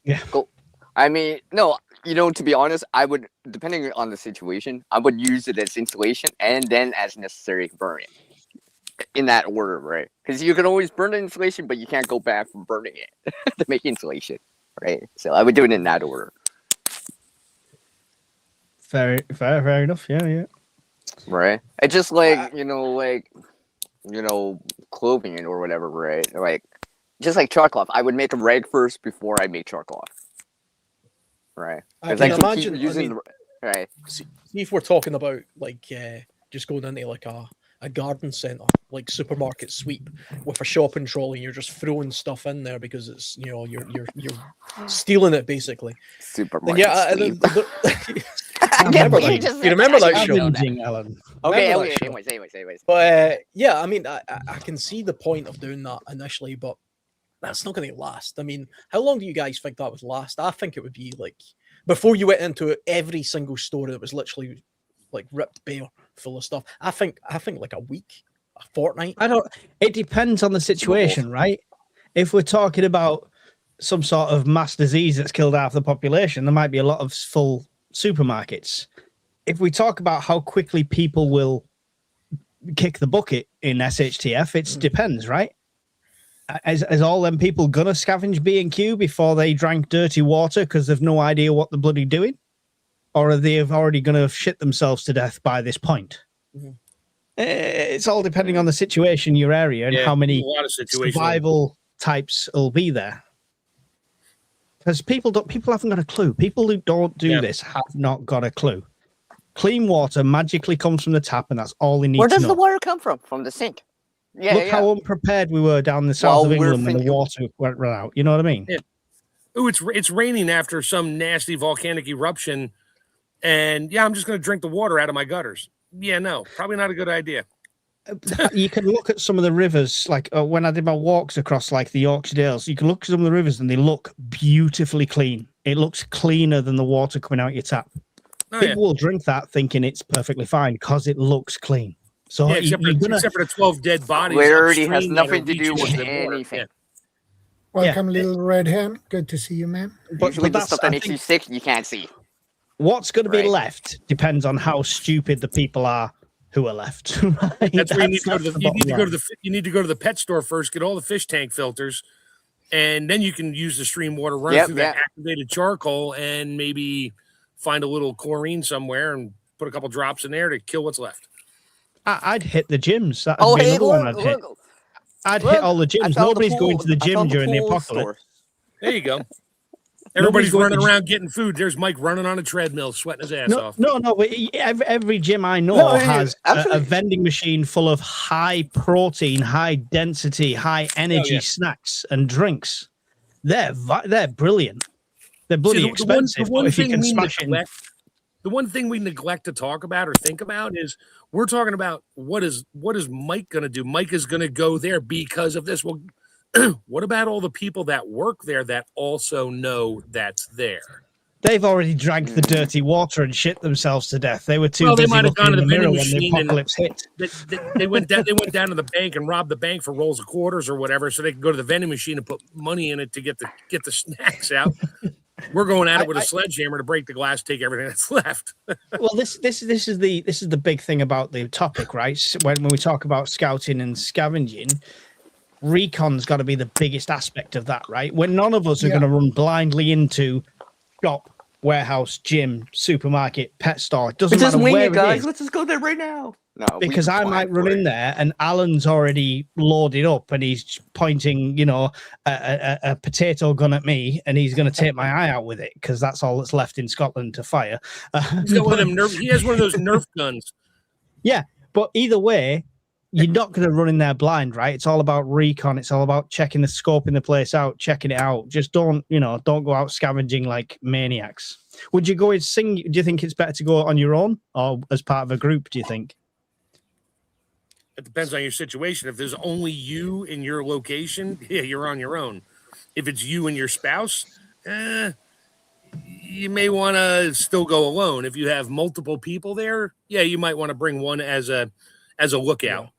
Yeah. Cool. I mean, no, to be honest, I would, depending on the situation, I would use it as insulation and then as necessary burn it. In that order, right? Because you can always burn the insulation, but you can't go back from burning it to make insulation, right? So I would do it in that order. Fair enough. Yeah. Right. It's just like clothing or whatever, right? Like just like charcloth, I would make a rag first before I make charcloth. Right. I Because can imagine. using right. See if we're talking about like just going into like a garden centre, like supermarket sweep with a shopping trolley, and you're just throwing stuff in there because it's you're stealing it basically. Supermarket sweep. You remember that show? Alan. Okay. Anyways. But I mean, I can see the point of doing that initially, but that's not going to last. I mean, how long do you guys think that would last? I think it would be like before you went into every single store that was literally like ripped bare full of stuff. I think like a week, a fortnight. It depends on the situation, right? If we're talking about some sort of mass disease that's killed half the population, there might be a lot of full supermarkets. If we talk about how quickly people will kick the bucket in SHTF, it depends, right? Is all them people gonna scavenge B&Q before they drank dirty water because they've no idea what they're bloody doing? Or are they already going to shit themselves to death by this point? Mm-hmm. It's all depending on the situation, your area, and how many survival types will be there. Because people haven't got a clue. People who don't do this have not got a clue. Clean water magically comes from the tap, and that's all they need to know. Where does the water come from? From the sink. Look how unprepared we were down the south of England when the water went out. You know what I mean? Yeah. Oh, it's raining after some nasty volcanic eruption. And I'm just going to drink the water out of my gutters. Yeah, no, probably not a good idea. You can look at some of the rivers, like when I did my walks across like the Yorkshire Dales, you can look at some of the rivers and they look beautifully clean. It looks cleaner than the water coming out your tap. People will drink that thinking it's perfectly fine because it looks clean. So except for the 12 dead bodies. Literally has nothing to do with anything. Welcome, little red hen. Good to see you, man. But the stuff that makes you sick, you can't see. What's going to be left depends on how stupid the people are who are left. Right? That's where you need to go to you need to go to the pet store first, get all the fish tank filters, and then you can use the stream water, run through that activated charcoal, and maybe find a little chlorine somewhere and put a couple drops in there to kill what's left. I'd hit the gyms. That'd be another one I'd hit. I'd hit all the gyms. Nobody's going to the gym during the apocalypse. There you go. Everybody's running around getting food. There's Mike running on a treadmill, sweating his ass off. No, but every gym I know has a vending machine full of high protein, high density, high energy snacks and drinks. They're brilliant. They're bloody expensive. The one thing we neglect to talk about or think about is we're talking about what is Mike going to do? Mike is going to go there because of this. Well, what about all the people that work there that also know that's there? They've already drank the dirty water and shit themselves to death. They were too busy looking in the mirror when the apocalypse hit. They went down to the bank and robbed the bank for rolls of quarters or whatever, so they could go to the vending machine and put money in it to get the snacks out. We're going at it with a sledgehammer to break the glass, take everything that's left. Well, this is the big thing about the topic, right? When we talk about scouting and scavenging, recon's got to be the biggest aspect of that, right? When none of us are going to run blindly into shop, warehouse, gym, supermarket, pet store. It doesn't matter where it is. Let's just go there right now. No, because I might run in there and Alan's already loaded up and he's pointing, a potato gun at me and he's going to take my eye out with it because that's all that's left in Scotland to fire. He has one of those Nerf guns. Yeah, but either way, you're not going to run in there blind, right? It's all about recon. It's all about checking scoping the place out, checking it out. Just don't go out scavenging like maniacs. Would you go and sing? Do you think it's better to go on your own or as part of a group, do you think? It depends on your situation. If there's only you in your location, you're on your own. If it's you and your spouse, you may want to still go alone. If you have multiple people there, you might want to bring one as a lookout. Yeah.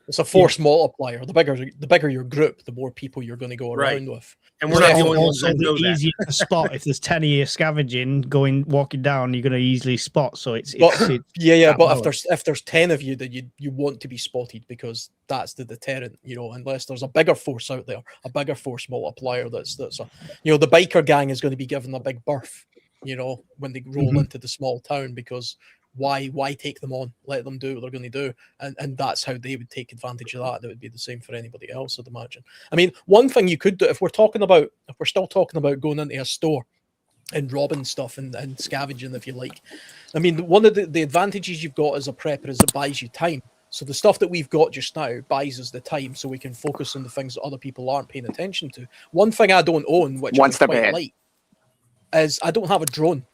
It's a force multiplier. The bigger your group, the more people you're going to go around with. And we're not the only ones that know easier to spot. If there's 10 of you scavenging, walking down, you're going to easily spot. So it's but if there's 10 of you, that you want to be spotted because that's the deterrent, unless there's a bigger force out there, a bigger force multiplier that's the biker gang is going to be given a big berth, when they roll into the small town because why take them on? Let them do what they're going to do, and that's how they would take advantage of that. That would be the same for anybody else, I'd imagine. I mean, one thing you could do if we're still talking about going into a store, robbing stuff and scavenging, if you like. I mean, one of the advantages you've got as a prepper is it buys you time. So the stuff that we've got just now buys us the time so we can focus on the things that other people aren't paying attention to. One thing I don't own, which I quite like, is I don't have a drone,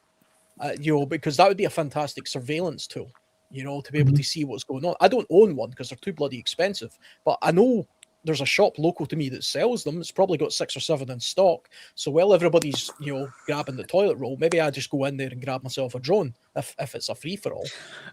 because that would be a fantastic surveillance tool, to be able to see what's going on. I don't own one because they're too bloody expensive, but I know there's a shop local to me that sells them. It's probably got 6 or 7 in stock. So while everybody's, grabbing the toilet roll, maybe I just go in there and grab myself a drone if it's a free for all.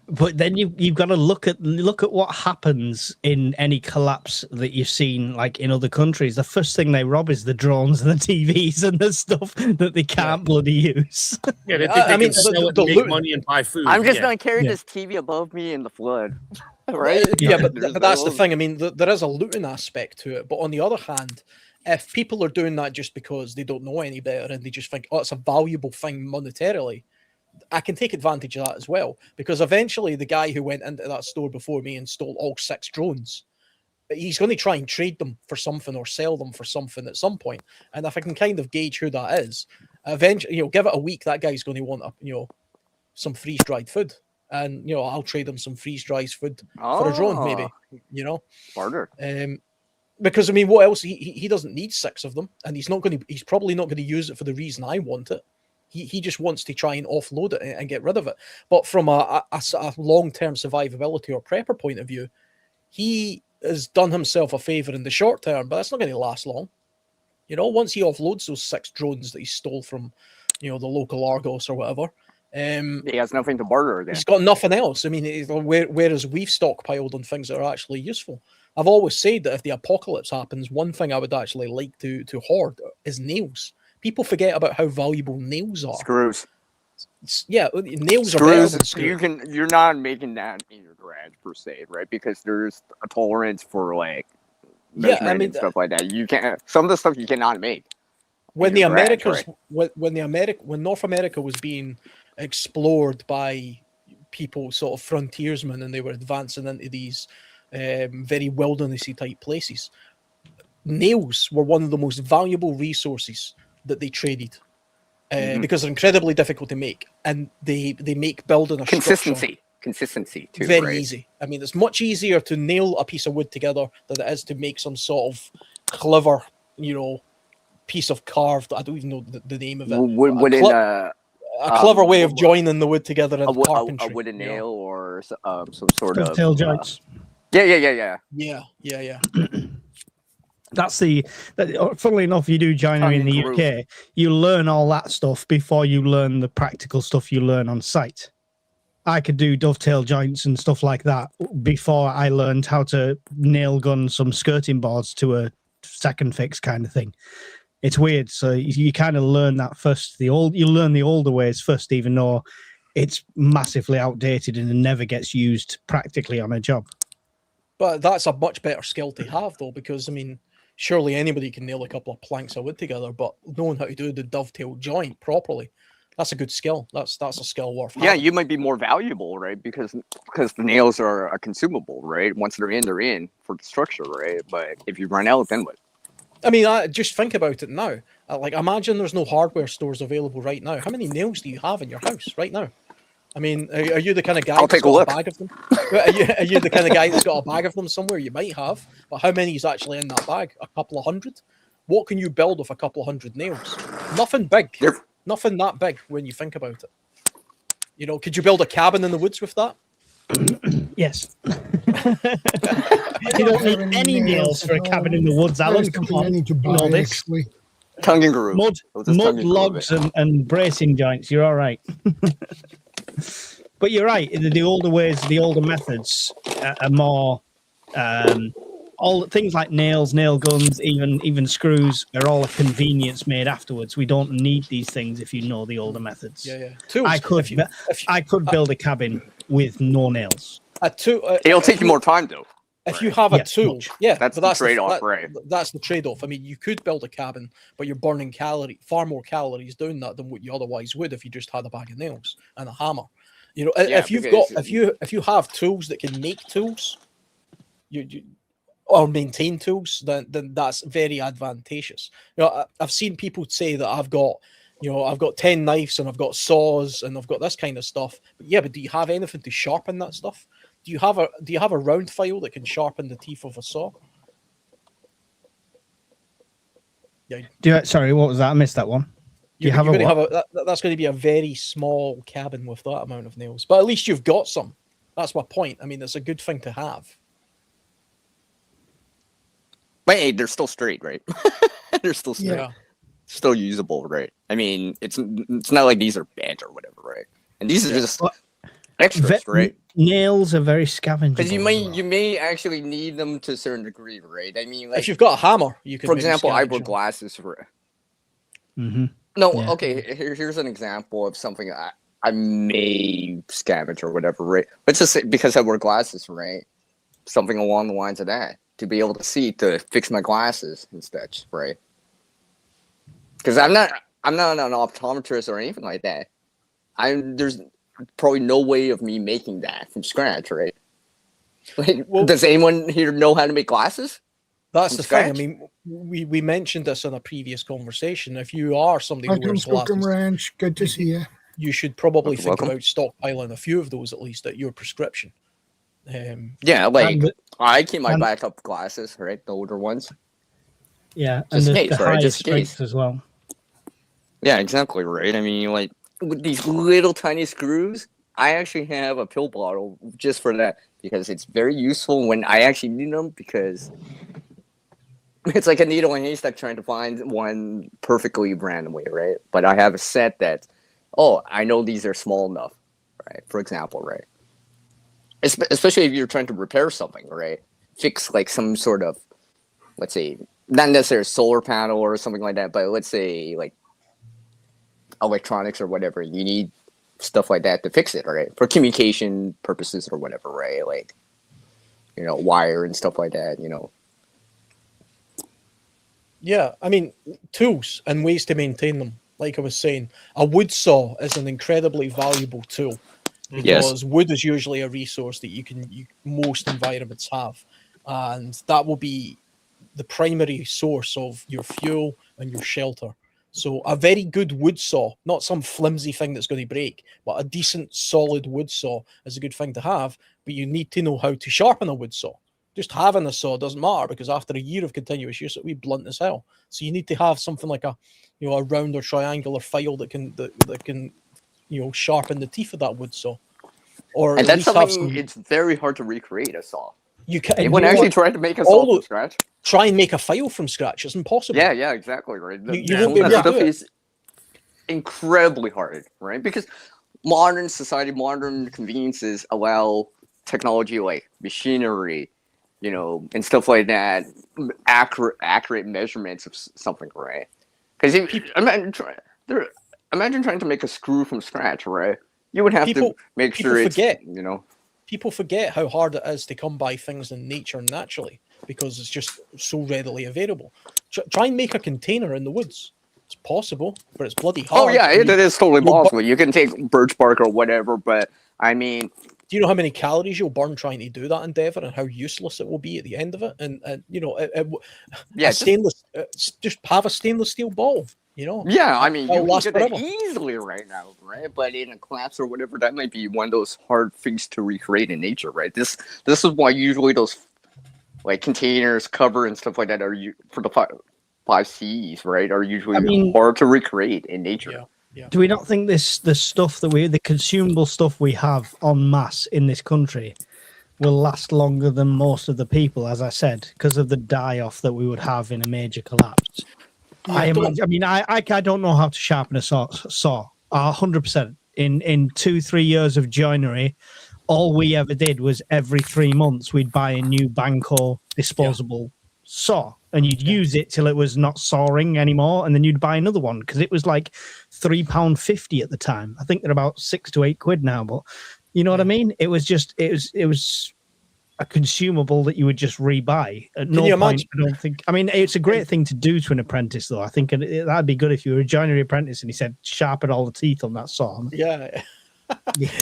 But then you've got to look at what happens in any collapse that you've seen, like in other countries. The first thing they rob is the drones and the TVs and the stuff that they can't bloody use. Yeah, they think they can sell it and make money and buy food. I'm just going to carry this TV above me in the flood. Right? Yeah, but that's the thing. I mean, there is a looting aspect to it. But on the other hand, if people are doing that just because they don't know any better and they just think, oh, it's a valuable thing monetarily, I can take advantage of that as well. Because eventually the guy who went into that store before me and stole all 6 drones, he's going to try and trade them for something or sell them for something at some point. And if I can kind of gauge who that is, eventually, give it a week, that guy's going to want some freeze-dried food. And I'll trade him some freeze-dried food for a drone, maybe. Barter. Because I mean, what else? He doesn't need 6 of them, and he's probably not going to use it for the reason I want it. He just wants to try and offload it and get rid of it. But from a long-term survivability or prepper point of view, he has done himself a favor in the short term, but that's not going to last long. Once he offloads those 6 drones that he stole from, the local Argos or whatever. He has nothing to barter then. He's got nothing else. I mean, whereas we've stockpiled on things that are actually useful. I've always said that if the apocalypse happens, one thing I would actually like to hoard is nails. People forget about how valuable nails are. Screws. Nails are better than screws. You're not making that in your garage per se, right? Because there's a tolerance for measurement and stuff like that. You can't. Some of the stuff you cannot make. When North America was being explored by people, sort of frontiersmen, and they were advancing into these very wildernessy type places, nails were one of the most valuable resources that they traded because they're incredibly difficult to make, and they make building a consistency too, very easy. I mean, it's much easier to nail a piece of wood together than it is to make some sort of clever, piece of carved. I don't even know the name of it. A clever way of joining the wood together in carpentry. A wooden nail or some sort of dovetail joints. Yeah. That's funnily enough, you do joinery in the UK, you learn all that stuff before you learn the practical stuff you learn on site. I could do dovetail joints and stuff like that before I learned how to nail gun some skirting boards to a second fix kind of thing. It's weird. So you kind of learn that first. You learn the older ways first, even though it's massively outdated and it never gets used practically on a job. But that's a much better skill to have, though, because I mean, surely anybody can nail a couple of planks of wood together, but knowing how to do the dovetail joint properly, that's a good skill. That's a skill worth having. Yeah, you might be more valuable, right? Because the nails are a consumable, right? Once they're in for the structure, right? But if you run out, then what? I mean, just think about it now. Imagine there's no hardware stores available right now. How many nails do you have in your house right now? I mean, are you the kind of guy that's got a bag of them? Are you the kind of guy that's got a bag of them somewhere? You might have, but how many is actually in that bag? A couple of hundred? What can you build with a couple of hundred nails? Nothing big. Nothing that big when you think about it. Could you build a cabin in the woods with that? Yes. You don't need any nails for a cabin in the woods, Alan. Come on. Know this. Tongue and groove. Mud logs and bracing joints. You're all right. But you're right. The older ways, the older methods are more. All things like nails, nail guns, even screws are all a convenience made afterwards. We don't need these things if you know the older methods. Yeah. Tools. I could build a cabin with no nails. It'll take you more time though. If you have a tool, that's the trade-off, right? That's the trade-off. I mean, you could build a cabin, but you're burning far more calories doing that than what you otherwise would if you just had a bag of nails and a hammer. If you have tools that can make tools, or maintain tools, then that's very advantageous. I've seen people say that I've got You know, I've got 10 knives and I've got saws and I've got this kind of stuff. But yeah, but do you have anything to sharpen that stuff? Do you have a round file that can sharpen the teeth of a saw? Yeah. Sorry, what was that? I missed that one. That's going to be a very small cabin with that amount of nails. But at least you've got some. That's my point. I mean, it's a good thing to have. But hey, they're still straight, right? They're still straight. Yeah. Still usable, right? I mean, it's not like these are bent or whatever, right? And these are just extras, right? Nails are very scavengeable. Because you may actually need them to a certain degree, right? I mean, like if you've got a hammer, you can. For example, I wear glasses for. No, okay. Here's an example of something I may scavenge or whatever, right? Let's just say because I wear glasses, right? Something along the lines of that to be able to see to fix my glasses and such, right? Because I'm not an optometrist or anything like that. There's probably no way of me making that from scratch, right? Like, does anyone here know how to make glasses? That's the thing. I mean, we mentioned this in a previous conversation. If you are somebody who wears glasses, Ranch, good to see you. You should probably think about stockpiling a few of those at least at your prescription. Yeah, like I keep my backup glasses, right? The older ones. Yeah, just and in case, right? Just in case as well. Yeah, exactly, right? I mean, like with these little tiny screws, I actually have a pill bottle just for that because it's very useful when I actually need them because it's like a needle in a haystack trying to find one perfectly randomly, right? But I have a set that, I know these are small enough, right? For example, right? Especially if you're trying to repair something, right? Fix like some sort of, let's say, not necessarily a solar panel or something like that, but let's say like electronics or whatever. You need stuff like that to fix it, right? For communication purposes or whatever, right? Like, wire and stuff like that, Yeah, I mean, tools and ways to maintain them. Like I was saying, a wood saw is an incredibly valuable tool because wood is usually a resource that most environments have, and that will be the primary source of your fuel and your shelter. So a very good wood saw, not some flimsy thing that's going to break, but a decent solid wood saw is a good thing to have, but you need to know how to sharpen a wood saw. Just having a saw doesn't matter because after a year of continuous use, it'll be blunt as hell. So you need to have something like a round or triangular file that can sharpen the teeth of that wood saw. And that's something it's very hard to recreate a saw. You can. Anyone actually tried to make a saw from scratch? Try and make a file from scratch. It's impossible. Yeah, exactly. Right. You won't be able to do it. Is incredibly hard, right? Because modern society, modern conveniences allow technology like machinery, and stuff like that, accurate measurements of something, right? Because imagine trying to make a screw from scratch, right? You would have to make sure People forget how hard it is to come by things in nature naturally because it's just so readily available. Try and make a container in the woods. It's possible, but it's bloody hard. Oh yeah, it is totally possible. You can take birch bark or whatever, but I mean, do you know how many calories you'll burn trying to do that endeavor and how useless it will be at the end of it? And just have a stainless steel ball. Yeah, I mean, you can do that easily right now, right? But in a collapse or whatever, that might be one of those hard things to recreate in nature, right? This is why usually those like containers, cover, and stuff like that are for the 5Cs, right? Are usually hard to recreate in nature. Yeah. Yeah. Do we not think the stuff that the consumable stuff we have en masse in this country will last longer than most of the people, as I said, because of the die-off that we would have in a major collapse? I don't know how to sharpen a saw. 100%. In 2-3 years of joinery, all we ever did was every 3 months we'd buy a new Banco disposable saw, and you'd use it till it was not sawing anymore, and then you'd buy another one because it was like £3.50 at the time. I think they're about £6 to £8 now, but you know what I mean? It was a consumable that you would just rebuy at no point. I don't think. I mean, it's a great thing to do to an apprentice, though. I think that'd be good if you were a joinery apprentice and he said, "Sharpen all the teeth on that saw." Yeah.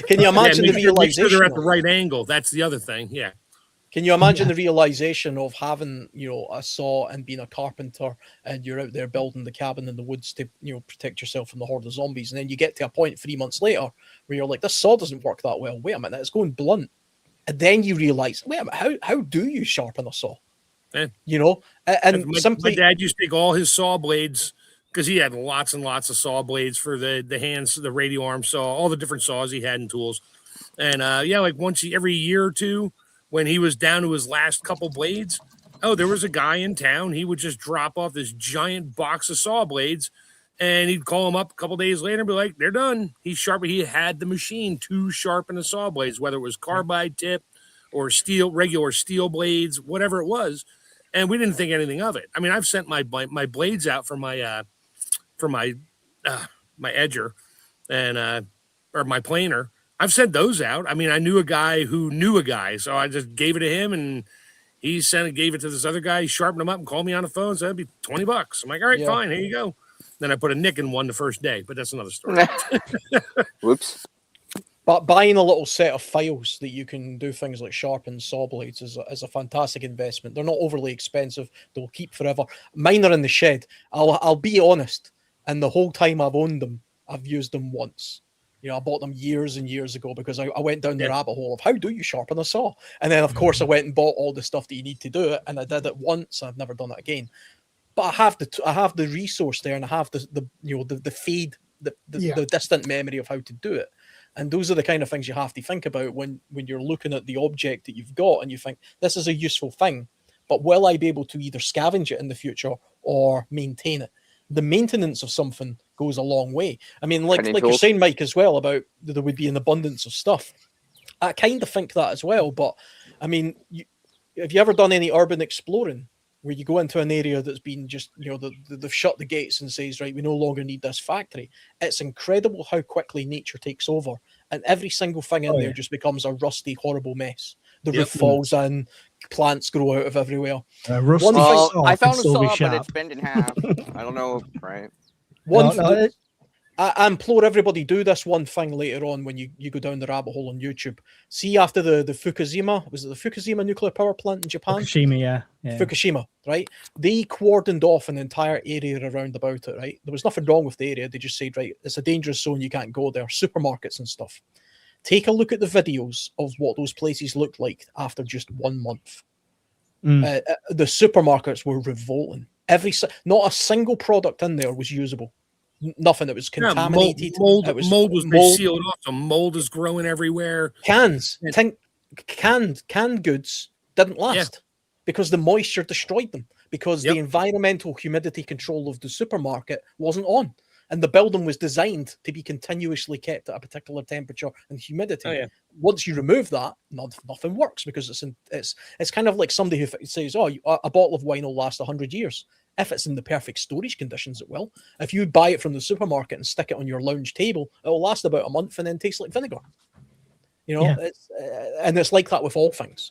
Can you imagine the realization? Make sure they're at the right angle. That's the other thing. Yeah. Can you imagine the realization of having, you know, a saw and being a carpenter, and you're out there building the cabin in the woods to, you know, protect yourself from the horde of zombies, and then you get to a point 3 months later where you're like, this saw doesn't work that well. Wait a minute, it's going blunt. And then you realize, wait a minute, how do you sharpen a saw? Yeah. You know, and my dad used to take all his saw blades, because he had lots and lots of saw blades for the hands, the radio arm saw, all the different saws he had and tools. And like every year or two, when he was down to his last couple blades, there was a guy in town. He would just drop off this giant box of saw blades, and he'd call him up a couple days later and be like, they're done. He had the machine to sharpen the saw blades, whether it was carbide tip or regular steel blades, whatever it was. And we didn't think anything of it. I mean, I've sent my blades out for my edger and or my planer. I've sent those out. I mean, I knew a guy who knew a guy, so I just gave it to him, and he gave it to this other guy. He sharpened them up and called me on the phone. So that'd be $20. I'm like, all right, fine, here you go. Then I put a nick in one the first day, but that's another story. Whoops. But buying a little set of files that you can do things like sharpen saw blades is a fantastic investment. They're not overly expensive. They'll keep forever. Mine are in the shed. I'll be honest, and the whole time I've owned them, I've used them once. You know, I bought them years and years ago because I went down the rabbit hole of how do you sharpen a saw? And then, of course, I went and bought all the stuff that you need to do it, and I did it once. I've never done it again. But I have the resource there, and I have the feed, the distant memory of how to do it. And those are the kind of things you have to think about when you're looking at the object that you've got, and you think this is a useful thing, but will I be able to either scavenge it in the future or maintain it? The maintenance of something goes a long way. I mean, like you're saying, Mike, as well, about there would be an abundance of stuff. I kind of think that as well, but I mean, have you ever done any urban exploring where you go into an area that's been just, you know, they've shut the gates and says, right, we no longer need this factory? It's incredible how quickly nature takes over, and every single thing in there just becomes a rusty, horrible mess. The roof falls in, plants grow out of everywhere. I found a saw, but it's bent in half. I don't know, right? I implore everybody, do this one thing later on when you go down the rabbit hole on YouTube. See, after the Fukushima, was it the Fukushima nuclear power plant in Japan? Fukushima, yeah. Fukushima, right? They cordoned off an entire area around about it, right? There was nothing wrong with the area. They just said, right, it's a dangerous zone, you can't go there. Supermarkets and stuff. Take a look at the videos of what those places looked like after just 1 month. The supermarkets were revolting. Not a single product in there was usable. Nothing. It was contaminated. Mold was sealed off. So mold is growing everywhere. Canned goods didn't last because the moisture destroyed them, because the environmental humidity control of the supermarket wasn't on. And the building was designed to be continuously kept at a particular temperature and humidity. Once you remove that, nothing works, because it's kind of like somebody who says, "Oh, a bottle of wine will last 100 years." If it's in the perfect storage conditions, it will. If you buy it from the supermarket and stick it on your lounge table, it will last about a month and then taste like vinegar. You know, it's like that with all things.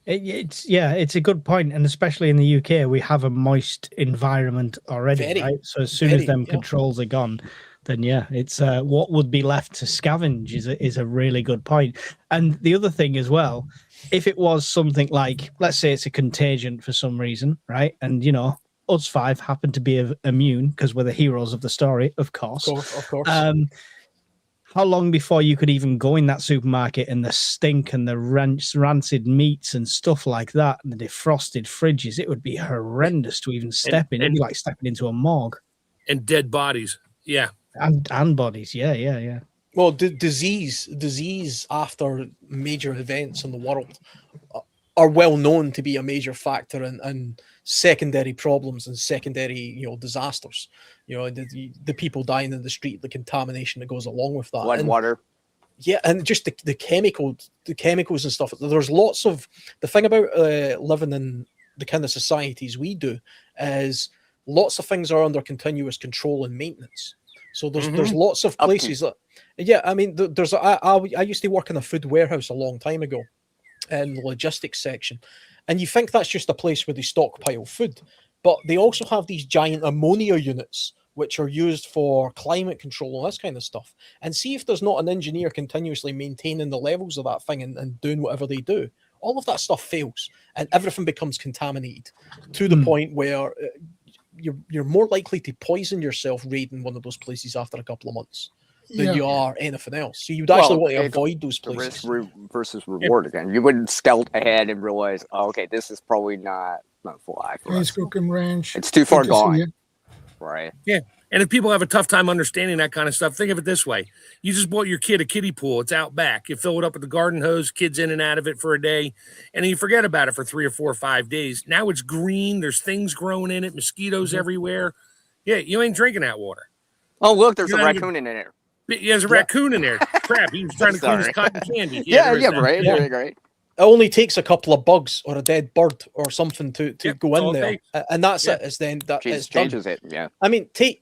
It's a good point, and especially in the UK, we have a moist environment already, right? So as soon as them controls are gone, then it's what would be left to scavenge is a really good point. And the other thing as well, if it was something like, let's say it's a contagion for some reason, right? And you know, us five happen to be immune because we're the heroes of the story, of course. Of course. How long before you could even go in that supermarket, and the stink and the rancid meats and stuff like that, and the defrosted fridges, it would be horrendous to even step in. It'd be like stepping into a morgue. And dead bodies. Yeah. And bodies. Yeah. Well, disease after major events in the world are well known to be a major factor in secondary problems and secondary, disasters. The people dying in the street, the contamination that goes along with that. Blood and water. Yeah, and just the chemicals and stuff. There's lots of the thing about living in the kind of societies we do is lots of things are under continuous control and maintenance. So there's lots of places that, I mean, I used to work in a food warehouse a long time ago in the logistics section, and you think that's just a place where they stockpile food, but they also have these giant ammonia units which are used for climate control and this kind of stuff. And see if there's not an engineer continuously maintaining the levels of that thing and doing whatever they do. all of that stuff fails, and everything becomes contaminated to the point where you're more likely to poison yourself raiding one of those places after a couple of months than you are anything else. So you'd actually want to avoid those places. Risk versus reward again. You wouldn't scout ahead and realize, oh, okay, this is probably not fly for us. Ranch. It's too far gone. Right. Yeah. And if people have a tough time understanding that kind of stuff, think of it this way. You just bought your kid a kiddie pool. It's out back. You fill it up with the garden hose, kids in and out of it for a day, and then you forget about it for 3 or 4 or 5 days. Now it's green. There's things growing in it, mosquitoes everywhere. Yeah, you ain't drinking that water. Oh, look, there's a raccoon in there. Yeah, there's a raccoon in there. Crap, he was trying to clean his cotton candy. Right. It only takes a couple of bugs or a dead bird or something to go in there, and that's it. It's then that it changes it. Yeah. I mean, take.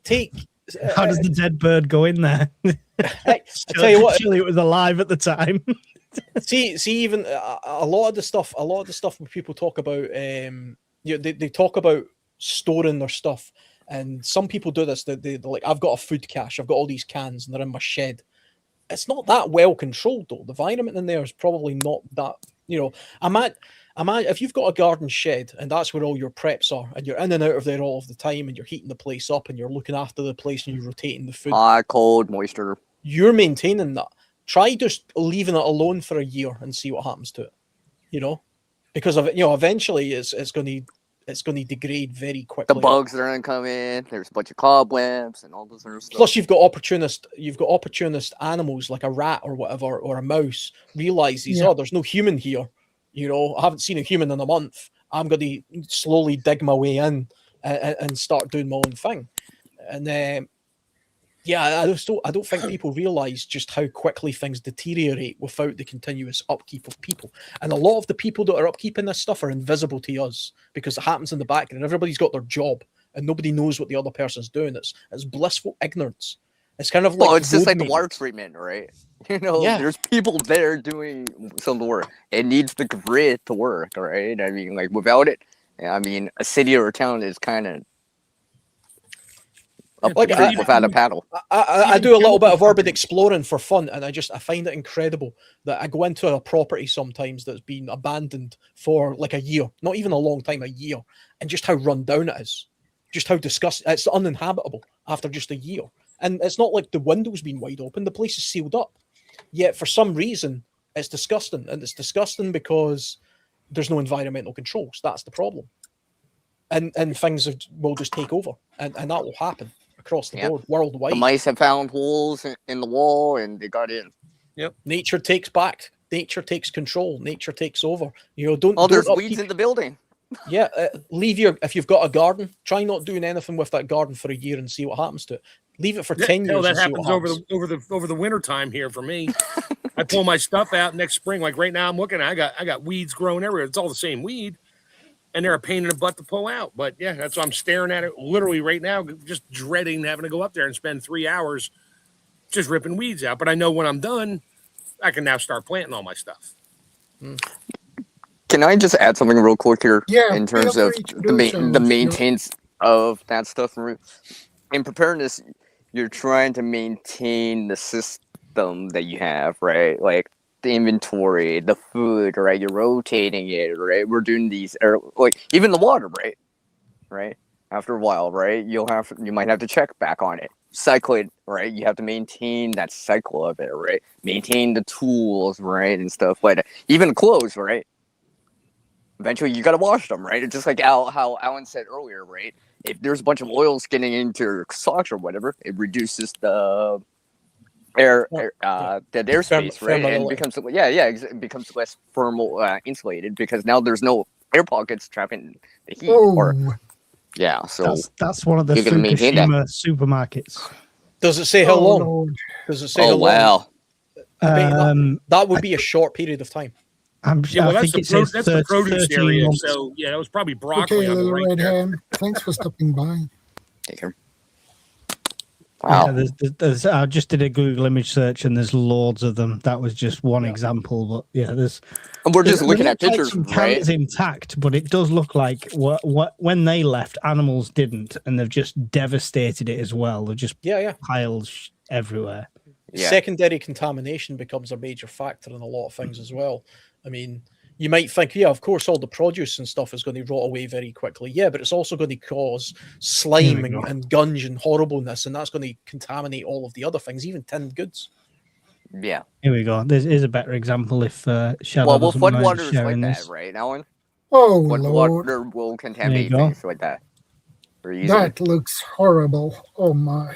How does the dead bird go in there? I tell you what, actually, it was alive at the time. see, even a lot of the stuff when people talk about, they talk about storing their stuff. And some people do this. They're like, I've got a food cache. I've got all these cans, and they're in my shed. It's not that well controlled, though. The environment in there is probably not that. If you've got a garden shed and that's where all your preps are, and you're in and out of there all of the time, and you're heating the place up, and you're looking after the place, and you're rotating the food, hot, cold, moisture. You're maintaining that. Try just leaving it alone for a year and see what happens to it. Because of eventually it's going to degrade very quickly. The bugs are going to come in. There's a bunch of cobwebs and all this other stuff. Plus, you've got opportunist animals like a rat or whatever, or a mouse. Realize there's no human here. I haven't seen a human in a month. I'm going to slowly dig my way in and start doing my own thing. And I don't think people realize just how quickly things deteriorate without the continuous upkeep of people. And a lot of the people that are upkeeping this stuff are invisible to us because it happens in the background. Everybody's got their job and nobody knows what the other person's doing. It's blissful ignorance. It's kind of like it's just like the water treatment, right? There's people there doing some of the work. It needs the grid to work, right? I mean, like without it, a city or a town is kind of without a paddle. I do a little bit of urban exploring for fun, and I find it incredible that I go into a property sometimes that's been abandoned for like a year, not even a long time, a year, and just how run down it is, just how disgusting. It's uninhabitable after just a year, and it's not like the window's been wide open; the place is sealed up. Yet for some reason, it's disgusting, and it's disgusting because there's no environmental controls. That's the problem, and things will just take over, and that will happen across the board, worldwide. The mice have found holes in the wall, and they got in. Yep. Nature takes control. Nature takes over. There's weeds in the building. Yeah, if you've got a garden, try not doing anything with that garden for a year and see what happens to it. Leave it for 10 years. That happens over the winter time here for me. I pull my stuff out next spring. Like right now, I'm looking. I got weeds growing everywhere. It's all the same weed, and they're a pain in the butt to pull out. But yeah, that's why I'm staring at it literally right now, just dreading having to go up there and spend 3 hours just ripping weeds out. But I know when I'm done, I can now start planting all my stuff. Can I just add something real quick here? Yeah, in terms of the maintenance of that stuff. In preparedness, you're trying to maintain the system that you have, right? Like the inventory, the food, right? You're rotating it, right? We're doing these, like even the water, right? Right. After a while, right? You might have to check back on it, cycle it, right? You have to maintain that cycle of it, right? Maintain the tools, right, and stuff like that. Even clothes, right? Eventually, you gotta wash them, right? It's just like how Alan said earlier, right? If there's a bunch of oils getting into your socks or whatever, it reduces the airspace, right? And it becomes less thermal insulated because now there's no air pockets trapping the heat. So that's one of the Fukushima supermarkets. Does it say how long? Does it say how long? Wow. That would be a short period of time. That's the produce area. Months. So that was probably broccoli. Okay, on the right hand. Thanks for stopping by. Take care. Wow. Yeah, there's I just did a Google image search and there's loads of them. That was just one example, but we're just looking at pictures, right? It's intact, but it does look like when they left, animals didn't, and they've just devastated it as well. They're just piles everywhere. Secondary contamination becomes a major factor in a lot of things as well. I mean, you might think, yeah, of course, all the produce and stuff is going to rot away very quickly. Yeah, but it's also going to cause slime and gunge and horribleness, and that's going to contaminate all of the other things, even tinned goods. Yeah. Here we go. This is a better example if Shadow Well, doesn't flood mind water is sharing like this. that, right, Alan? Oh, Flood Lord. water will contaminate go. things like that. Very easily. That looks horrible. Oh, my.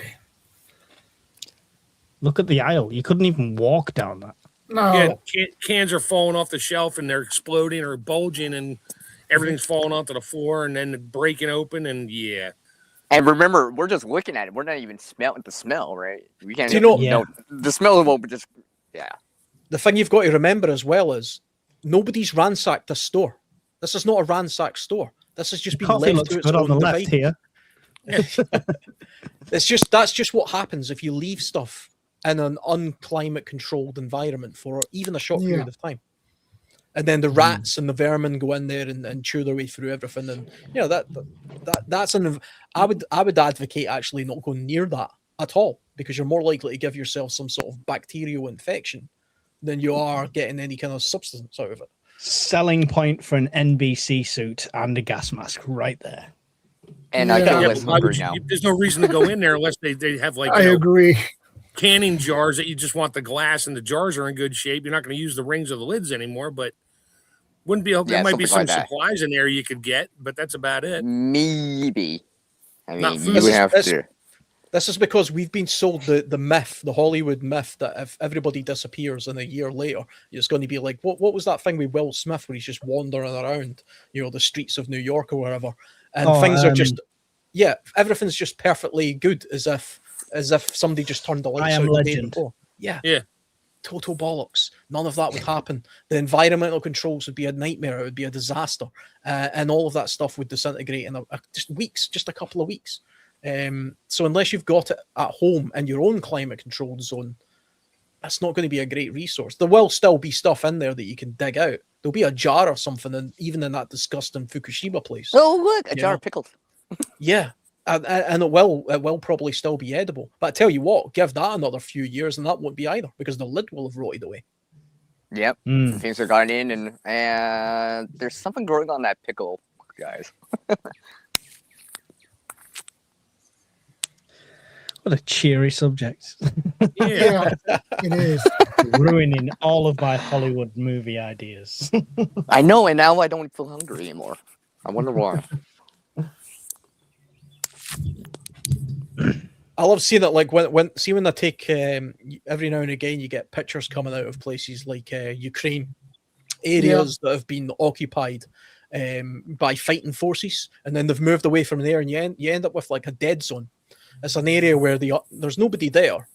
Look at the aisle. You couldn't even walk down that. No. Yeah, cans are falling off the shelf and they're exploding or bulging, and everything's falling onto the floor and then breaking open. And yeah. And remember, we're just looking at it. We're not even smelling the smell, right? We can't. Do you know- Yeah. The smell will just. Yeah. The thing you've got to remember as well is nobody's ransacked this store. This is not a ransacked store. This has just been Coffee left looks to its good on the own left device. here. That's just what happens if you leave stuff in an unclimate controlled environment for even a short period of time. And then the rats and the vermin go in there and chew their way through everything. And you know that's I would advocate actually not going near that at all, because you're more likely to give yourself some sort of bacterial infection than you are getting any kind of substance out of it. Selling point for an NBC suit and a gas mask right there. And I Yeah. feel Yeah, less but why hungry would now. there's no reason to go in there unless they have like I agree. canning jars that you just want the glass and the jars are in good shape. You're not going to use the rings or the lids anymore, but wouldn't be. There might be something some like that. supplies in there you could get, but that's about it. Maybe. I Not mean, food. you would have to. This is because we've been sold the myth, the Hollywood myth, that if everybody disappears and a year later, it's going to be like, what was that thing with Will Smith where he's just wandering around, the streets of New York or wherever, and things are just, everything's just perfectly good, as if somebody just turned the lights I out Am the day Legend. before. Yeah. Total bollocks. None of that would happen. The environmental controls would be a nightmare. It would be a disaster, and all of that stuff would disintegrate in just a couple of weeks. So unless you've got it at home in your own climate controlled zone, that's not going to be a great resource. There will still be stuff in there that you can dig out. There'll be a jar or something, and even in that disgusting Fukushima place. Oh, look, a jar of pickles. Yeah, and it will probably still be edible. But I tell you what, give that another few years, and that won't be either, because the lid will have rotted away. Yep. Things are gone in, and there's something growing on that pickle, guys. What a cheery subject. Yeah, it is. Ruining all of my Hollywood movie ideas. I know, and now I don't feel hungry anymore. I wonder why. I love seeing it, like when they take every now and again you get pictures coming out of places like Ukraine, areas that have been occupied by fighting forces, and then they've moved away from there, and you end up with like a dead zone. It's an area where there's nobody there.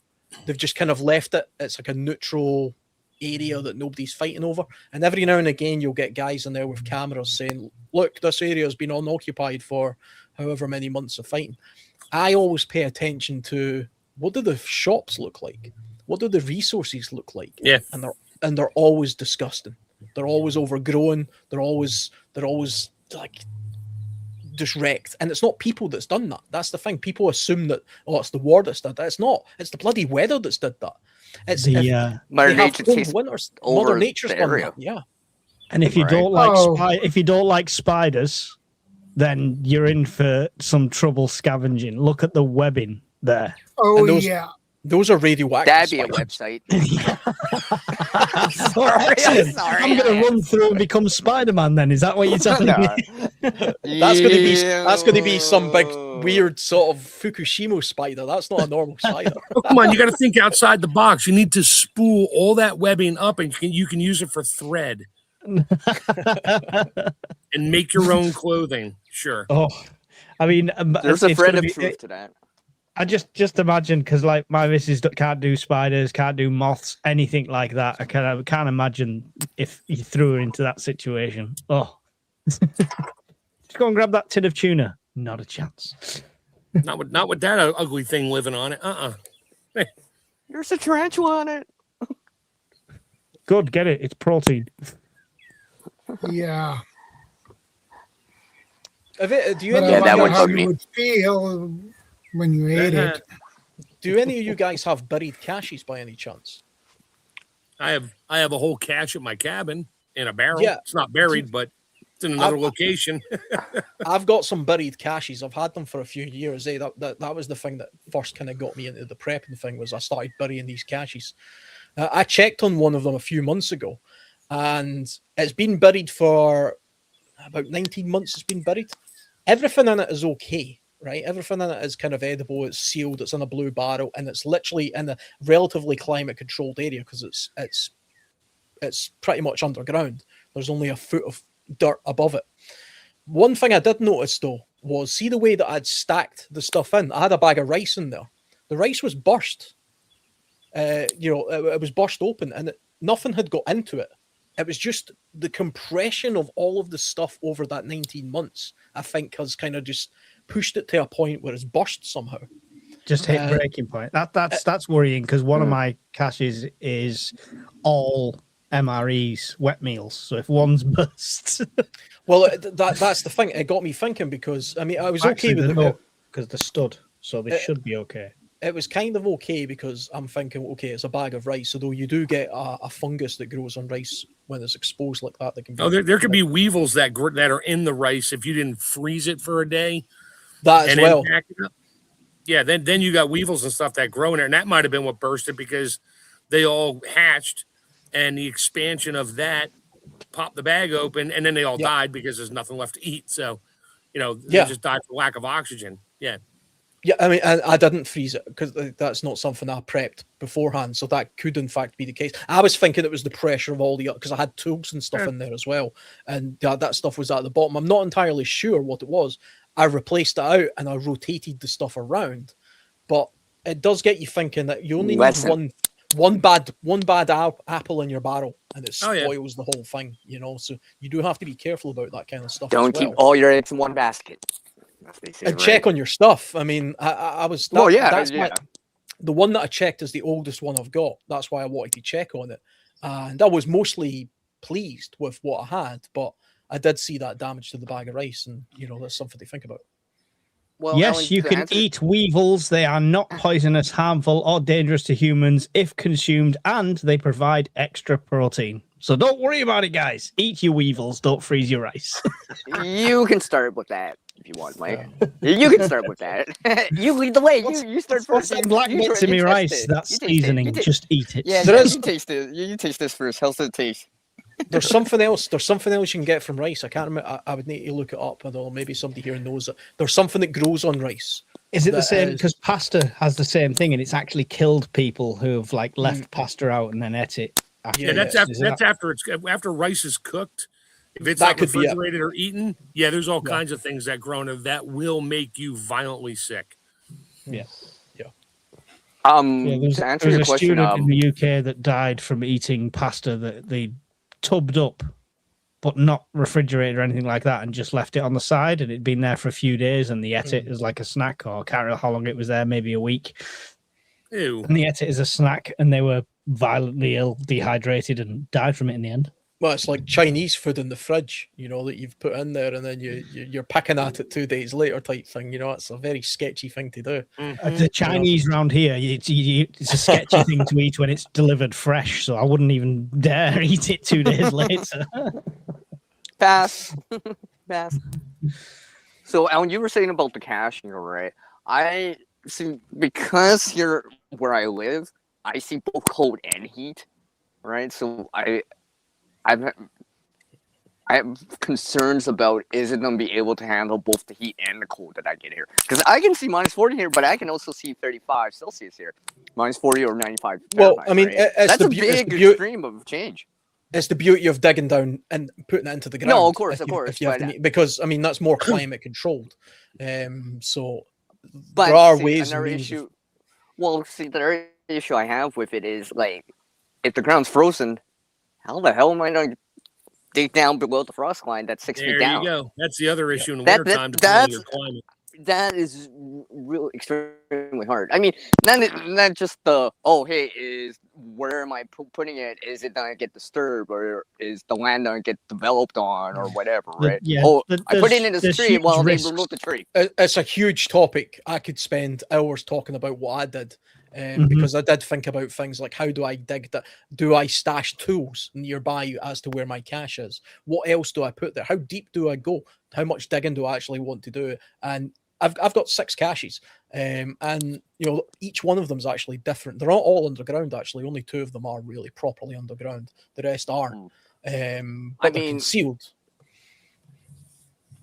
They've just kind of left it. It's like a neutral area that nobody's fighting over. And every now and again, you'll get guys in there with cameras saying, look, this area has been unoccupied for however many months of fighting. I always pay attention to, what do the shops look like? What do the resources look like? Yeah. And they're always disgusting. They're always overgrown. They're always like just wrecked. And it's not people that's done that. That's the thing. People assume that, it's the war that's done that. It's not. It's the bloody weather that's did that. It's Mother Nature takes winters. over Mother Nature's the done area. that. Yeah. And if you don't like spiders, then you're in for some trouble scavenging. Look at the webbing there. Oh, those are radioactive. That'd be a spiders. website. Sorry. I'm going to run through and become Spider-Man then. Is that what you're telling me? That's going to be some big weird sort of Fukushima spider. That's not a normal spider. Come on, you got to think outside the box. You need to spool all that webbing up, and you can use it for thread and make your own clothing. Sure. Oh, I mean, there's a thread of truth to that. I just imagine, because like my missus can't do spiders, can't do moths, anything like that. I can't imagine if you threw her into that situation. Oh, just go and grab that tin of tuna. Not a chance. Not with that ugly thing living on it. Hey. There's a tarantula on it. Good, get it. It's protein. Yeah. Do you that would how bug me. you would feel when you ate it. Do any of you guys have buried caches by any chance? I have a whole cache at my cabin. in a barrel. Yeah. It's not buried, but it's in another location. I've got some buried caches. I've had them for a few years. That was the thing that first kind of got me into the prepping thing, was I started burying these caches. I checked on one of them a few months ago, and it's been buried for about 19 months. It's been buried. Everything in it is okay, right? Everything in it is kind of edible. It's sealed. It's in a blue barrel, and it's literally in a relatively climate-controlled area because it's pretty much underground. There's only a foot of dirt above it. One thing I did notice though was, see the way that I'd stacked the stuff in. I had a bag of rice in there. The rice was burst. It was burst open, and nothing had got into it. It was just the compression of all of the stuff over that 19 months, I think, has kind of just pushed it to a point where it's burst somehow. Just hit breaking point. That's worrying, because one of my caches is all MREs, wet meals. So if one's burst, well, that's the thing. It got me thinking, because I mean, I was okay with it because the stud, so they should be okay. It was kind of okay, because I'm thinking, okay, it's a bag of rice, although you do get a fungus that grows on rice when it's exposed like that. That can be there could be weevils that are in the rice if you didn't freeze it for a day. That as well. Yeah, then you got weevils and stuff that grow in there, and that might have been what burst it, because they all hatched, and the expansion of that popped the bag open, and then they all died because there's nothing left to eat. So, they just died for lack of oxygen. Yeah. Yeah, I mean, I didn't freeze it because that's not something I prepped beforehand. So that could, in fact, be the case. I was thinking it was the pressure of all the, because I had tools and stuff in there as well. And that stuff was at the bottom. I'm not entirely sure what it was. I replaced it out and I rotated the stuff around. But it does get you thinking that you only need one bad apple in your barrel, and it spoils the whole thing, So you do have to be careful about that kind of stuff. Don't keep all your eggs in one basket. And check on your stuff. I mean, I was. The one that I checked is the oldest one I've got. That's why I wanted to check on it, and I was mostly pleased with what I had. But I did see that damage to the bag of rice, and that's something to think about. Well, yes, Alan, you can eat weevils. They are not poisonous, harmful, or dangerous to humans if consumed, and they provide extra protein. So don't worry about it, guys. Eat your weevils. Don't freeze your rice. You can start with that if you want, Mike. You can start with that. You lead the way. You start first. What's black bits in my rice? That's seasoning. Just eat it. Yeah, you taste it. You taste this first. How's it taste? There's something else. There's something else you can get from rice. I can't remember. I would need to look it up. I don't know. Maybe somebody here knows it. There's something that grows on rice. Is it the same? Because pasta has the same thing, and it's actually killed people who have left pasta out and then ate it. After rice is cooked. If it's not refrigerated or eaten, there's all kinds of things that grow in it that will make you violently sick. Yeah. To answer your question, student in the UK that died from eating pasta that they tubbed up, but not refrigerated or anything like that, and just left it on the side, and it'd been there for a few days, and they ate it as like a snack, or I can't remember how long it was there, maybe a week. Ew. And they ate it as a snack, and they were violently ill, dehydrated, and died from it in the end. Well, it's like Chinese food in the fridge, that you've put in there, and then you're picking at it 2 days later type thing. It's a very sketchy thing to do. The Chinese round here, it's a sketchy thing to eat when it's delivered fresh, so I wouldn't even dare eat it 2 days later. Pass. So, Alan, you were saying about the caching, right? I see, because here where I live, I see both cold and heat, right? So I have concerns about, is it going to be able to handle both the heat and the cold that I get here? Because I can see -40 here, but I can also see 35 Celsius here. -40 or 95 Fahrenheit. Well, I mean, right? That's a big extreme of change. It's the beauty of digging down and putting it into the ground. No, of course. Because, I mean, that's more climate controlled. So but there are ways. Well, see, the other issue I have with it is, if the ground's frozen, how the hell am I going to dig down below the frost line that's 6 feet down? There you go. That's the other issue in the wintertime. That is really extremely hard. I mean, not just is where am I putting it? Is it gonna get disturbed, or is the land gonna get developed on, or whatever, right? I put it in the street while they remove the tree. It's a huge topic. I could spend hours talking about what I did. Because I did think about things like, how do I dig that? Do I stash tools nearby as to where my cache is? What else do I put there? How deep do I go? How much digging do I actually want to do? And I've got 6 caches, and each one of them is actually different. They're not all underground, actually. Only 2 of them are really properly underground. The rest aren't. But they're concealed.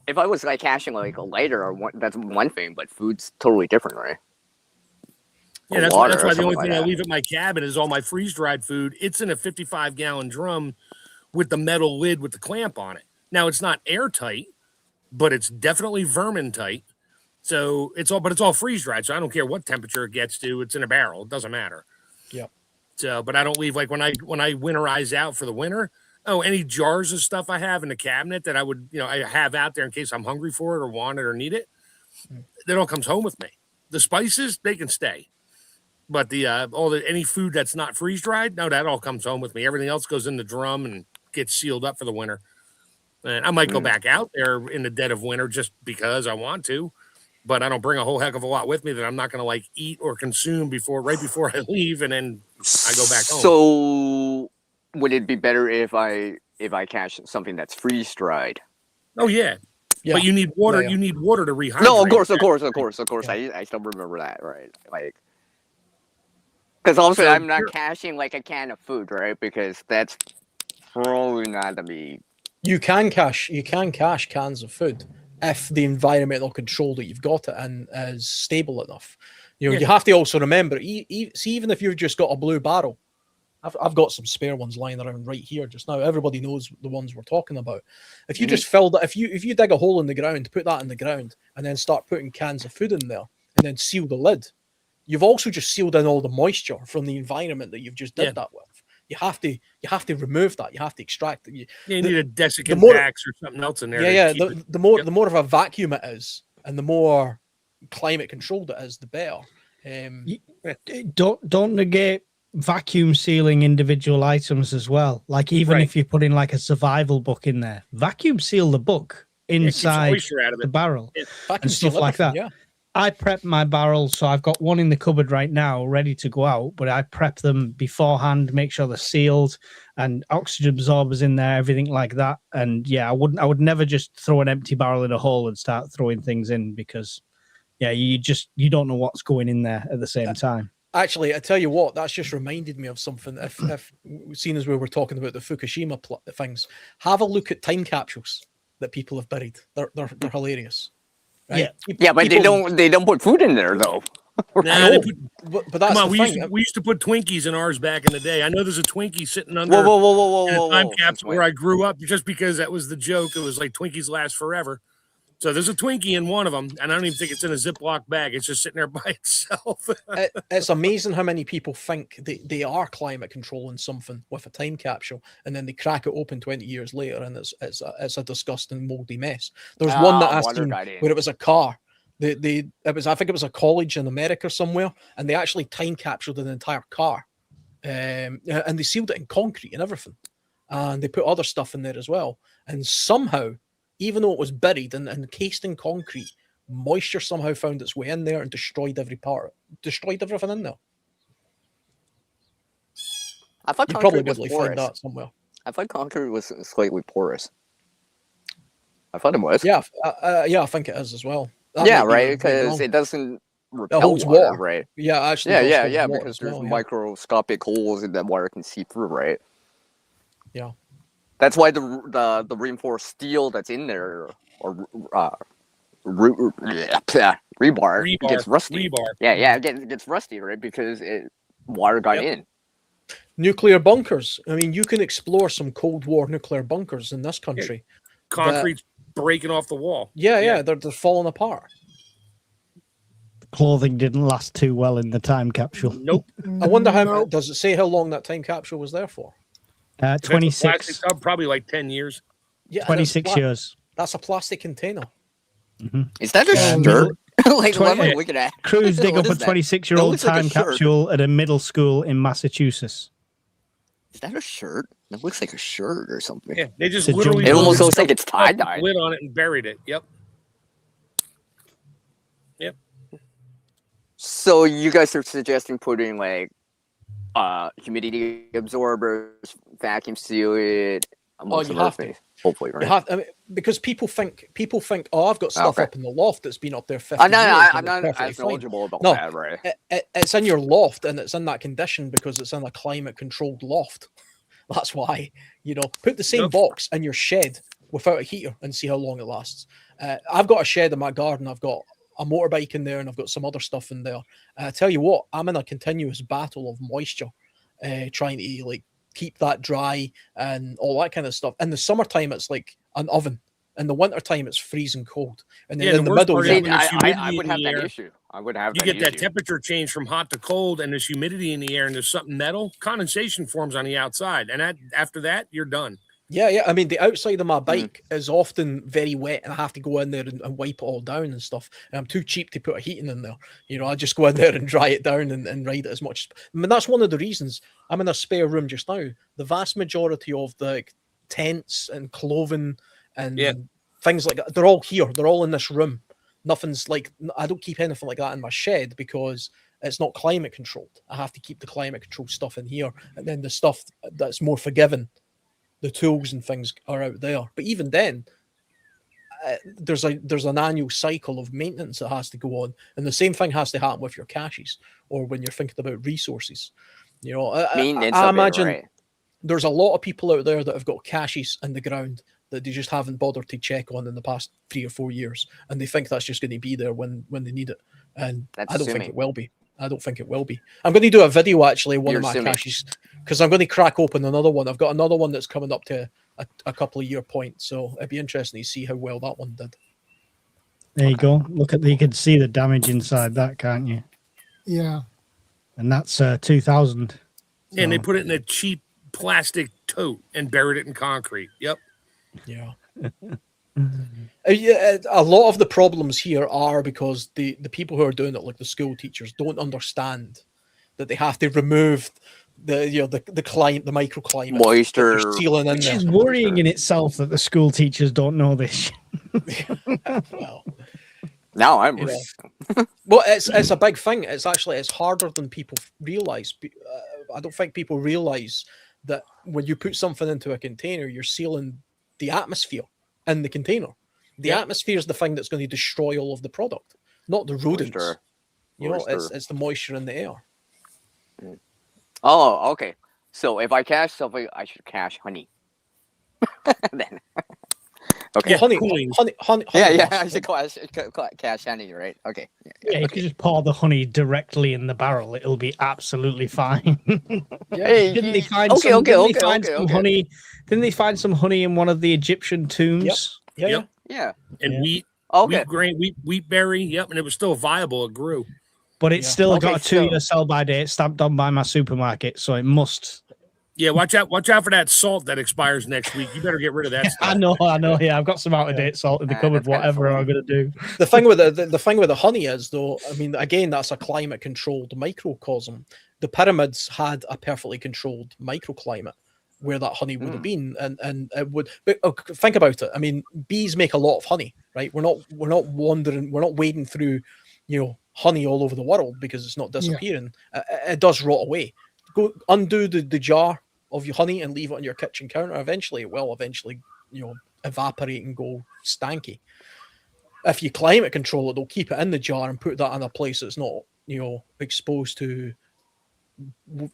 If I was like caching like a lighter, that's one thing, but food's totally different, right? Yeah, that's why the only thing I leave at my cabin is all my freeze-dried food. It's in a 55-gallon drum with the metal lid with the clamp on it. Now, it's not airtight, but it's definitely vermin tight. So it's all freeze-dried. So I don't care what temperature it gets to. It's in a barrel. It doesn't matter. Yeah. So, but I don't leave like when I winterize out for the winter. Oh, any jars of stuff I have in the cabinet that I would, I have out there in case I'm hungry for it or want it or need it. That all comes home with me. The spices, they can stay. But any food that's not freeze dried, no, that all comes home with me. Everything else goes in the drum and gets sealed up for the winter. And I might go back out there in the dead of winter just because I want to, but I don't bring a whole heck of a lot with me that I'm not going to like eat or consume right before I leave, and then I go back home. So, would it be better if I cache something that's freeze dried? Oh yeah. But you need water. You need water to rehydrate. No, of course. Yeah. I still remember that, right? Like. Because also, I'm not caching like a can of food, right? Because that's probably not to be. You can cache cans of food if the environmental control that you've got it in is stable enough. You have to also remember, even if you've just got a blue barrel, I've got some spare ones lying around right here just now. Everybody knows the ones we're talking about. If you just fill that, if you dig a hole in the ground, put that in the ground, and then start putting cans of food in there, and then seal the lid. You've also just sealed in all the moisture from the environment that you've just did that with. You have to remove that. You have to extract it. You need a desiccant wax or something else in there. Yeah. The more of a vacuum it is, and the more climate controlled it is, the better. Don't negate vacuum sealing individual items as well. Like even if you put in like a survival book in there, vacuum seal the book inside the barrel and stuff like that. Yeah. I prep my barrels, so I've got one in the cupboard right now ready to go out, but I prep them beforehand, make sure they're sealed and oxygen absorbers in there, everything like that. And yeah, I would never just throw an empty barrel in a hole and start throwing things in because you don't know what's going in there at the same time. Actually, I tell you what, that's just reminded me of something. If seen as we were talking about the Fukushima things, have a look at time capsules that people have buried. They're hilarious. Right? Yeah, but they don't put food in there though. But that's the thing. We used to put Twinkies in ours back in the day. I know there's a Twinkie sitting under a time capsule where I grew up, just because that was the joke. It was like Twinkies last forever. So there's a Twinkie in one of them, and I don't even think it's in a Ziploc bag. It's just sitting there by itself. It's amazing how many people think they are climate controlling something with a time capsule, and then they crack it open 20 years later, and it's a disgusting, moldy mess. There's one that I seen where it was a car. I think it was a college in America somewhere, and they actually time capsuled an entire car, and they sealed it in concrete and everything, and they put other stuff in there as well, and somehow, even though it was buried and encased in concrete, moisture somehow found its way in there and destroyed everything in there. I thought you concrete probably was porous. Find that somewhere. I thought concrete was slightly porous. I thought it was. Yeah, I think it is as well. That right, because it doesn't repel water, right? Yeah, actually. Yeah, because there's microscopic holes in that water can see through, right? Yeah. That's why the reinforced steel that's in there, or rebar gets rusty. Yeah, it gets rusty, right? Because water got in. Nuclear bunkers. I mean, you can explore some Cold War nuclear bunkers in this country. Concrete's breaking off the wall. Yeah, they're falling apart. Clothing didn't last too well in the time capsule. Nope. I wonder does it say how long that time capsule was there for? 26. Probably like 10 years. Yeah, 26 years. That's a plastic container. Mm-hmm. Is that a shirt? Like, what am I looking at? Crews dig up a 26-year-old time capsule at a middle school in Massachusetts. Is that a shirt? That looks like a shirt or something. Yeah, they just It's a literally. jungle. It almost put looks like it's tie-dyed. lid on it and buried it. Yep. Yep. So you guys are suggesting putting like humidity absorbers, vacuum seal it, amongst you other have to. things. Hopefully, right? You have, I mean, because people think, oh, I've got stuff Okay. up in the loft that's been up there 50 I'm years. not and it's perfectly as fine. knowledgeable about No, that, right? It's in your loft and it's in that condition because it's in a climate controlled loft. That's why, put the same box in your shed without a heater and see how long it lasts. I've got a shed in my garden. I've got a motorbike in there and I've got some other stuff in there. I tell you what, I'm in a continuous battle of moisture, trying to like keep that dry and all that kind of stuff. In the summertime, it's like an oven. In the wintertime, it's freezing cold. And then in the middle, I would have that issue. I would have you that get that issue. temperature change from hot to cold, and there's humidity in the air, and there's something metal. Condensation forms on the outside, and after that, you're done. Yeah. I mean, the outside of my bike is often very wet, and I have to go in there and wipe it all down and stuff. And I'm too cheap to put a heating in there. I just go in there and dry it down and ride it as much. I mean, that's one of the reasons I'm in a spare room just now. The vast majority of the tents and clothing and things like that, they're all here. They're all in this room. Nothing's like, I don't keep anything like that in my shed because it's not climate controlled. I have to keep the climate controlled stuff in here. And then the stuff that's more forgiving, the tools and things are out there. But even then, there's an annual cycle of maintenance that has to go on. And the same thing has to happen with your caches or when you're thinking about resources. I imagine there's a lot of people out there that have got caches in the ground that they just haven't bothered to check on in the past 3 or 4 years. And they think that's just going to be there when they need it. And I don't think it will be. I'm going to do a video, actually, one of my caches, because I'm going to crack open another one. I've got another one that's coming up to a couple of year point. So it'd be interesting to see how well that one did. There you go. You can see the damage inside that, can't you? Yeah. And that's 2000. So. And they put it in a cheap plastic tote and buried it in concrete. Yep. Yeah. A lot of the problems here are because the people who are doing it, like the school teachers, don't understand that they have to remove the climate, the microclimate, moisture, sealing in which there. is worrying in itself that the school teachers don't know this. Well, now I'm. Well, it's a big thing. It's harder than people realize. I don't think people realize that when you put something into a container, you're sealing the atmosphere in the container. The atmosphere is the thing that's going to destroy all of the product, not the rodents. It's the moisture in the air. Oh, okay. So if I cache something, I should cache honey. Then. Okay. Yeah, honey. I should cache honey, right? Okay. Yeah, you could just pour the honey directly in the barrel. It'll be absolutely fine. Didn't they find some honey? Didn't they find some honey in one of the Egyptian tombs? Yep. Yeah. And wheat. Okay. Wheat grain, wheat berry. Yep. And it was still viable. It grew. But it's still got a 2-year sell-by date stamped on by my supermarket, so it must. Yeah, watch out for that salt that expires next week. You better get rid of that stuff. I know. Yeah, I've got some out-of-date salt in the cupboard, whatever I'm going to do. The thing with the honey is, though, I mean, again, that's a climate-controlled microcosm. The pyramids had a perfectly controlled microclimate where that honey would have been, and it would. But think about it. I mean, bees make a lot of honey, right? We're not wandering. We're not wading through, honey all over the world because it's not disappearing. It does rot away. Go undo the jar of your honey and leave it on your kitchen counter. Eventually it will evaporate and go stanky. If you climate control it, they'll keep it in the jar and put that in a place that's not exposed to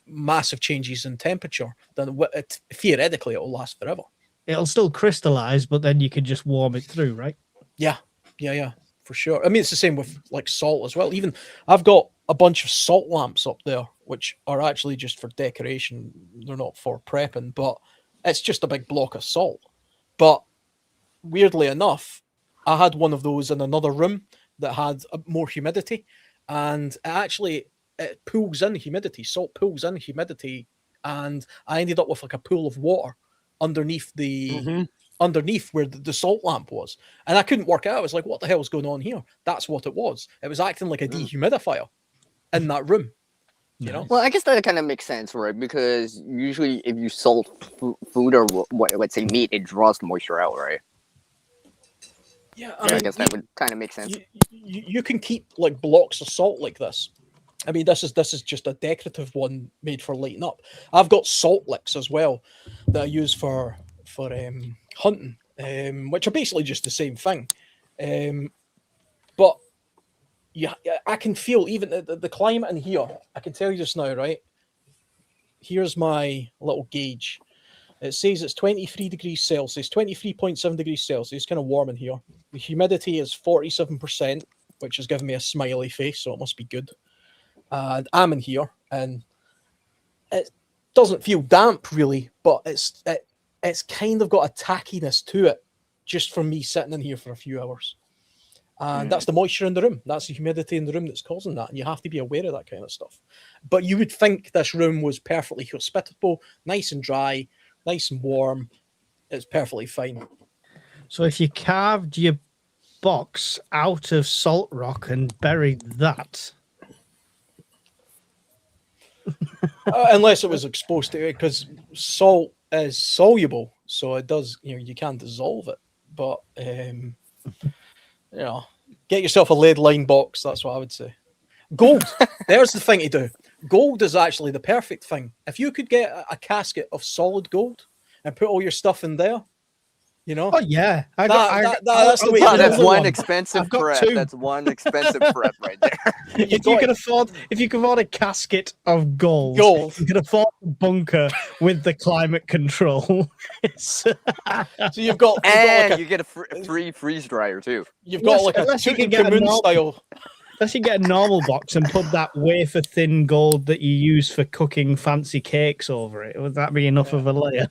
massive changes in temperature. Then theoretically it will last forever. It'll still crystallize, but then you can just warm it through, right? Yeah, for sure. I mean, it's the same with like salt as well. Even I've got a bunch of salt lamps up there, which are actually just for decoration. They're not for prepping, but it's just a big block of salt. But weirdly enough, I had one of those in another room that had more humidity, and it pulls in humidity. Salt pulls in humidity, and I ended up with like a pool of water underneath underneath where the salt lamp was, and I couldn't work it out. I was like, what the hell's going on here? That's what it was. It was acting like a dehumidifier in that room. You know? Well, I guess that kind of makes sense, right? Because usually if you salt food or let's say meat, it draws the moisture out, right? Yeah, I guess that would kind of make sense. You can keep like blocks of salt like this. I mean, this is just a decorative one made for lighting up. I've got salt licks as well that I use for hunting, which are basically just the same thing. But yeah, I can feel even the climate in here. I can tell you just now, right? Here's my little gauge. It says it's 23 degrees Celsius, 23.7 degrees Celsius. It's kind of warm in here. The humidity is 47%, which is giving me a smiley face, so it must be good. And I'm in here, and it doesn't feel damp really, but it's kind of got a tackiness to it just from me sitting in here for a few hours. And that's the moisture in the room. That's the humidity in the room that's causing that. And you have to be aware of that kind of stuff. But you would think this room was perfectly hospitable, nice and dry, nice and warm. It's perfectly fine. So if you carved your box out of salt rock and buried that... unless it was exposed to it, because salt is soluble, so it does, you can't dissolve it. But get yourself a lead line box. That's what I would say. Gold. There's the thing to do. Gold is actually the perfect thing. If you could get a casket of solid gold and put all your stuff in there, Oh yeah, that's the way. That's one expensive prep. That's one expensive prep right there. If you can afford a casket of gold, you can afford a bunker with the climate control. So you've got you get a free freeze dryer too. You've got like a Tutankhamun style. Unless you get a normal box and put that wafer thin gold that you use for cooking fancy cakes over it, would that be enough of a layer?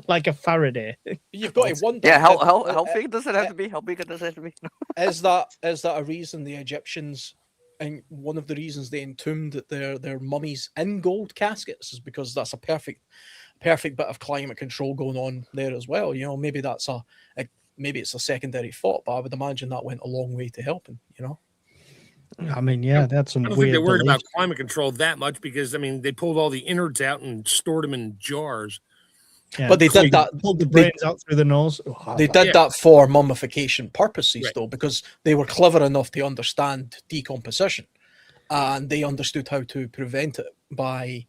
Like a Faraday? You've got to wonder. Yeah, how big does it have to be? How big does it have to be? Is that a reason the Egyptians, and one of the reasons they entombed their mummies in gold caskets is because that's a perfect bit of climate control going on there as well. Maybe that's maybe it's a secondary thought, but I would imagine that went a long way to helping. I mean, yeah, that's some I don't weird. think they're worried about climate control that much because they pulled all the innards out and stored them in jars. Yeah, but they did that. Pulled the brains out through the nose. They did that for mummification purposes, though, because they were clever enough to understand decomposition, and they understood how to prevent it by,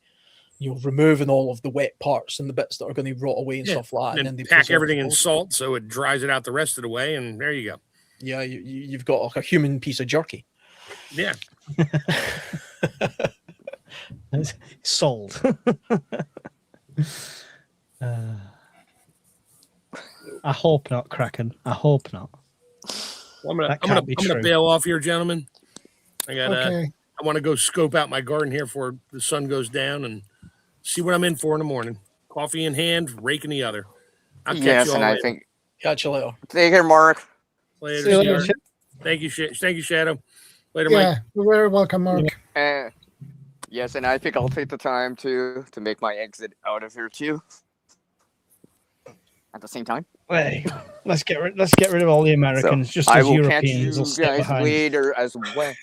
removing all of the wet parts and the bits that are going to rot away and stuff like that. And then they pack everything in salt so it dries it out the rest of the way, and there you go. Yeah, you've got like a human piece of jerky. Yeah. Sold. I hope not, Kraken. I hope not. Well, I'm gonna bail off here, gentlemen. I want to go scope out my garden here before the sun goes down and see what I'm in for in the morning. Coffee in hand, rake in the other. I'll catch you all later. Catch you later. Take care, Mark. Later. Thank you, Shadow. Later, Mike. You're very welcome, Mark. Yes, and I think I'll take the time to make my exit out of here too. At the same time. Hey, let's get rid of all the Americans. Just I as will Europeans will catch you stay guys behind. later as well.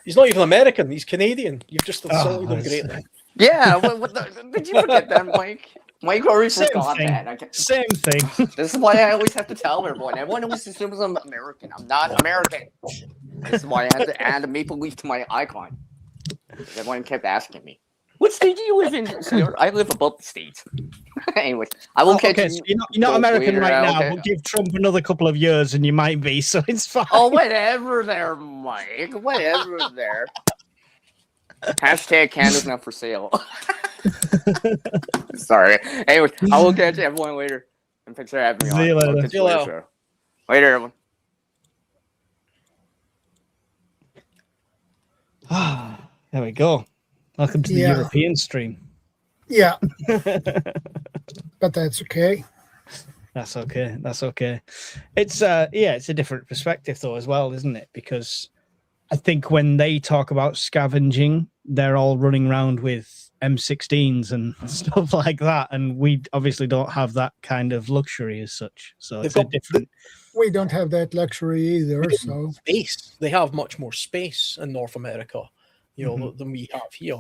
He's not even American. He's Canadian. You've just insulted him greatly. Yeah. Did you forget that, Mike? Mike already forgot that. Same thing. This is why I always have to tell everyone. Everyone always assumes I'm American. I'm not American. This is why I had to add a maple leaf to my icon. Everyone kept asking me, "What state do you live in, sir?" I live above the states. Anyways, I will catch you. So you're not American later, right now, okay. but give Trump another couple of years and you might be, so it's fine. Oh, whatever there, Mike. Whatever there. Hashtag Canada's not for sale. Sorry. Anyways, I will catch everyone later. And thanks for having me on. See you later. See you later. Later, everyone. There we go. Welcome to the European stream. Yeah. But that's okay. That's okay. It's it's a different perspective though as well, isn't it? Because I think when they talk about scavenging, they're all running around with M16s and stuff like that, and we obviously don't have that kind of luxury as such. So it's a different. We don't have that luxury either. So space. They have much more space in North America. than we have here.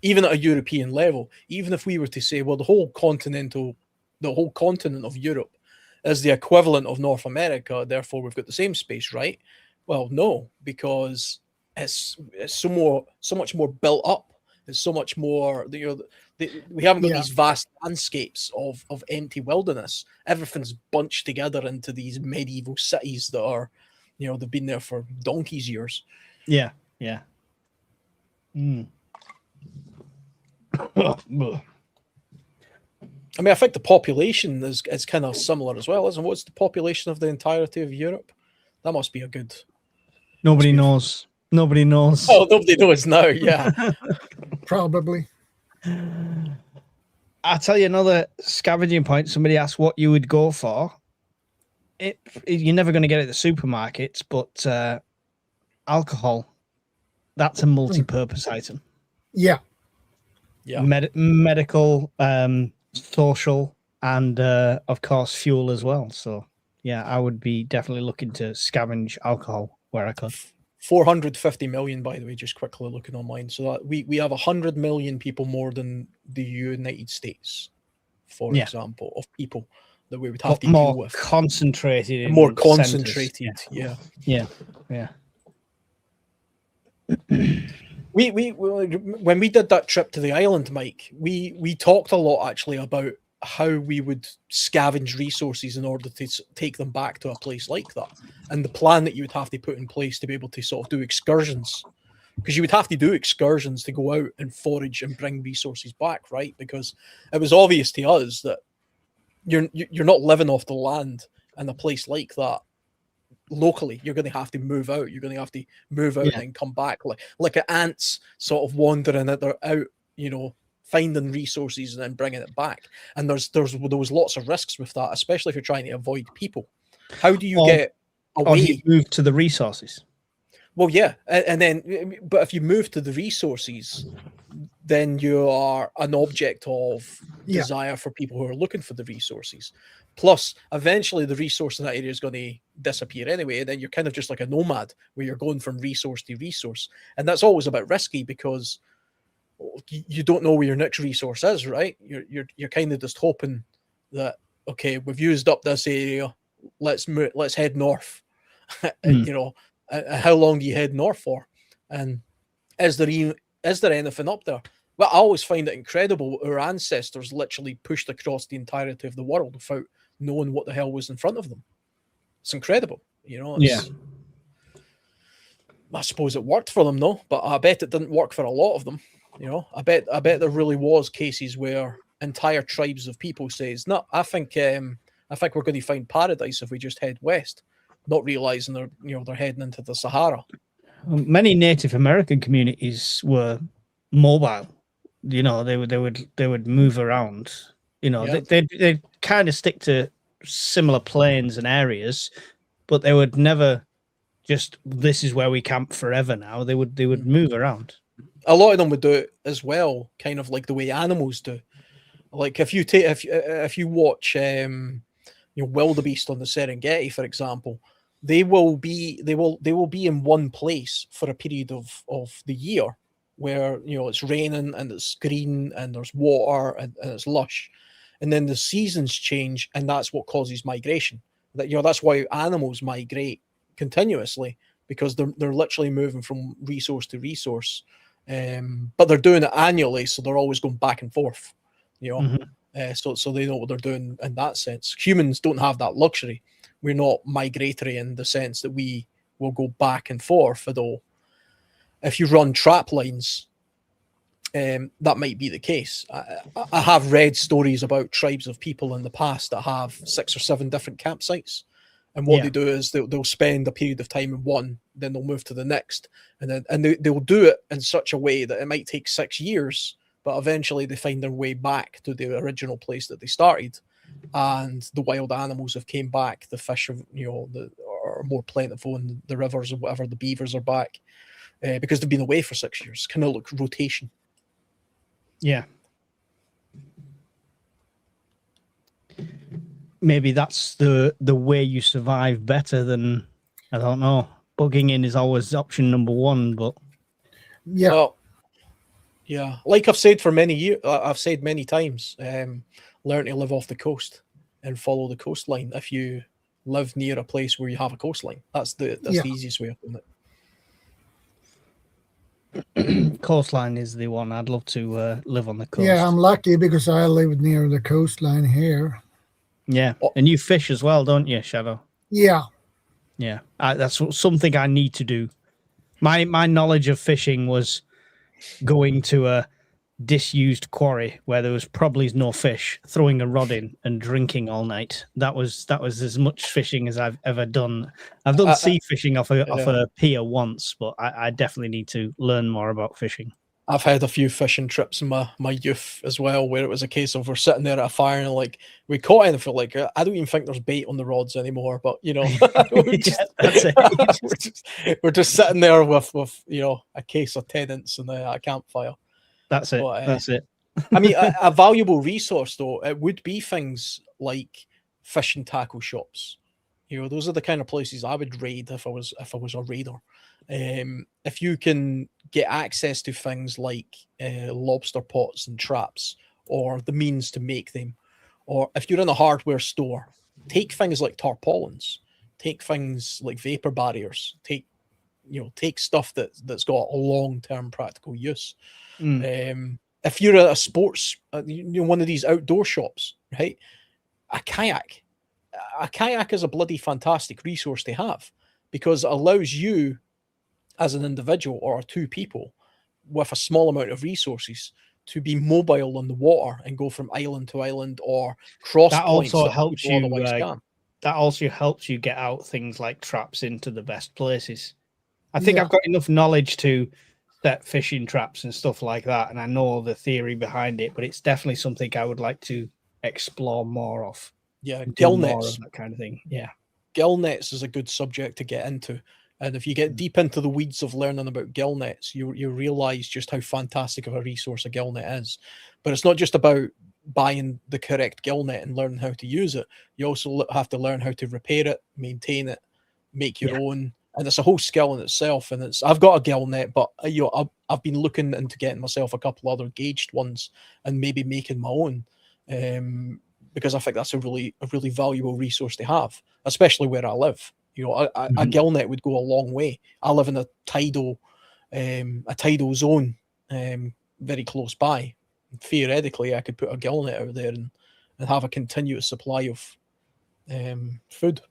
Even at a European level, even if we were to say, well, the whole continent of Europe is the equivalent of North America, therefore we've got the same space, right? Well, no, because it's so much more built up. It's so much more, we haven't got these vast landscapes of empty wilderness. Everything's bunched together into these medieval cities that are, they've been there for donkey's years. Yeah, yeah. Mm. I mean, I think the population is kind of similar as well, isn't it? What's the population of the entirety of Europe? That must be a good... Nobody knows. Nobody knows. Oh, nobody knows now, yeah. Probably. I'll tell you another scavenging point. Somebody asked what you would go for. You're never going to get it at the supermarkets, but alcohol, that's a multi-purpose item. Yeah. Yeah. Medical, social, and of course fuel as well. So yeah, I would be definitely looking to scavenge alcohol where I could. 450 million, by the way, just quickly looking online. So that we have 100 million people more than the United States, for example, of people that we would have to deal with. Concentrated. More concentrated. Yeah. We when we did that trip to the island, Mike, we talked a lot actually about how we would scavenge resources in order to take them back to a place like that, and the plan that you would have to put in place to be able to sort of do excursions, because you would have to do excursions to go out and forage and bring resources back, right? Because it was obvious to us that you're not living off the land in a place like that locally. You're going to have to move out. You're going to have to move out and then come back, like ants sort of wandering out, finding resources and then bringing it back. And there was lots of risks with that, especially if you're trying to avoid people. How do you get away? Or you move to the resources. Well, yeah, and then, but if you move to the resources, then you are an object of desire for people who are looking for the resources. Plus, eventually, the resource in that area is going to disappear anyway, and then you're kind of just like a nomad where you're going from resource to resource, and that's always a bit risky because you don't know where your next resource is, right? You're kind of just hoping that, okay, we've used up this area, let's head north. How long do you head north for? And is there anything up there? Well, I always find it incredible. Our ancestors literally pushed across the entirety of the world without knowing what the hell was in front of them. It's incredible, I suppose it worked for them, though, but I bet it didn't work for a lot of them. I bet there really was cases where entire tribes of people says, no, I think we're going to find paradise if we just head west, not realizing they're heading into the Sahara. Many Native American communities were mobile. They would move around. They kind of stick to similar plains and areas, but they would never just, this is where we camp forever now. They would move around. A lot of them would do it as well, kind of like the way animals do. Like if you watch wildebeest on the Serengeti, for example, they will be in one place for a period of the year where it's raining and it's green and there's water and it's lush, and then the seasons change, and that's what causes migration. That's why animals migrate continuously, because they're literally moving from resource to resource, but they're doing it annually, so they're always going back and forth. So they know what they're doing in that sense. Humans don't have that luxury. We're not migratory in the sense that we will go back and forth, although if you run trap lines, that might be the case. I have read stories about tribes of people in the past that have 6 or 7 different campsites, and what they do is they'll spend a period of time in one, then they'll move to the next, and they'll do it in such a way that it might take 6 years, but eventually they find their way back to the original place that they started, and the wild animals have came back. The fish are more plentiful in the rivers or whatever. The beavers are back because they've been away for 6 years. Kind of like rotation. Yeah. Maybe that's the way you survive better than, I don't know. Bugging in is always option number one, but Yeah. Well, yeah, like I've said for many years, I've said many times, learn to live off the coast and follow the coastline. If you live near a place where you have a coastline, that's the easiest way of doing it. Coastline is the one. I'd love to live on the coast. Yeah, I'm lucky because I live near the coastline here. Yeah, and you fish as well, don't you, Shadow? Yeah. Yeah, that's something I need to do. My knowledge of fishing was going to a disused quarry where there was probably no fish, throwing a rod in and drinking all night. That was as much fishing as I've ever done. I've done sea fishing off a pier once, but I definitely need to learn more about fishing. I've had a few fishing trips in my youth as well, where it was a case of we're sitting there at a fire and like we caught anything, like I don't even think there's bait on the rods anymore, but you know, we're just sitting there with you know a case of Tennants and a campfire. That's it. That's it. I mean, a valuable resource though, it would be things like fishing tackle shops. You know, those are the kind of places I would raid if I was a raider. If you can get access to things like lobster pots and traps, or the means to make them, or if you're in a hardware store, take things like tarpaulins, take things like vapor barriers, take stuff that's got a long-term practical use. If you're at a sports, one of these outdoor shops, right? A kayak is a bloody fantastic resource to have because it allows you as an individual or two people with a small amount of resources to be mobile on the water and go from island to island or cross that points. Also helps you. That also helps you get out things like traps into the best places. I think I've got enough knowledge to set fishing traps and stuff like that, and I know the theory behind it, but it's definitely something I would like to explore more of. Yeah, gill nets, that kind of thing. Yeah, gill nets is a good subject to get into. And if you get deep into the weeds of learning about gill nets, you realize just how fantastic of a resource a gill net is. But it's not just about buying the correct gill net and learning how to use it. You also have to learn how to repair it, maintain it, make your own. And it's a whole skill in itself. And I've got a gill net, but I've been looking into getting myself a couple other gauged ones and maybe making my own. Because I think that's a really valuable resource to have, especially where I live. You know, a gill net would go a long way. I live in a tidal zone very close by. Theoretically, I could put a gill net out there and have a continuous supply of food.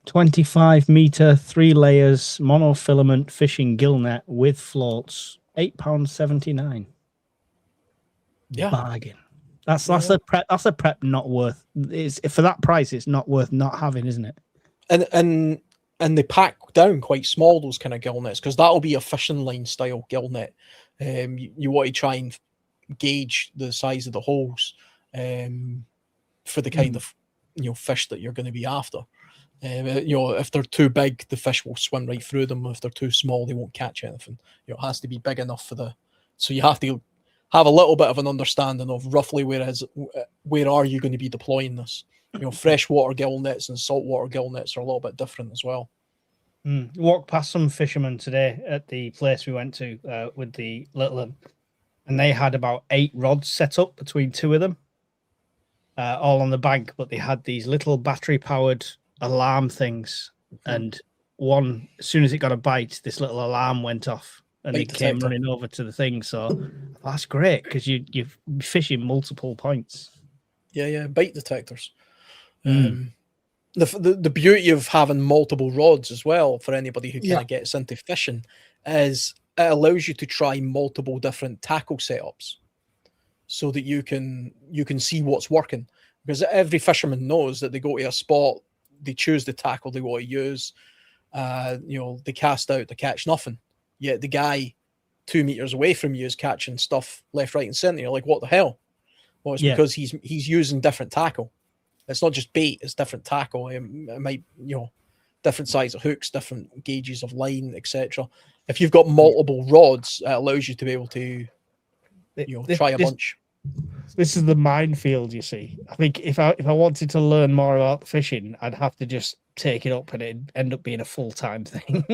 25-meter, 3 layers, monofilament fishing gill net with floats, £8.79. Yeah, bargain. That's a prep not worth. For that price, it's not worth not having, isn't it? And they pack down quite small, those kind of gill nets, because that'll be a fishing line style gill net. You want to try and gauge the size of the holes for the kind of fish that you're going to be after. If they're too big, the fish will swim right through them. If they're too small, they won't catch anything. It has to be big enough so you have to have a little bit of an understanding of roughly where are you going to be deploying this. Freshwater gill nets and saltwater gill nets are a little bit different as well. Walked past some fishermen today at the place we went to with the little one, and they had about 8 rods set up between 2 of them, all on the bank, but they had these little battery-powered alarm things, and one, as soon as it got a bite, this little alarm went off, and it came running over to the thing. So that's great, because you're fishing multiple points. Yeah, bite detectors. The beauty of having multiple rods as well, for anybody who kind of gets into fishing, is it allows you to try multiple different tackle setups, so that you can see what's working. Because every fisherman knows that they go to a spot, they choose the tackle they want to use, they cast out, they catch nothing. Yet the guy 2 meters away from you is catching stuff left, right, and center. You're like, what the hell? Well, it's because he's using different tackle. It's not just bait; it's different tackle. It might, different size of hooks, different gauges of line, etc. If you've got multiple rods, it allows you to be able to, try a bunch. This is the minefield, you see. I think if I wanted to learn more about fishing, I'd have to just take it up and it end up being a full-time thing.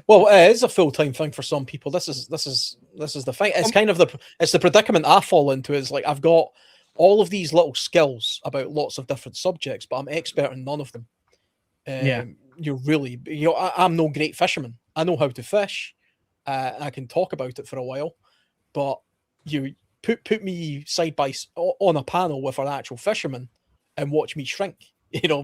Well, it is a full-time thing for some people. This is the thing. It's kind of the predicament I fall into. Is like I've got all of these little skills about lots of different subjects, but I'm expert in none of them. I'm no great fisherman. I know how to fish. I can talk about it for a while, but you put me side by on a panel with an actual fisherman and watch me shrink.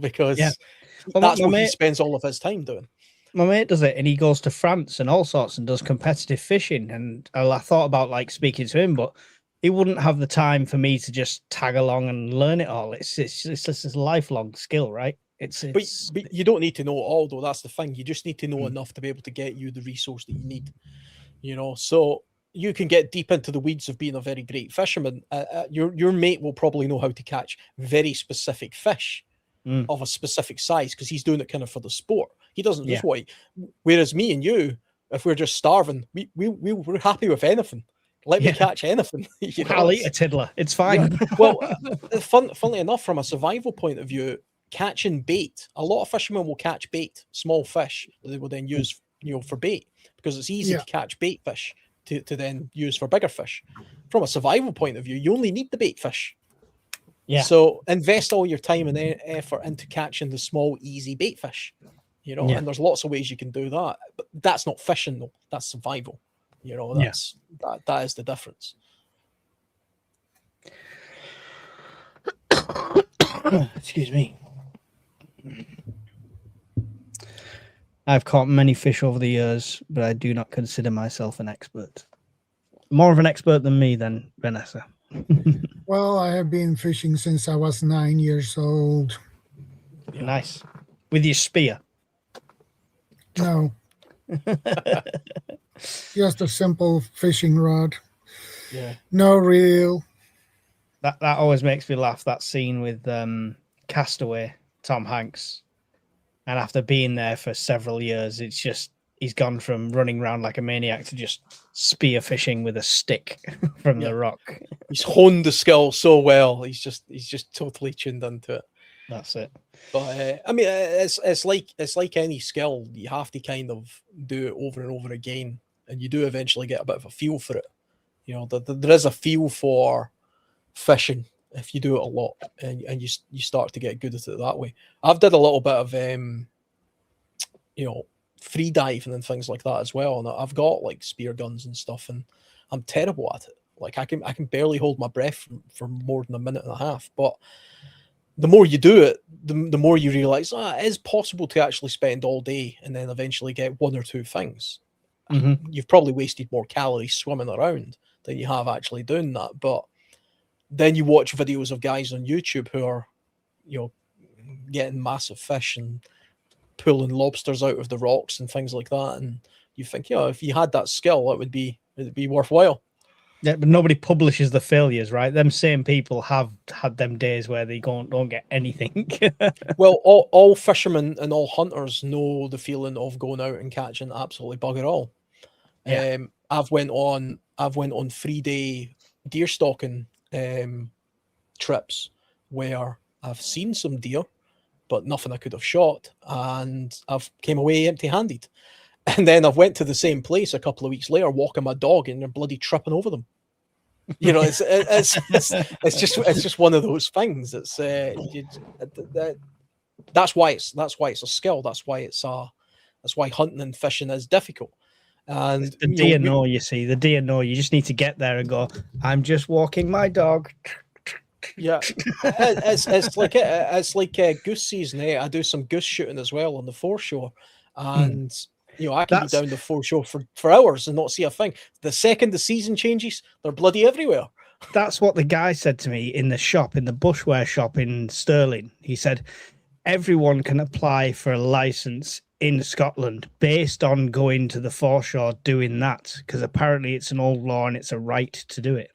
Because that's what he spends all of his time doing. My mate does it, and he goes to France and all sorts and does competitive fishing. And I thought about like speaking to him, but he wouldn't have the time for me to just tag along and learn it all. It's just a lifelong skill, right? But you don't need to know it all, though. That's the thing. You just need to know enough to be able to get you the resource that you need. So you can get deep into the weeds of being a very great fisherman. Your mate will probably know how to catch very specific fish of a specific size because he's doing it kind of for the sport. He doesn't just want. Whereas me and you, if we're just starving, we're happy with anything. Let me catch anything. I'll eat a tiddler. It's fine. Yeah. Well, funnily enough, from a survival point of view, catching bait, a lot of fishermen will catch bait, small fish that they will then use, for bait because it's easy to catch bait fish to then use for bigger fish. From a survival point of view, you only need the bait fish. Yeah. So invest all your time and effort into catching the small, easy bait fish. And there's lots of ways you can do that. But that's not fishing though. That's survival. That is the difference. Excuse me. I've caught many fish over the years, but I do not consider myself an expert. More of an expert than me, then, Vanessa. Well, I have been fishing since I was 9 years old. Yeah. Nice. With your spear? No. Just a simple fishing rod. Yeah. No reel. That always makes me laugh, that scene with Castaway, Tom Hanks. And after being there for several years, it's just he's gone from running around like a maniac to just spear fishing with a stick from the rock. He's honed the skill so well. He's just totally tuned into it. That's it. But I mean, it's like any skill. You have to kind of do it over and over again, and you do eventually get a bit of a feel for it. There is a feel for fishing if you do it a lot, and you start to get good at it that way. I've did a little bit of free diving and things like that as well, and I've got like spear guns and stuff, and I'm terrible at it. Like I can barely hold my breath for more than a minute and a half. But the more you do it, the more you realize it is possible to actually spend all day and then eventually get one or two things. Mm-hmm. You've probably wasted more calories swimming around than you have actually doing that. But then you watch videos of guys on YouTube who are, getting massive fish and pulling lobsters out of the rocks and things like that. And you think, if you had that skill, it'd be worthwhile. Yeah, but nobody publishes the failures, right? Them same people have had them days where they don't get anything. Well, all fishermen and all hunters know the feeling of going out and catching absolutely bugger all. Yeah. I've went on 3-day deer stalking trips where I've seen some deer, but nothing I could have shot, and I've came away empty-handed. And then I've went to the same place a couple of weeks later, walking my dog, and they're bloody tripping over them. It's just one of those things. It's that's why it's a skill. That's why hunting and fishing is difficult. And the deer know, you see, the deer know. You just need to get there and go, I'm just walking my dog. Yeah, it's like goose season. I do some goose shooting as well on the foreshore, and I can be down the foreshore for hours and not see a thing. The second the season changes, they're bloody everywhere. That's what the guy said to me in the bushwear shop in Stirling. He said everyone can apply for a license in Scotland based on going to the foreshore doing that, because apparently it's an old law and it's a right to do it.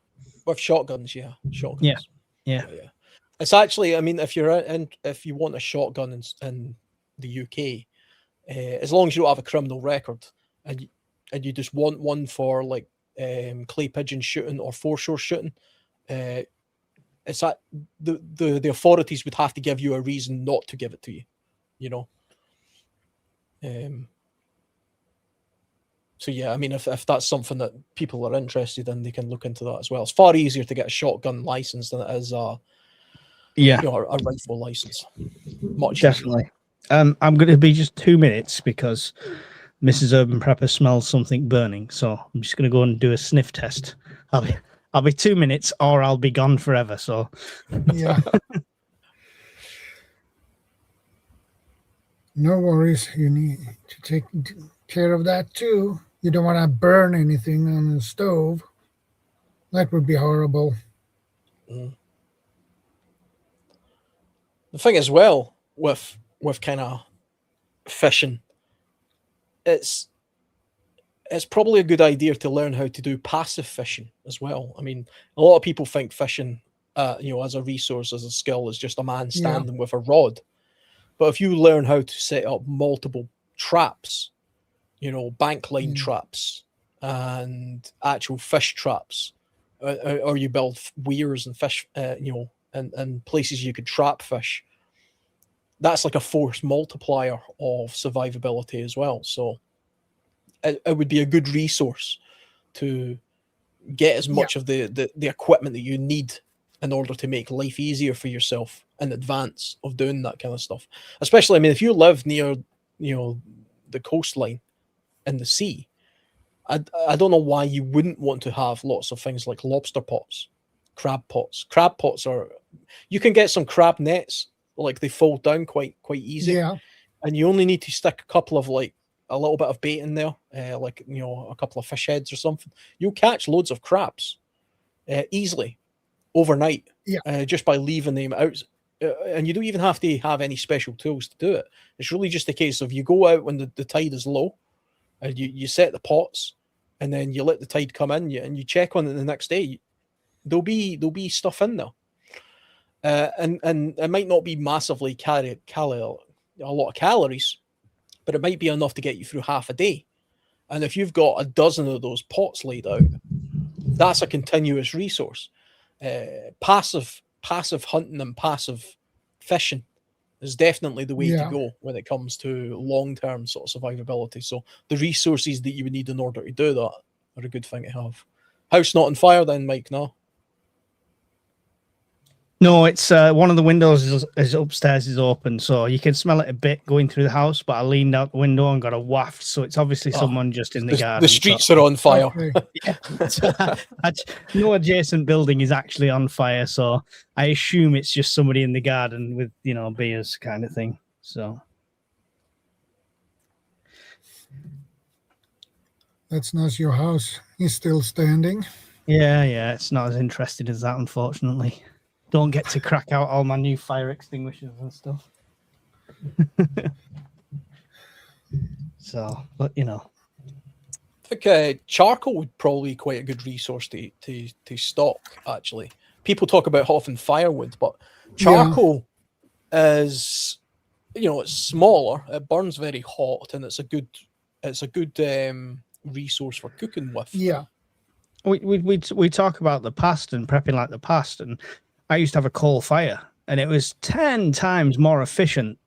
With shotguns, shotguns. Yeah. It's actually, I mean, if you want a shotgun in the UK, as long as you don't have a criminal record and you just want one for like clay pigeon shooting or foreshore shooting, it's that the authorities would have to give you a reason not to give it to you. So yeah, I mean, if that's something that people are interested in, they can look into that as well. It's far easier to get a shotgun license than it is a rifle license. Much definitely. I'm going to be just 2 minutes because Mrs. Urban Prepper smells something burning, so I'm just going to go and do a sniff test. I'll be 2 minutes, or I'll be gone forever. So Yeah. No worries. You need to take care of that too. You don't want to burn anything on the stove. That would be horrible. The thing as well with kind of fishing, it's probably a good idea to learn how to do passive fishing as well. I mean, a lot of people think fishing, as a resource, as a skill, is just a man standing with a rod. But if you learn how to set up multiple traps, bank line traps and actual fish traps, or you build weirs and fish, and places you could trap fish, that's like a force multiplier of survivability as well. So it would be a good resource to get as much of the equipment that you need in order to make life easier for yourself in advance of doing that kind of stuff. Especially, I mean, if you live near, the coastline and the sea, I don't know why you wouldn't want to have lots of things like lobster pots, crab pots. Crab pots you can get some crab nets, like they fold down quite easy. Yeah. And you only need to stick a couple of a little bit of bait in there, a couple of fish heads or something. You'll catch loads of crabs easily overnight, just by leaving them out. And you don't even have to have any special tools to do it. It's really just a case of you go out when the tide is low, and you set the pots, and then you let the tide come in, and you check on it the next day. There'll be stuff in there, and it might not be massively a lot of calories, but it might be enough to get you through half a day. And if you've got a dozen of those pots laid out, that's a continuous resource. Passive hunting and passive fishing is definitely the way to go when it comes to long-term sort of survivability. So the resources that you would need in order to do that are a good thing to have. House not on fire then, Mike, no? No, it's one of the windows is upstairs is open, so you can smell it a bit going through the house. But I leaned out the window and got a waft, so it's obviously someone just in the garden. The streets are on fire. Okay. No adjacent building is actually on fire, so I assume it's just somebody in the garden with beers kind of thing. So That's not your house. He's still standing. yeah, it's not as interested as that, unfortunately. Don't get to crack out all my new fire extinguishers and stuff. So, but I think charcoal would probably be quite a good resource to stock, actually. People talk about often firewood, but charcoal is, it's smaller, it burns very hot, and it's a good resource for cooking with. Yeah. We talk about the past and prepping like the past, and I used to have a coal fire, and it was 10 times more efficient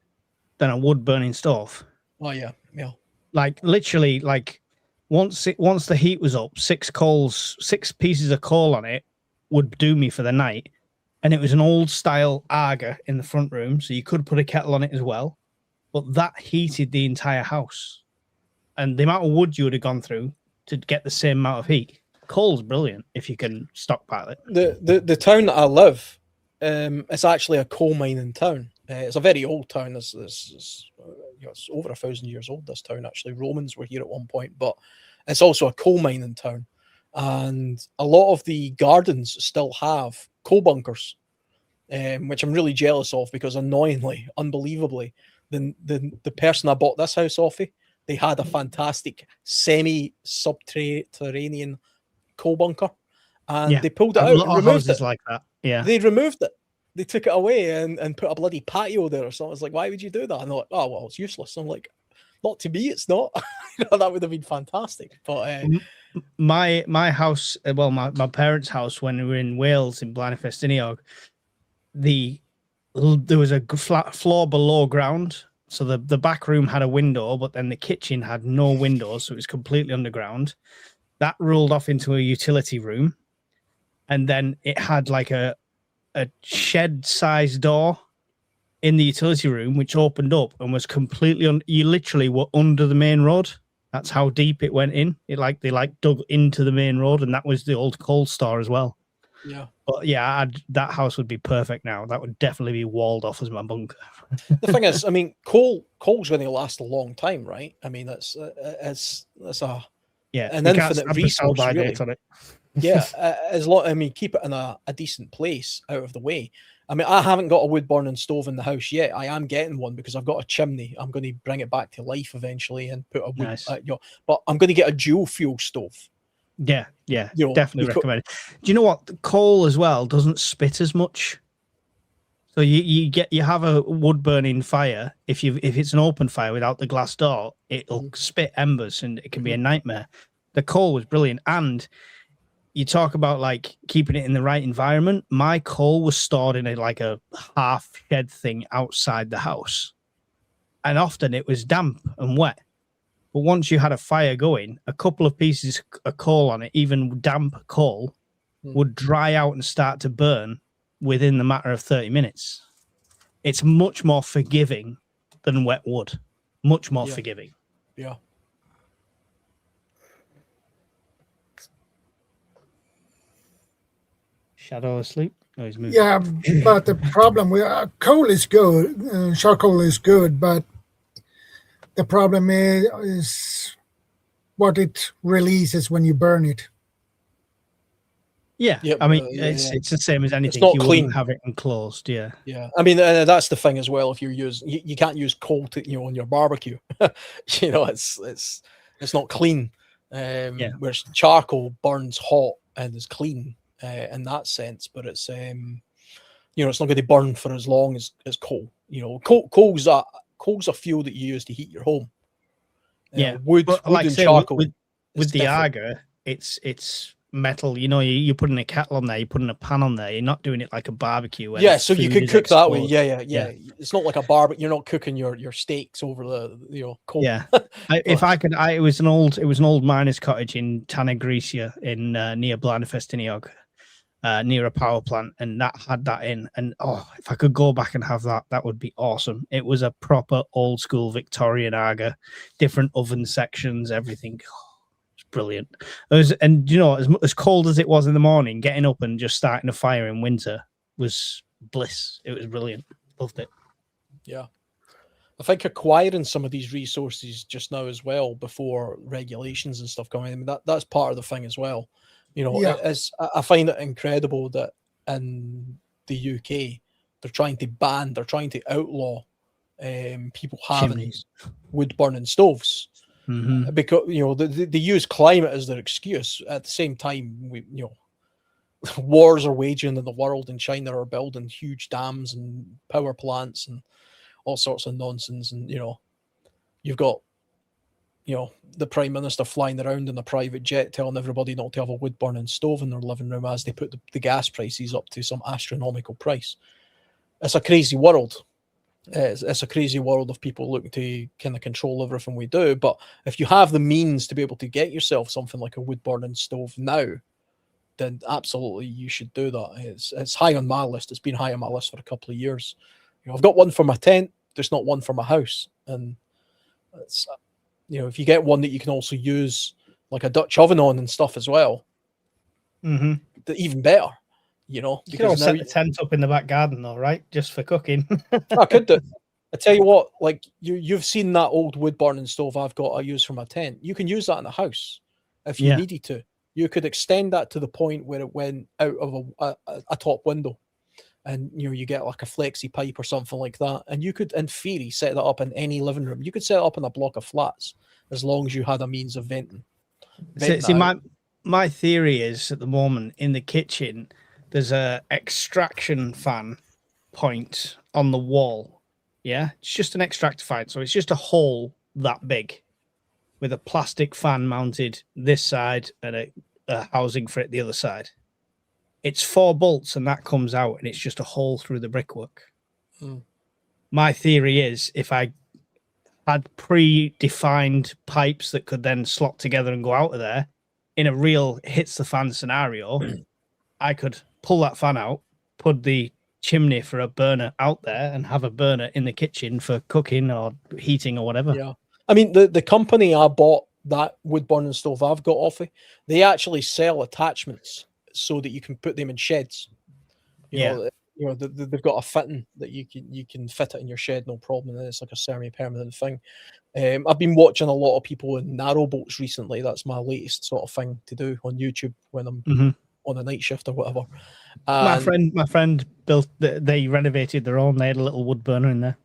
than a wood burning stove. Oh yeah. Like literally, once the heat was up, 6 pieces of coal on it would do me for the night, and it was an old style Aga in the front room, so you could put a kettle on it as well. But that heated the entire house, and the amount of wood you would have gone through to get the same amount of heat. Coal's brilliant if you can stockpile it. The town that I live, it's actually a coal mining town. It's a very old town. It's over 1,000 years old, this town, actually. Romans were here at one point, but it's also a coal mining town. And a lot of the gardens still have coal bunkers, which I'm really jealous of, because annoyingly, unbelievably, the person I bought this house off of, they had a fantastic semi-subterranean coal bunker, and they pulled it out and removed it. Like that. Yeah, they removed it. They took it away and put a bloody patio there or something. It's like, why would you do that? And they're like, oh well, it's useless. I'm like, not to me, it's not. That would have been fantastic. But my house, well, my parents' house, when we were in Wales in Blaenau-Festiniog, there was a flat floor below ground, So the back room had a window, but then the kitchen had no windows, so it was completely underground. That rolled off into a utility room, and then it had like a shed-sized door in the utility room, which opened up and was completely you literally were under the main road. That's how deep it went in. They dug into the main road, and that was the old coal store as well. Yeah. But yeah, that house would be perfect now. That would definitely be walled off as my bunker. The thing is, I mean, coal's going to last a long time, right? I mean, that's an infinite resource, really. On it. Yeah, as long, I mean, keep it in a decent place out of the way. I mean, I haven't got a wood burning stove in the house yet. I am getting one because I've got a chimney. I'm going to bring it back to life eventually and put a wood. Nice. But I'm going to get a dual fuel stove. Yeah, definitely recommend it. Do you know what? The coal as well doesn't spit as much. So you have a wood burning fire. If it's an open fire without the glass door, it'll spit embers and it can be a nightmare. The coal was brilliant, and you talk about like keeping it in the right environment. My coal was stored in a half shed thing outside the house, and often it was damp and wet. But once you had a fire going, a couple of pieces of coal on it, even damp coal, would dry out and start to burn within the matter of 30 minutes. It's much more forgiving than wet wood. Much more forgiving. Yeah. Shadow asleep? Oh, he's moving. Yeah, but the problem with coal is good, charcoal is good, but the problem is what it releases when you burn it. Yeah, Yep, I mean, it's the same as anything. It's not you clean. wouldn't have it enclosed, yeah. Yeah, I mean, that's the thing as well. If you can't use coal to, on your barbecue. It's not clean. Whereas charcoal burns hot and is clean in that sense, but it's it's not going to burn for as long as coal. Coal's a fuel that you use to heat your home. Wood and charcoal. With the Aga, it's metal. You put in a kettle on there, you put in a pan on there. You're not doing it like a barbecue. So you could cook that way. Yeah. It's not like a barbecue. You're not cooking your steaks over the coal. Yeah. It was an old miner's cottage in Tanagricia in near Blanefestiniog, near a power plant, and that had that in. And if I could go back and have that would be awesome. It was a proper old school Victorian Aga, different oven sections, everything. Brilliant. As cold as it was in the morning, getting up and just starting a fire in winter was bliss. It was brilliant. Loved it. Yeah. I think acquiring some of these resources just now as well before regulations and stuff come in, I mean, that's part of the thing as well. I find it incredible that in the UK they're trying to outlaw people having wood burning stoves. Mm-hmm. Because they use climate as their excuse. At the same time, wars are waging in the world, and China are building huge dams and power plants and all sorts of nonsense. And you've got the Prime Minister flying around in a private jet telling everybody not to have a wood burning stove in their living room as they put the gas prices up to some astronomical price. It's a crazy world. It's a crazy world of people looking to kind of control everything we do. But if you have the means to be able to get yourself something like a wood burning stove now, then absolutely you should do that. It's high on my list. It's been high on my list for a couple of years. I've got one for my tent. There's not one for my house. And it's if you get one that you can also use like a Dutch oven on and stuff as well, even better. You can all set the tent up in the back garden, though, right? Just for cooking. I could do. I tell you what, like you've seen that old wood burning stove I've got I use for my tent. You can use that in a house if you needed to. You could extend that to the point where it went out of a top window, and you get like a flexi pipe or something like that, and you could, in theory, set that up in any living room. You could set it up in a block of flats as long as you had a means of venting. See, my theory is at the moment in the kitchen, there's a extraction fan point on the wall. Yeah, it's just an extractor fan, so it's just a hole that big with a plastic fan mounted this side and a housing for it the other side. It's 4 bolts and that comes out, and it's just a hole through the brickwork. My theory is if I had pre-defined pipes that could then slot together and go out of there, in a real hits the fan scenario, I could pull that fan out, put the chimney for a burner out there, and have a burner in the kitchen for cooking or heating or whatever. Yeah. I mean, the company I bought that wood burning stove I've got off of, they actually sell attachments so that you can put them in sheds. You know, they've got a fitting that you can fit it in your shed, no problem. And it's like a semi-permanent thing. I've been watching a lot of people in narrow boats recently. That's my latest sort of thing to do on YouTube when I'm on a night shift or whatever. And my friend built. They renovated their own. They had a little wood burner in there.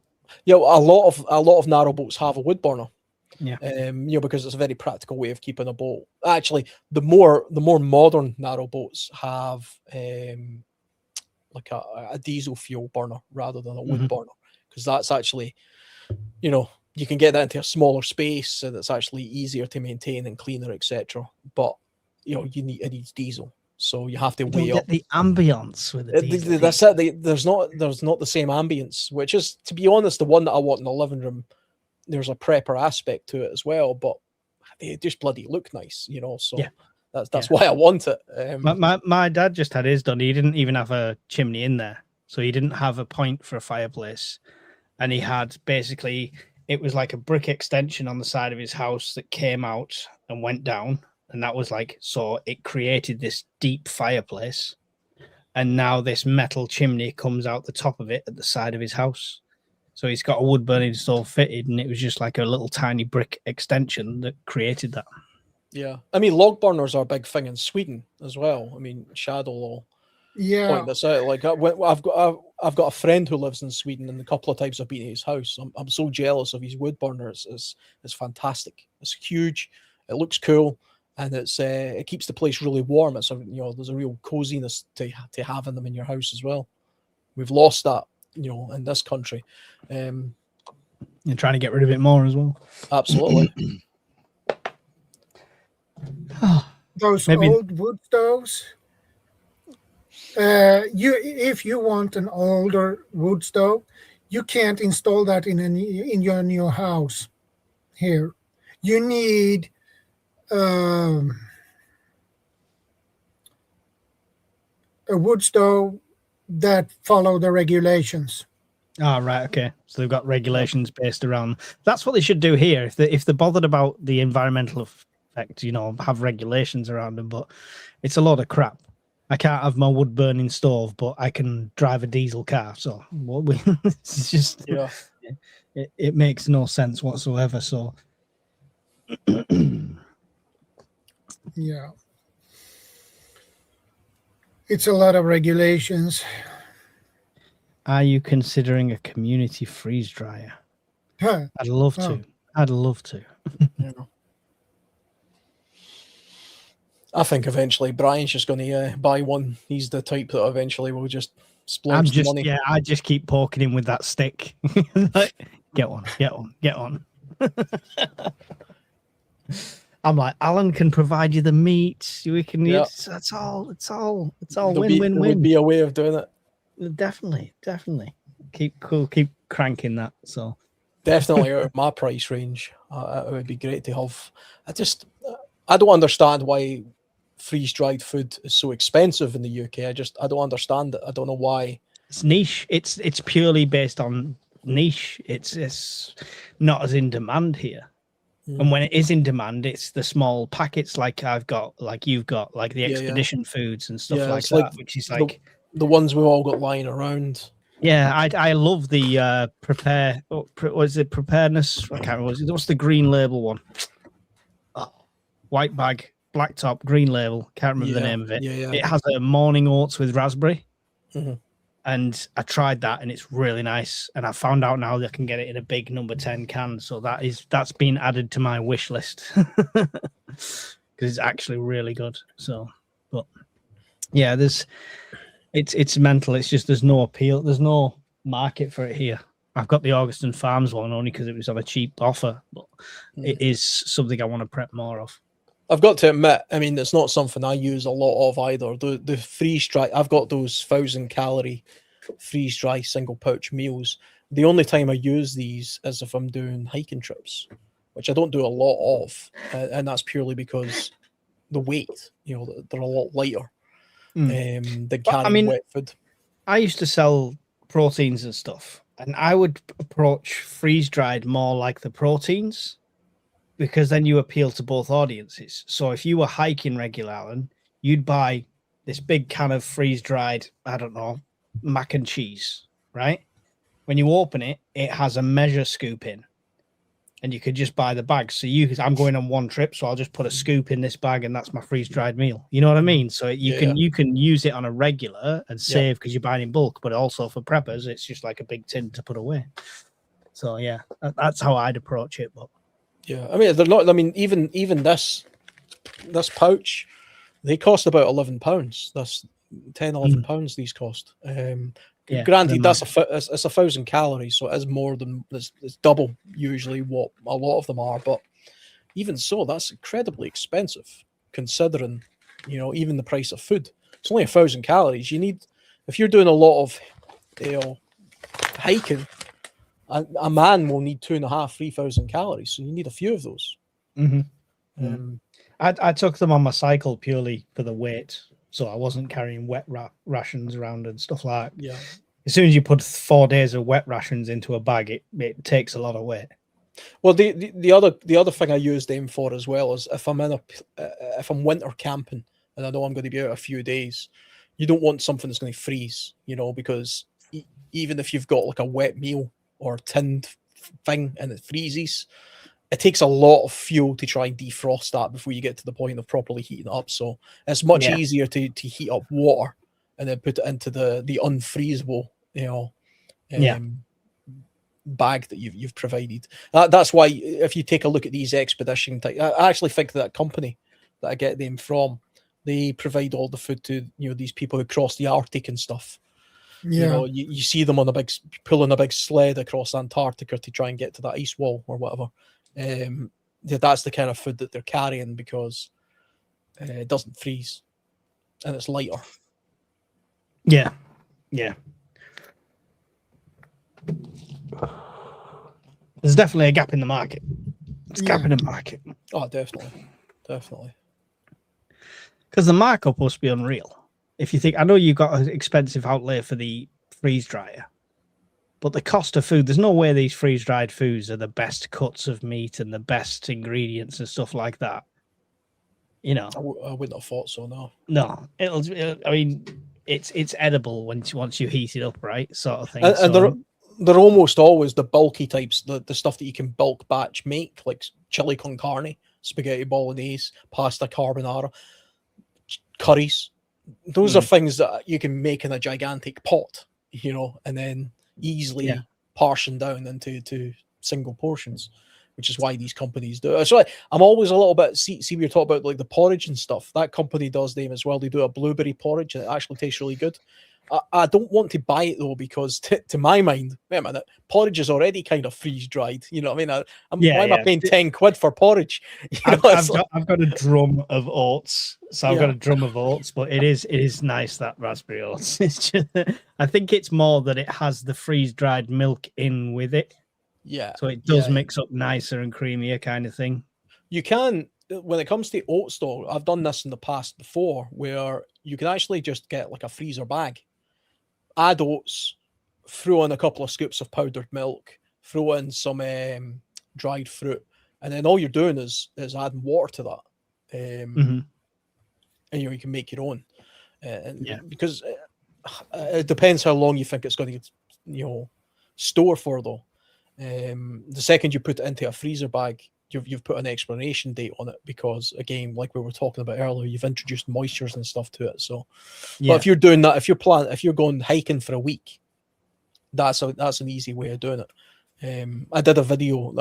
Yeah, a lot of narrow boats have a wood burner. Yeah. You know, because it's a very practical way of keeping a boat. Actually, the more modern narrow boats have like a diesel fuel burner rather than a wood burner, because that's actually, you know, you can get that into a smaller space and it's actually easier to maintain and cleaner, etc. But you know, it needs diesel, so you have to weigh up the ambience with the diesel. That's it. There's not the same ambience, which is, to be honest, the one that I want in the living room. There's a prepper aspect to it as well, but they just bloody look nice, you know. So that's why I want it. My dad just had his done. He didn't even have a chimney in there, so he didn't have a point for a fireplace, and he had basically, it was like a brick extension on the side of his house that came out and went down, and that was like, so it created this deep fireplace, and now this metal chimney comes out the top of it at the side of his house. So he's got a wood burning stove fitted, and it was just like a little tiny brick extension that created that. Yeah, I mean, log burners are a big thing in Sweden as well. I mean, Shadow will point this out. Like, I've got a friend who lives in Sweden, and a couple of times I've been to his house. I'm so jealous of his wood burner. It's fantastic. It's huge. It looks cool, and it keeps the place really warm. It's there's a real coziness to having them in your house as well. We've lost that, you know, in this country. You're trying to get rid of it more as well. Absolutely. Those old wood stoves. If you want an older wood stove, you can't install that in your new house. Here, you need a wood stove that follow the regulations. Oh, right. Okay. So they've got regulations based around. That's what they should do here. If they're bothered about the environmental effect, you know, have regulations around them. But it's a lot of crap. I can't have my wood burning stove, but I can drive a diesel car. So it's just, it makes no sense whatsoever. So, yeah, it's a lot of regulations. Are you considering a community freeze dryer? Huh. I'd love to. I'd love to. Yeah. I think eventually Brian's just going to buy one. He's the type that eventually will just splurge the money. Yeah, I just keep poking him with that stick. Like, get one. I'm like, Alan can provide you the meat. We can. Yeah. It's all win-win-win. There would be a way of doing it. Definitely. Keep cranking that. So definitely out of my price range. It would be great to have. I don't understand why freeze-dried food is so expensive in the UK. I don't understand it. I don't know why. It's niche. It's purely based on niche. It's not as in demand here. And when it is in demand, it's the small packets like I've got, like you've got, like the expedition foods and stuff like that, which is like the ones we've all got lying around. Yeah, I love the was it preparedness? I can't remember. What's the green label one? Oh, white bag, black top, green label. Can't remember the name of it. Yeah. It has a morning oats with raspberry. And I tried that, and it's really nice. And I found out now that I can get it in a big number 10 can. So that's been added to my wish list because it's actually really good. So, but yeah, it's mental. It's just there's no appeal. There's no market for it here. I've got the Augustin Farms one only because it was on a cheap offer, but it is something I want to prep more of. I've got to admit, I mean, it's not something I use a lot of either. The freeze dry, I've got those 1,000 calorie freeze dry single pouch meals, The only time I use these is if I'm doing hiking trips, which I don't do a lot of, and that's purely because the weight, they're a lot lighter than carrying wet food. I used to sell proteins and stuff, and I would approach freeze-dried more like the proteins, because then you appeal to both audiences. So if you were hiking regularly, you'd buy this big can of freeze-dried, I don't know, mac and cheese, right? When you open it, it has a measure scoop in, and you could just buy the bag. So I'm going on one trip, so I'll just put a scoop in this bag, and that's my freeze-dried meal. You know what I mean? So you can use it on a regular and save because you're buying in bulk, but also for preppers, it's just like a big tin to put away. So yeah, that's how I'd approach it. But yeah, I mean, they're not. I mean, even this pouch, they cost about £11. That's £10-11 these cost. Granted, it's 1,000 calories, so it is more than it's double usually what a lot of them are. But even so, that's incredibly expensive considering, even the price of food. It's only 1,000 calories. You need, if you're doing a lot of, hiking, a man will need 2,500-3,000 calories. So you need a few of those. I took them on my cycle purely for the weight. So I wasn't carrying wet rations around and stuff like that. Yeah. As soon as you put 4 days of wet rations into a bag, it takes a lot of weight. Well, the other thing I use them for as well is if I'm winter camping and I know I'm going to be out a few days, you don't want something that's going to freeze, because even if you've got like a wet meal or a tinned thing and it freezes, it takes a lot of fuel to try and defrost that before you get to the point of properly heating it up. So it's much easier to heat up water and then put it into the unfreezable, bag that you've provided. That's why if you take a look at these expedition type, I actually think that company that I get them from, they provide all the food to these people who cross the Arctic and stuff. Yeah, you see them on pulling a big sled across Antarctica to try and get to that ice wall or whatever. That's the kind of food that they're carrying because it doesn't freeze and it's lighter. Yeah. There's definitely a gap in the market. Gap in the market. Oh, definitely. Because the markup must be unreal. If you think, I know you've got an expensive outlay for the freeze dryer, but the cost of food, there's no way these freeze-dried foods are the best cuts of meat and the best ingredients and stuff like that. I wouldn't have thought so, no. No, I mean, it's edible once you heat it up, right? Sort of thing. And they're almost always the bulky types, the stuff that you can bulk batch make, like chili con carne, spaghetti bolognese, pasta carbonara, curries. Those are things that you can make in a gigantic pot, and then easily portion down into single portions, which is why these companies do it. So I'm always a little bit, see we were talking about like the porridge and stuff. That company does them as well. They do a blueberry porridge and it actually tastes really good. I don't want to buy it though, because to my mind, wait a minute, porridge is already kind of freeze dried. You know what I mean? Why am I paying £10 for porridge? I've got a drum of oats, so I've got a drum of oats, but it is nice, that raspberry oats. It's just, I think it's more that it has the freeze dried milk in with it. Yeah, so it does mix up nicer and creamier kind of thing. You can, when it comes to oats though, I've done this in the past before, where you can actually just get like a freezer bag, add oats, throw in a couple of scoops of powdered milk, throw in some dried fruit, and then all you're doing is adding water to that, and you can make your own. Because it depends how long you think it's going to store for though. The second you put it into a freezer bag, you've put an expiration date on it, because again, like we were talking about earlier, you've introduced moistures and stuff to it. So, but if you're doing that, if you're going hiking for a week, that's an easy way of doing it. I've got a video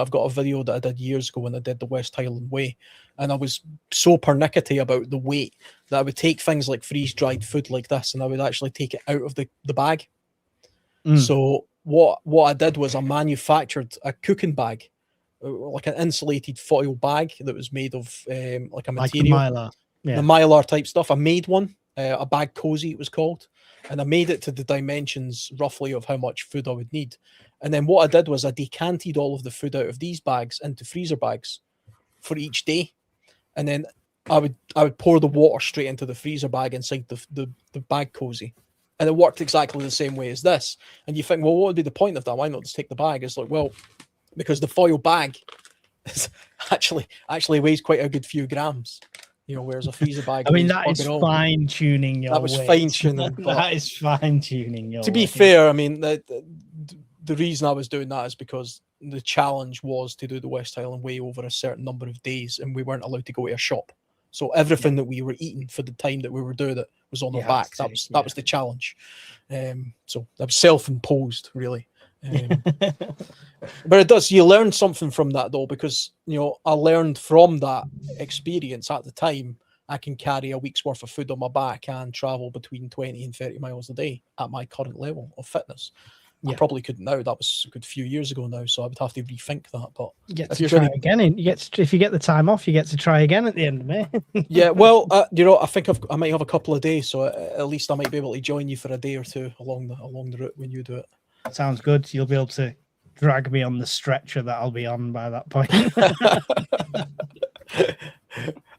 that I did years ago when I did the West Highland Way, and I was so pernickety about the weight that I would take things like freeze-dried food like this, and I would actually take it out of the bag. So what I did was I manufactured a cooking bag, like an insulated foil bag that was made of like a material, like Mylar. The Mylar type stuff. I made one, a bag cozy it was called, and I made it to the dimensions roughly of how much food I would need. And then what I did was I decanted all of the food out of these bags into freezer bags for each day. And then I would pour the water straight into the freezer bag inside the bag cozy. And it worked exactly the same way as this. And you think, well, what would be the point of that? Why not just take the bag? It's like, well, because the foil bag is actually weighs quite a good few grams. Whereas a freezer bag. I mean, that is fine tuning. That was fine tuning. That is fine tuning. To be fair, I mean, the reason I was doing that is because the challenge was to do the West Highland Way over a certain number of days, and we weren't allowed to go to a shop. So everything that we were eating for the time that we were doing it was on our back. That was the challenge. So that was self-imposed, really. But it does. You learn something from that, though, because I learned from that experience at the time. I can carry a week's worth of food on my back and travel between 20 and 30 miles a day at my current level of fitness. I probably couldn't now. That was a good few years ago now, so I would have to rethink that. But if you try again, if you get the time off, you get to try again at the end of May. Yeah, well, I think I might have a couple of days, so at least I might be able to join you for a day or two along the route when you do it. Sounds good. You'll be able to drag me on the stretcher that I'll be on by that point.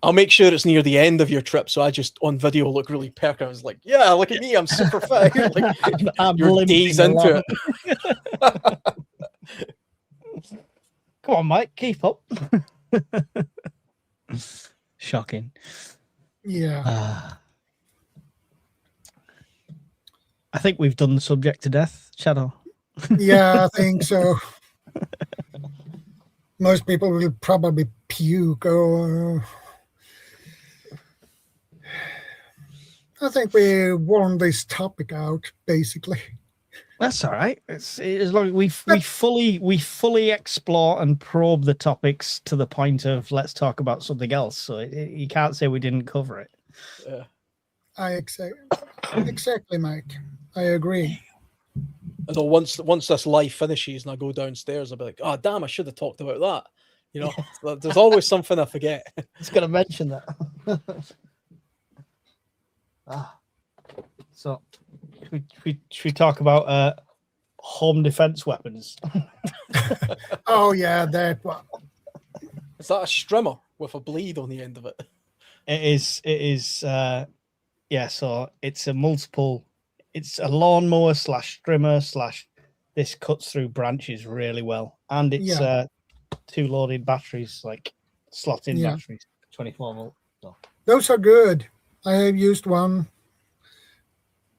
I'll make sure it's near the end of your trip, so I just on video look really perky. I was like, "Yeah, look at me, I'm super fit." Like, you're days into it. Come on, Mike, keep up. Shocking. Yeah. I think we've done the subject to death, Shadow. Yeah, I think so. Most people will probably puke or... I think we worn this topic out, basically. That's all right. It's as long as we fully explore and probe the topics to the point of let's talk about something else. So you can't say we didn't cover it. Yeah. Exactly, Mike. I agree. Although once this life finishes and I go downstairs, I'll be like, "Oh damn, I should have talked about that." There's always something I forget. Just gonna mention that. So should we talk about home defense weapons? Oh yeah, that one. Is that a strimmer with a blade on the end of it? It is. Yeah. So it's a multiple. It's a lawnmower / strimmer / this cuts through branches really well, and it's 2 loaded batteries, like slot-in batteries, 24 volt. So. Those are good. I have used one.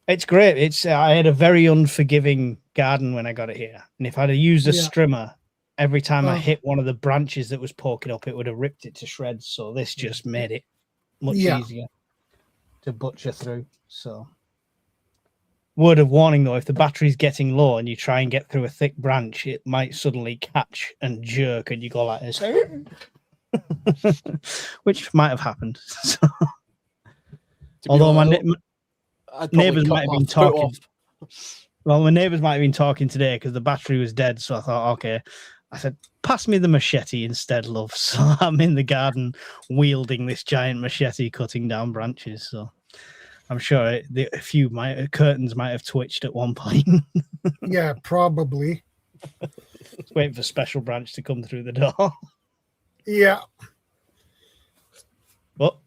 It's great. It's I had a very unforgiving garden when I got it here, and if I'd have used a strimmer, every time I hit one of the branches that was poking up, it would have ripped it to shreds. So this just made it much easier to butcher through. So, word of warning though, if the battery's getting low and you try and get through a thick branch, it might suddenly catch and jerk, and you go like this, which might have happened. So, although my neighbors might have been talking. Well, my neighbors might have been talking today because the battery was dead. So I thought, okay. I said, pass me the machete instead, love. So I'm in the garden wielding this giant machete, cutting down branches. So I'm sure a few curtains might have twitched at one point. Yeah, probably. Just waiting for Special Branch to come through the door. Yeah. But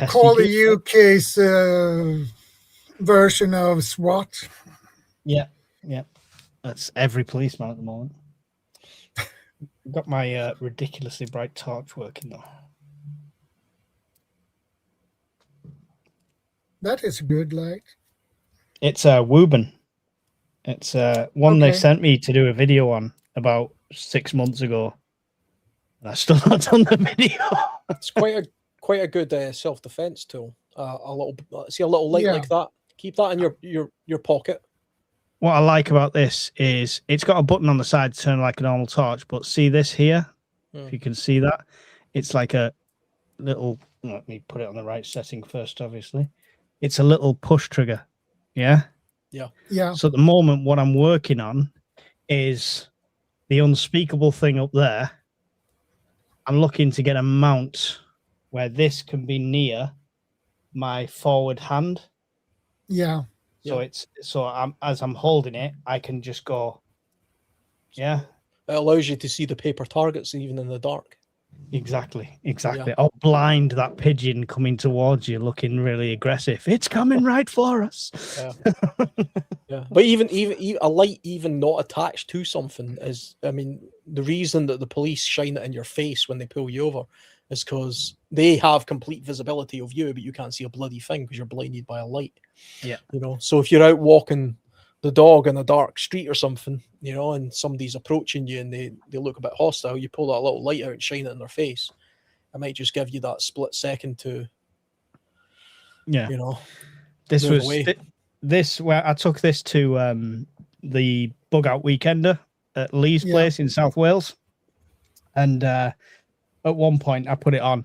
call the UK's version of SWAT. Yeah. That's every policeman at the moment. I've got my ridiculously bright torch working though. That is a good light. It's a Wooben. It's one they sent me to do a video on about 6 months ago. And I've still not done the video. It's quite a good self-defense tool. A little light like that. Keep that in your pocket. What I like about this is it's got a button on the side to turn like a normal torch, but see this here? If you can see that, it's like a little, let me put it on the right setting first, obviously. It's a little push trigger. Yeah. So at the moment, what I'm working on is the unspeakable thing up there. I'm looking to get a mount where this can be near my forward hand. Yeah. So as I'm holding it, I can just go Yeah. It allows you to see the paper targets even in the dark. Exactly. Or blind that pigeon coming towards you, looking really aggressive. It's coming right for us. Yeah. But even a light even not attached to something is, I mean, the reason that the police shine it in your face when they pull you over is because they have complete visibility of you, but you can't see a bloody thing because you're blinded by a light. Yeah. So if you're out walking the dog in a dark street or something, and somebody's approaching you and they look a bit hostile, you pull that little light out and shine it in their face. It might just give you that split second to, This move was away. this where I took this to the Bug Out Weekender at Lee's place in South Wales, and at one point I put it on,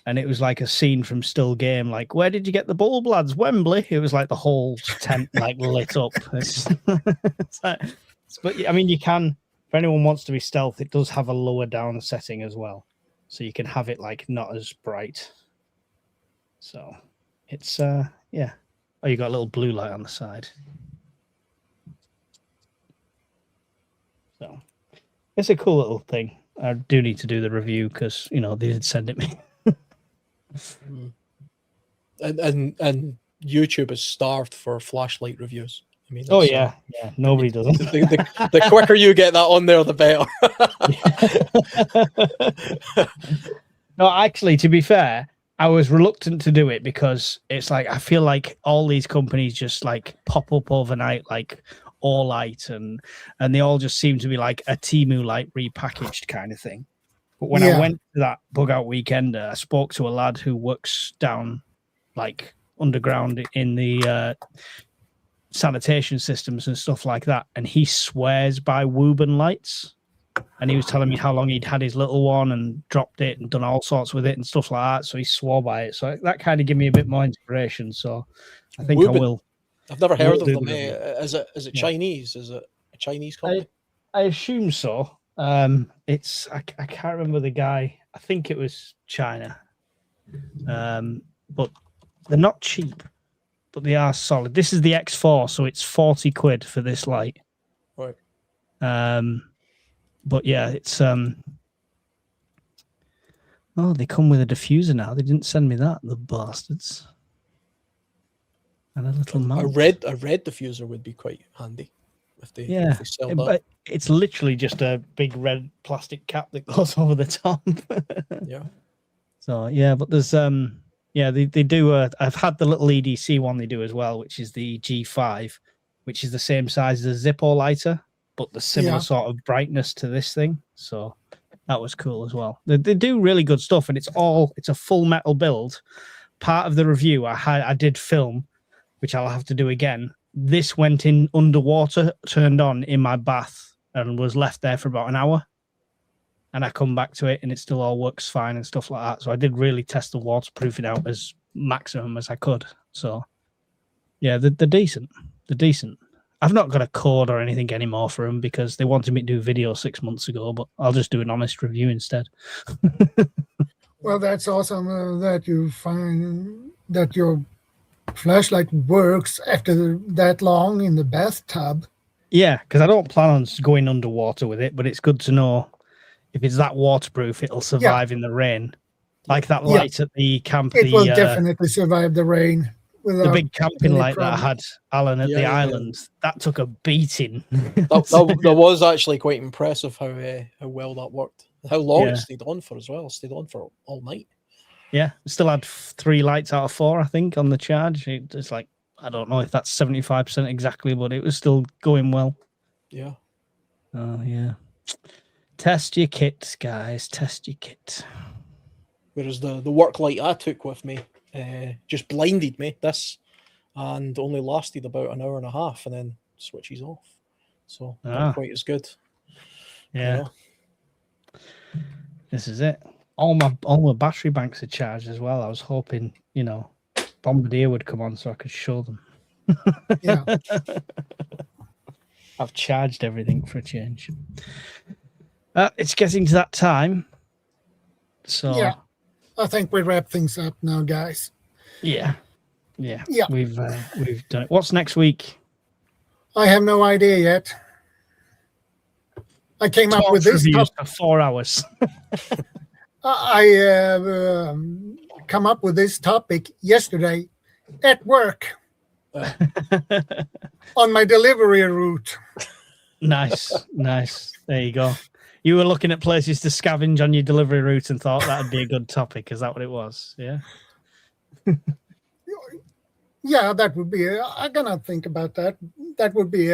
and it was like a scene from Still Game, like, where did you get the bulb, lads? Wembley. It was like the whole tent like lit up. But I mean, you can, if anyone wants to be stealth, it does have a lower down setting as well, so you can have it like not as bright. So it's yeah. Oh, you got a little blue light on the side. So it's a cool little thing. I do need to do the review because they did send it me. And YouTube is starved for flashlight reviews. I mean, yeah. Nobody does it. The quicker you get that on there, the better. No, actually, to be fair, I was reluctant to do it because it's like I feel like all these companies just like pop up overnight, like All-Light, and they all just seem to be like a Temu light repackaged kind of thing. But when I went to that Bug Out Weekender, I spoke to a lad who works down like underground in the sanitation systems and stuff like that, and he swears by Wuben lights. And he was telling me how long he'd had his little one and dropped it and done all sorts with it and stuff like that. So he swore by it. So that kind of gave me a bit more inspiration. So I think Wuben. I will. I've never heard of them. Is it Chinese? Is it a Chinese company? I assume so. It's I can't remember the guy. I think it was China. But they're not cheap, but they are solid. This is the X4, so it's 40 quid for this light. Right. But yeah, it's oh, they come with a diffuser now. They didn't send me that, the bastards. And a little mount. A red diffuser would be quite handy if they sell that. But it's literally just a big red plastic cap that goes over the top. Yeah. So yeah, but there's they do I've had the little EDC one they do as well, which is the G5, which is the same size as a Zippo lighter, but the similar sort of brightness to this thing. So that was cool as well. They do really good stuff, and it's a full metal build. Part of the review I did film, which I'll have to do again. This went in underwater, turned on in my bath, and was left there for about an hour. And I come back to it, and it still all works fine and stuff like that. So I did really test the waterproofing out as maximum as I could. So yeah, they're decent. They're decent. I've not got a code or anything anymore for them because they wanted me to do video 6 months ago, but I'll just do an honest review instead. Well, that's awesome that you find that your flashlight works after that long in the bathtub. Yeah, because I don't plan on going underwater with it, but it's good to know if it's that waterproof, it'll survive in the rain. Like that light at the camp. It will definitely survive the rain. The big camping light that I had, Alan, at the island, that took a beating. that was actually quite impressive how well that worked. How long it stayed on for as well. It stayed on for all night. Yeah, still had 3 lights out of 4, I think, on the charge. It's like, I don't know if that's 75% exactly, but it was still going well. Yeah. Oh, yeah. Test your kit, guys. Test your kit. Whereas the work light I took with me just blinded me, and only lasted about an hour and a half and then switches off. So not quite as good. Yeah. This is it. All my battery banks are charged as well. I was hoping, Bombardier would come on so I could show them. Yeah. I've charged everything for a change. It's getting to that time. So yeah, I think we wrap things up now, guys. Yeah. We've done it. What's next week? I have no idea yet. I came up with this reviews for 4 hours. I come up with this topic yesterday at work on my delivery route. Nice. There you go. You were looking at places to scavenge on your delivery route and thought that'd be a good topic. Is that what it was? Yeah. Yeah, that would be. I'm gonna think about that. That would be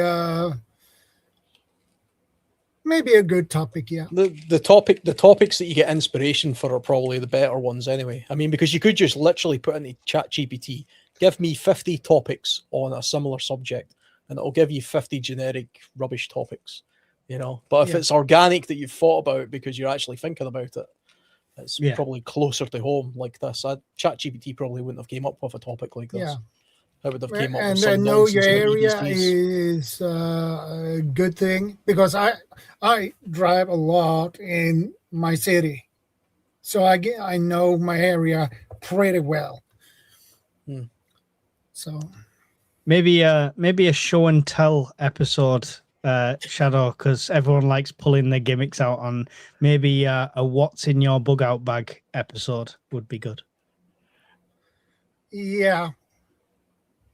maybe a good topic. Yeah. The topics that you get inspiration for are probably the better ones anyway. I mean, because you could just literally put into ChatGPT, give me 50 topics on a similar subject, and it'll give you 50 generic rubbish topics. But if it's organic that you've thought about because you're actually thinking about it, it's probably closer to home like this. ChatGPT probably wouldn't have came up with a topic like this. Yeah. I would have came up with And some know your nonsense about area EDCs. is a good thing because I drive a lot in my city, so I know my area pretty well. So maybe a show and tell episode, Shadow, because everyone likes pulling their gimmicks out on. Maybe a what's in your bug out bag episode would be good. Yeah,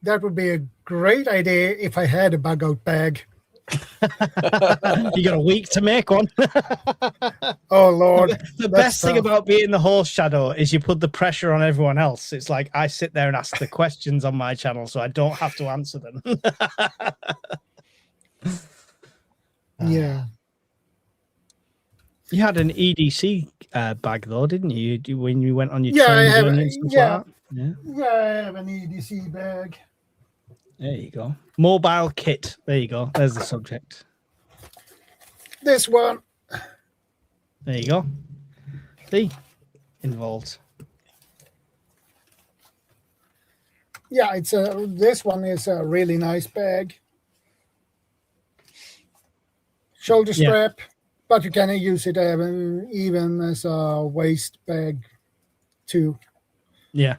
that would be a great idea if I had a bug out bag. You got a week to make one. Oh Lord! The best thing about being the host, Shadow, is you put the pressure on everyone else. It's like I sit there and ask the questions on my channel, so I don't have to answer them. Yeah. You had an EDC bag though, didn't you? When you went on your Yeah, I train have. journey and stuff Yeah. like that? Yeah, I have an EDC bag. There you go. Mobile kit. There you go. There's the subject. This one. There you go. See? Involved. Yeah, this one is a really nice bag. Shoulder strap, but you can use it even as a waist bag too. Yeah.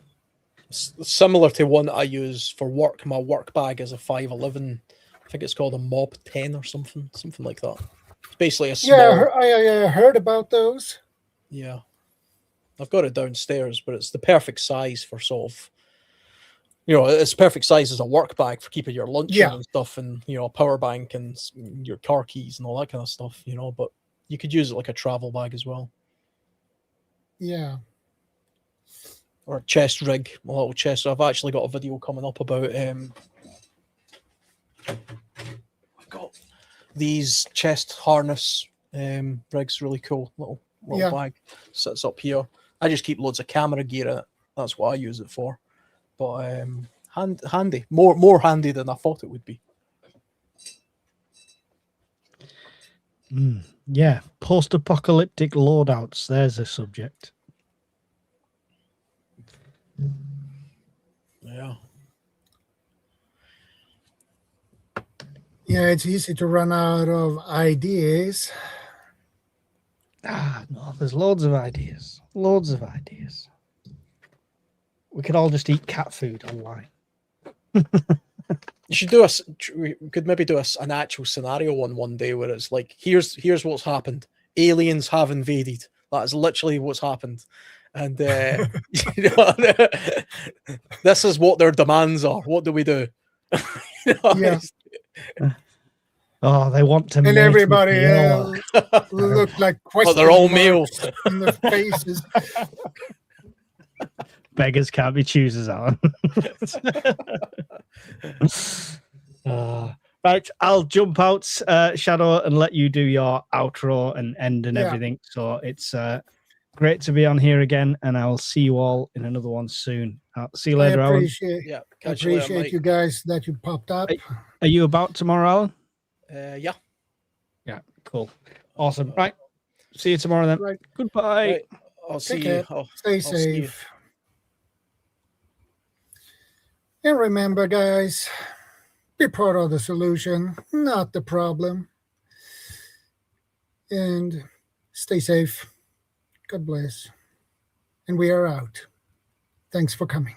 Similar to one I use for work. My work bag is a 511. I think it's called a Mob 10 or something like that. It's basically a small. Yeah, I heard about those. Yeah, I've got it downstairs, but it's the perfect size for sort of. It's perfect size as a work bag for keeping your lunch in and stuff, and a power bank and your car keys and all that kind of stuff. But you could use it like a travel bag as well. Yeah. Or a chest rig, a little chest. I've actually got a video coming up about got these chest harness rigs, really cool little bag. Sits up here. I just keep loads of camera gear in it. That's what I use it for. But handy, more handy than I thought it would be. Yeah, post-apocalyptic loadouts. There's a subject. Yeah. Yeah, it's easy to run out of ideas. No, there's loads of ideas. Loads of ideas. We could all just eat cat food online. You should we could maybe do an actual scenario one day where it's like, here's what's happened. Aliens have invaded. That is literally what's happened. And this is what their demands are. What do we do? Yeah. Oh, they want to. And everybody look like questions. But they're all male. In the faces. Beggars can't be choosers, Alan. Right, I'll jump out, Shadow, and let you do your outro and end and everything. So it's great to be on here again, and I'll see you all in another one soon. I'll see you later, Alan. I appreciate you guys that you popped up. Are you about tomorrow, Alan? Yeah. Yeah, cool. Awesome. Right. See you tomorrow then. Right. Goodbye. Right. I'll see you. Stay safe. And remember, guys, be part of the solution, not the problem. And stay safe. God bless. And we are out. Thanks for coming.